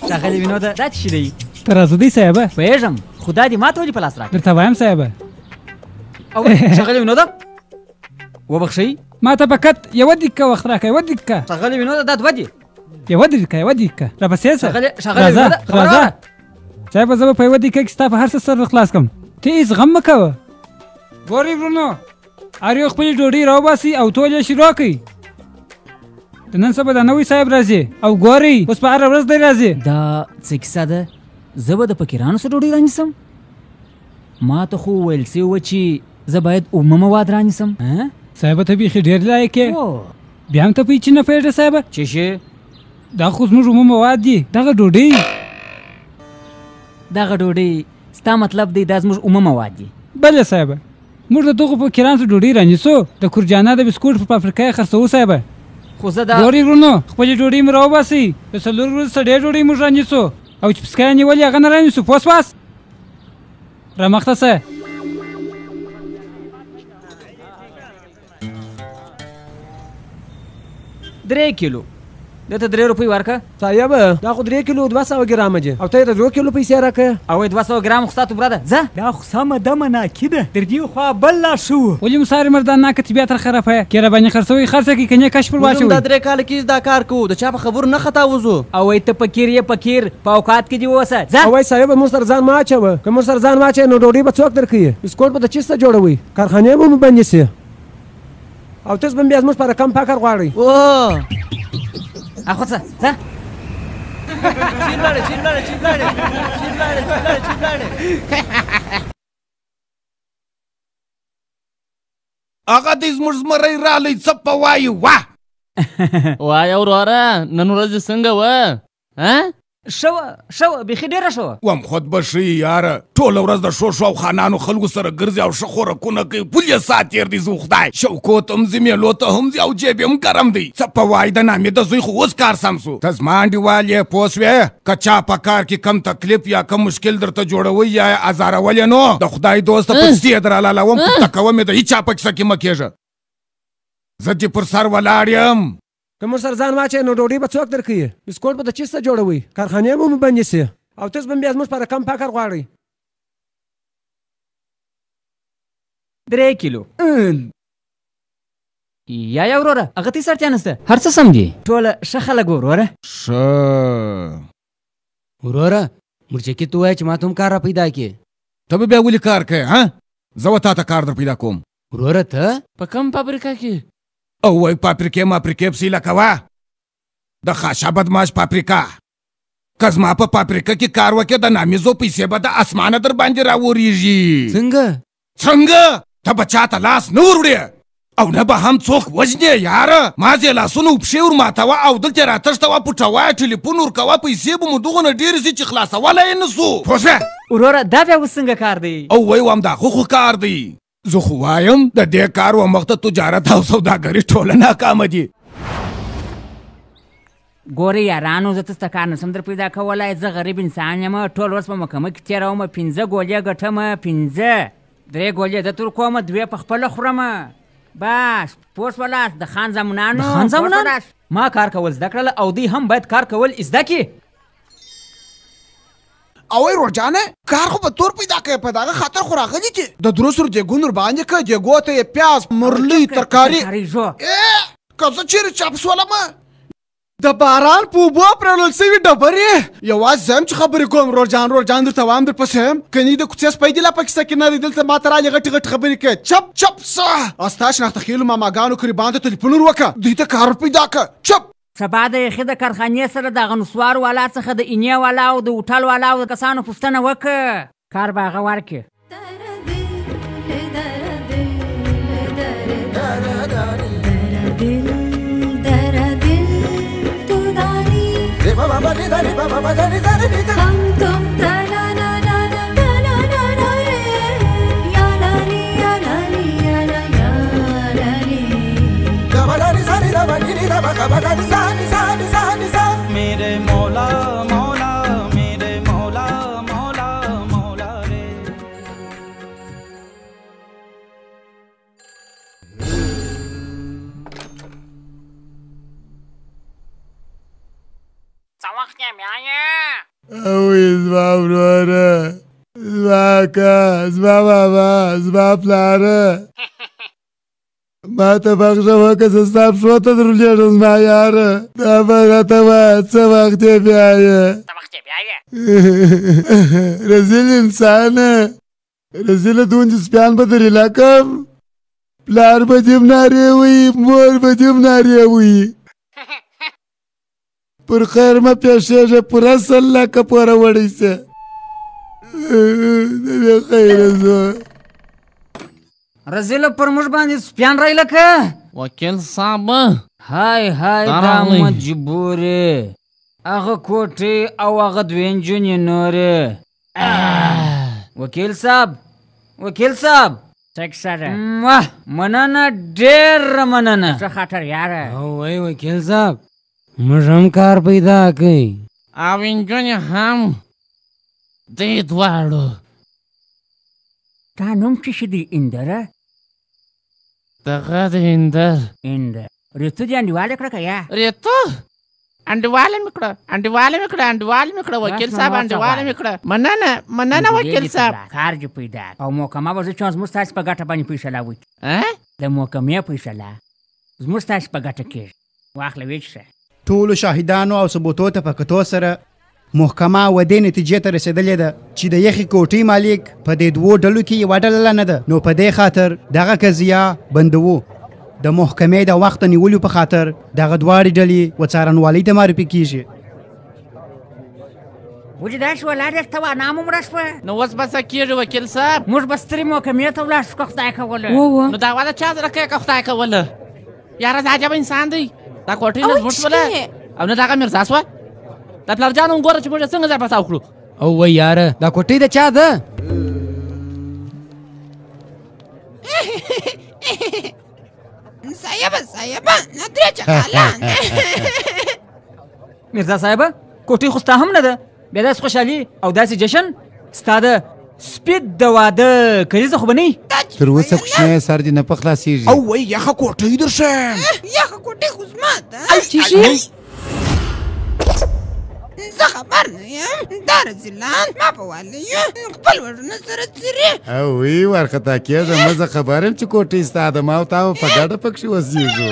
ښاغلې وینوده دا څه شي دی ته راځه دی صاحبه پوهېږم خو دا دې ما ته ولې په لاس راکړه درته وایم صاحبه او ښاغلې وینوده وبخښئ ما ته فقط یوه دقیقه وخت راکړه یوه دقیقه ښاغلې وینوده دا دوه دي یوه دقیقه راپسې شه راځه صاحبه زه به په یوه دقیقه کې ستا په هر څه سر خلاص کړم ته هېڅ غم مه کوه ګورئ ورونو هر یو خپلې ډوډۍ راوباسي او ټول یې شروع کړئ د نن سبا د نوی صاحب راځي او ګورئ اوس په هره ورځ دی راځي دا څه کیسه ده زه به د فقیرانو سره ډوډۍ رانیسم ما ته خو ویل سوي وه چې زه باید اومه مواد رانیسم صاحبه ته بیخي ډېر لایق یې بیا هم ته په هېڅ نه پوهېږې صاحبه چې شی دا خو زموږ اومه مواد دي دغه ډوډۍ ستا مطلب دی دا زموږ اومه مواد دي بله صاحبه موږ د دغو فقیرانو سره ډوډۍ رانیسو د کورجانا د بسکوټ په فابریکه یې خرڅوو صاحبه خو زه دا ګورئ ورونو خپلې ډوډۍ مو راوباسئ د څلورو ورځو څخه ډېر ډوډۍ موږ رانیسو او چې پسکه یې نیولې هغه نه رانیسو پوه شواست رامخته شه 3 کیلو دته 3 روپۍ ورکه صاحب دا خو 3 کیلو 200 ګرام دي او ته ته 2 کیلو پیسې راکې او 200 ګرام خو ستاسو براده ځه دا خو سمه دمه ناکیده در دې خوا بل لا شو ولې مسار مردان ناکه طبیعت خرابه کېره باندې خرڅوي خرڅه کې کنه کش پر واچوي دا 3 کال کې دا کار کوو د چا په خبرو نه خطا وځو او ته فقیر په اوقات کې دی وسه ځه او صاحب مو سر ځان ماچو کوم سر ځان ماچو نو ډوډۍ به څوک درکې بسکوټ به د چیسته جوړوي کارخانه مو باندې سي او تاسو به بیا زموږ پر کم پاکر غواړي او اخو څه ځه چیرلاړې هغه دې زموږ زمری رالی څه په وایي وایه وروره نن ورځ دې څنګه وه شوه بیخي ډېره شوه وم خود به ښه یاره ټوله ورځ د شوشو او خانانو خلکو سره ګرځي او ښه خوراکونه کوي پول یې ساعت تېر دی زه خدای شوکو ته هم ځي میلو ته هم ځي او جیب یې هم ګرم دی څه په وایي د نامې د زوی خو اوس کار سم سو ته زما انډیوال یې پوه سوې که چا په کار کې کم تکلیف یا کم مشکل درته جوړوي یا یې ازارول یې نو د خدای دوسته پیسې یې درالالوم پورته کوم یې د هېچا په کیسه کې مه کېږه زه دې پر سر ولاړ یم کوم سر ځان واچي نو ډوډۍ به څوک درکوي بسکوټ به د چیسته جوړوي کارخانې مو بندې سي او تاسو به بیا زموږ پر کم پاکر غواړئ 3 کیلو یا وروره هغه ته سرتیا نسته هر څه سم دي ټوله ښه خلک وروره ښه وروره مرچکي ته ووایه چې ما ته هم کار را پیدا کړې ته به بیا ولې کار کوې زه به تا ته کار در پیدا کوم وروره ته په کوم فابریکه کې او وای پاپریکې ماپریکې پسې لکوه د خاشا بدماش پاپریکه که زما په پاپریکه کې کار وکړې د نامیزو پیسې به د اسمانه در باندې راورېږي څنګه ته به چاته لاس نه وروړې او نه به هم څوک وژنې یاره ما ځې لاسونه وپښې ورماتوه او دلته راتښتوه پټوه ټلیفون ورکوه پیسې به مو دغونه ډېرې سي چې خلاصولی یې نه سو پوه شوې وروره دا بیا اوس څنګه کار دی او وی وام دا خو کار دی زه خو وایم د دې کار و مخته تجارت او سوداګري ټوله ناکامه دي ګورې یارانو زه تاسو ته کار نشم در پیدا کولی زه غریب انسان یم ټول ورځ په محکمه کې تېروم 5 ګولې ګټم 5 3 ګولې د تور کوم 2 په خپله خورم بس پوس ولاس د خان زمانانو خان زمانان ما کار کول زده کړل او دوی هم باید کار کول زده کړي او ورور جانه کار خو به تور پیدا کوي په دغه خاطر خو راغلی چې د درو سر دیګون ور باندې که دیګو ته پیاز مرلی ترکاري که زه چیرې چاپس ولم د باران په اوبو پرېولل سوي ډبرې یوازې زه یم چې خبرې کوم ورور جان درته وایم در پسې یم کني د کوڅې سپی دي لا په کیسه کې نه دی دلته ما ته رالې غټې غټې خبرې کوې چپ سه او ستا شناخته خیلو ماماګانو قریبانو ته تلیفون ور وکړه دوی ته کار پیدا کړه چپ سبا د یخې د کارخانې سره د غنسوار والا څخه د اینې والا او د هوټل والا او د کسانو پوښتنه وکړه کار به هغه ورکړي हम तुम तना ना ना ना तना ना ना रे या लाली या लाली या ला या लाली कबलानी सानी दा बनी दा कबलानी सानी सानी सानी सा मेरे मौला मौला मेरे मौला मौला मौला रे او زما وروره زما اکا زما بابا زما پلاره ما ته بخښه وکړه زه ستا پښو ته درولېږم زما یاره دا به راته وایه څه وخت یې بیایې رزیل انسانه رزیله دوندې سپیان به درې لکم پلار به دې نارې وي مور به دې نارې وي پر خیر مه پیښېږه پوره 100 لکه پوره وړی سه د دې خیره زه رزیله پر موږ باندې سپیان رایلکه وکیل صاحب های دا مجبورې هغه کوټې او هغه 2 نجونې نورې وکیل صاحب چک سره مننه ډېره مننه ښه خاطر یاره وای وکیل صاحب موږ هم کار پیدا کوي او نجونې هم دې دواړو تا نوم څه شي دی اندره دغه د اندر ریتو دې انډیواله کړه که یا ریتو انډیواله مې کړه وکیل صاحب انډیواله مې کړه مننه وکیل صاحب کار دې پیدا او محکمه به زه چې زموږ ستاسې په ګټه باندې فیصله وکړي د محکمې فیصله زموږ ستاسې په ګټه کېږي واخله ویې څه ټولو شاهدانو او ثبوتو ته په کتو سره محکمه و دې نتیجې ته رسېدلې ده چې د یخې کوټې مالک په دې 2 ډلو کې یوه ډله نه ده نو په دې خاطر دغه قضیه بندوو د محکمې د وخت نیولو په خاطر دغه دواړې ډلې و څارنوالۍ ته معرفي کیږي ولې دا شوه لارې ته وانا مو مړه شوه نو اوس به څه کېږي وکیل صاحب موږ به سترې محکمې ته ولاړ شو که خدای کوله نو دا واده چا سره کوي که خدای کوله یاره دا عجبه انسان دی دا کوټې نه زموږ شوله او نه دغه میرزا شوه دا پلار جان هم ګوره چې موږ څنګه ځای پسا وکړو او وای یاره دا کوټې د چا ده صاحبه نه درې چغالان میرزا صاحبه کوټې خو ستا هم نه ده بیا داسې خوشحالي او داسې جشن ستا د سپید د واده کلیزه خو به نه تر اوسه کوچنی سر دې نه په خلاصېږي او وای یخه کوټۍ درشم یخه کوټې خو زما ده زه خبر نه یم دا رزیلان ما په واله یم خپل وړونه سره څیرې او وی وارخطا کېږه مه زه خبر یم چې کوټۍ ستا ده ما او تا به په ګډه پکښې اوسېږو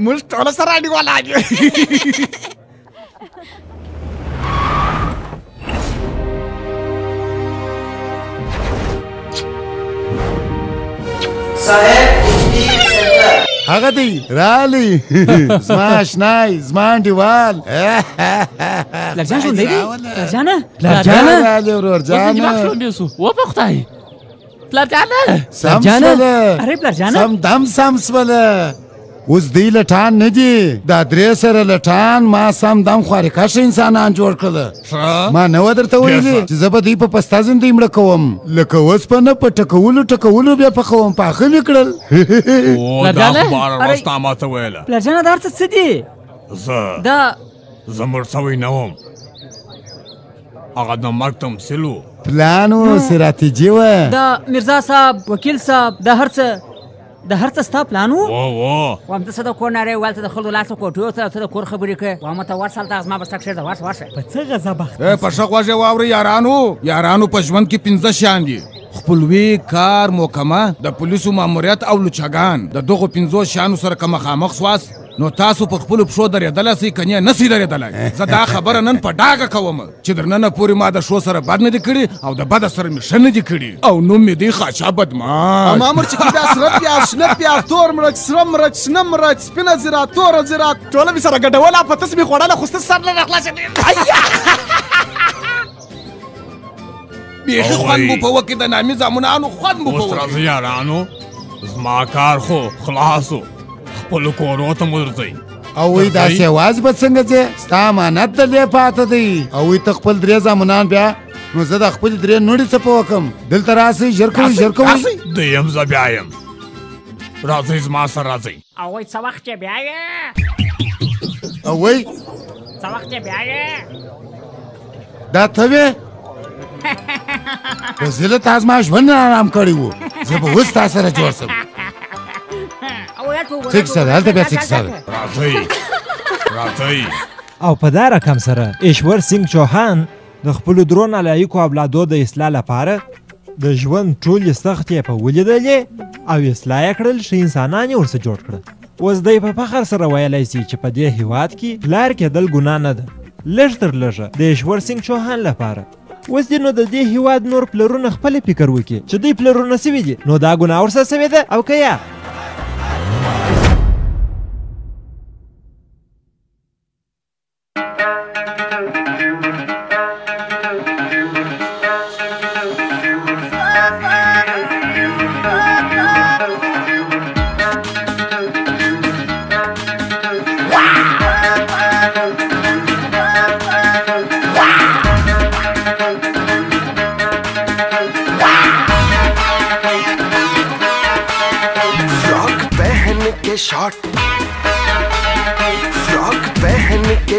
موږ ټوله سره انډیوالان یو هغه دی رالی زما اشنای زما انډیوال پلارجان ژوندی دی پلارجانه رالی ورور جانه و په خدای پلارجانه سم سوله اره پلارجانه سم دم سم سوله اوس دی لټان نه دي دا درې سره لټان ما سم دم خوارکش انسانان جوړ کړل ما نه و درته ویلي چې زه به دوی په پستا زندې مړه کوم لکه اوسپنه په ټکولو بیا پخوم پاخه مې کړل دا خبره راستا ماته ویله پلارجانه دا څه دي زه مړ سوی نه وم هغه د مرګ تمثیل و پلان و ستراتیجي وه د میرزا صاحب وکیل صاحب د هر څه ستا پلان و وام ته څه د کور نارې ویل ته د خلکو لاسو کوټیو ته ته د کور خبرې کوې وامه ته ورسه هلته زما به ستا کښېږده ورشه په څه غذا بخت په ښه غوږ یې واورئ یارانو په ژوند کې 15 شیان دي خپلوي کار محکمه د پولیسو ماموریت او لوچګان د دغو 15 شیانو سره که مخامخ سواست نو تاسو په خپلو پښو درېدلی سئ که نه نسئ درېدلی زه دا خبره نن په ډاګه کوم چې در ننه پورې ما د ښو سره بد نه دي کړي او د بده سره مې ښه نه دي کړي او نوم مې دی خاچا بدماش مامور چې کې بیا سره پیاز شنه پیاز تور مرچ سره مرچ شنه مرچ سپینه زیره توره زیره ټوله مې سره ګډوله پتس مې خوړله خو سته سر نه راخلاصېدې بیخي خوند مو په وکې د نامي زامنانو خوند مو په اوس راځئ یارانو زما کار خو خلاص و خپلو کورو ته مو درځئ او وی داسې یوازې به څنګه ځې ستا امانت دلې پاته دی او وی ته خپل درې زامنان بیا نو زه د خپلې درې نوړې څه په وکم دلته راسئ ژر کوئ دویم زه بیا یم راځئ زما سره راځئ او وی څه وخت چې بیا یې او وی څه وخت چې بیا یې دا ته وې په زله تا زما ژوند آرام کړی و زه به اوس تا سره جوړ سم ټیک سره هلته بیا ټیک سره راځئ او په دا رقم سره ایشور سینګ چوهان د خپلو درو نالایقو اولادو د اصلاح لپاره د ژوند ټولې سختۍ په ولیدلې او اصلاح یې کړل ښه انسانان یې ورسه جوړ کړل اوس دی په فخر سره ویلی سي چې په دې هېواد کې پلار کېدل ګناه نه ده لږ تر لږه د ایشور سینګ چوهان لپاره اوس دې نو د دې هېواد نور پلرونه خپل فکر وکړي چې دوی پلرونه سوي دي نو دا ګناه ورسره سوې ده او که یا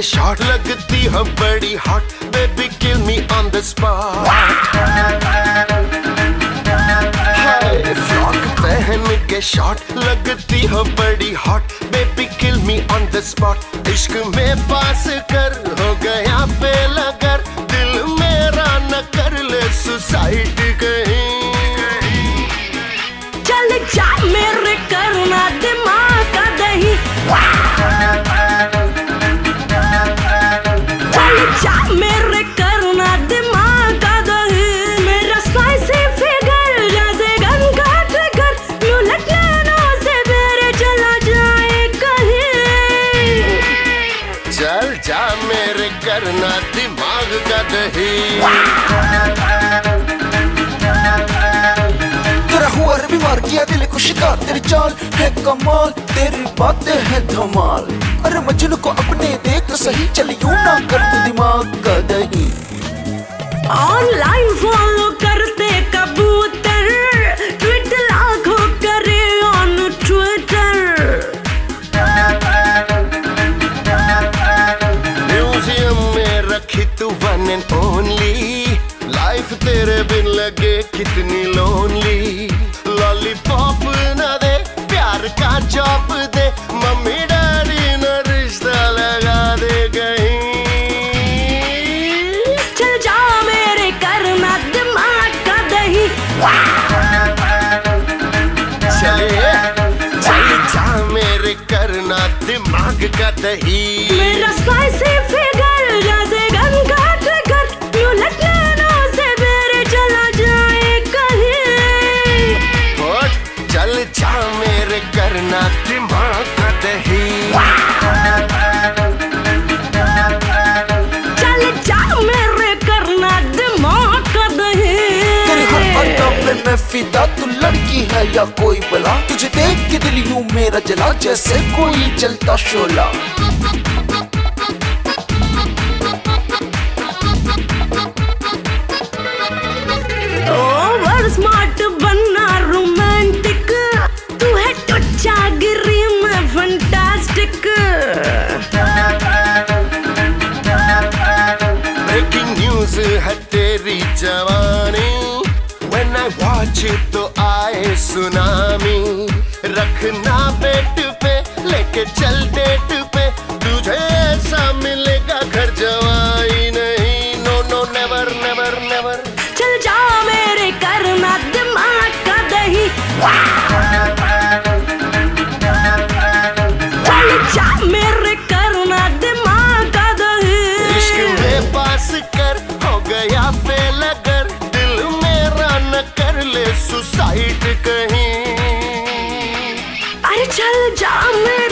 शॉट लगती है बड़ी hot baby kill me on the spot frock पहन के शॉट लगती है बड़ी hot baby kill me on the spot इश्क में पास कर हो गया फेल अगर दिल मेरा न कर ले सुसाइड कहीं चल जा मेरे करना दिमाग का दही जा मेरे करना दिमाग का दही मेरा स्पाइसी फिगर जैसे गन का ट्रिगर यूं लटलनों से मेरे चला जाए कहीं चल जा मेरे करना दिमाग का दही तेरा हुआ बीमार किया दिल को शिकार तेरी चाल है कमाल तेरी बातें हैं धमाल अरे मजनू को अपने देख तो सही चल यूं ना कर तू दिमाग का दही ऑनलाइन फॉलो करते कबूतर ट्वीट लाखों करे ऑन ट्विटर म्यूजियम में रखी तू वन एंड ओनली लाइफ तेरे बिन लगे कितनी लोनली लॉलीपॉप न दे प्यार का चॉप दे मम्मी डैडी न रिश्ता लगा दे कहीं चल जा मेरे करना दिमाग का दही चलिए चल जा मेरे करना दिमाग का दही मेरा स्पाइसी फिगर जैसे गन का ट्रिगर यूं लटलनों से मेरे चला जाए कहीं चल जा मेरे करना दिमाग का दही चल जा मेरे करना दिमाग का दही तेरी हर अदा पे मैं फिदा, तू लड़की है या कोई बला, तुझे देख के दिल यूं मेरा जला जैसे कोई जलता शोला। स्मार्ट बनना रोमांटिक, तू है टच्चा गिरी में फंटास्टिक। ब्रेकिंग न्यूज है तेरी जवानी, When I watch it तो आए सुनामी। रखना पेट पे लेके चल डेट पे, तुझे ऐसा मिलेगा घर जवाई नहीं। No no never never never. चल जा मेरे करना दिमाग का दही, चल जा मेरे करना दिमाग का दही। इश्क में पास कर हो गया फेल अगर, दिल मेरा न कर ले सुसाइड कहीं। अरे चल जा मेरे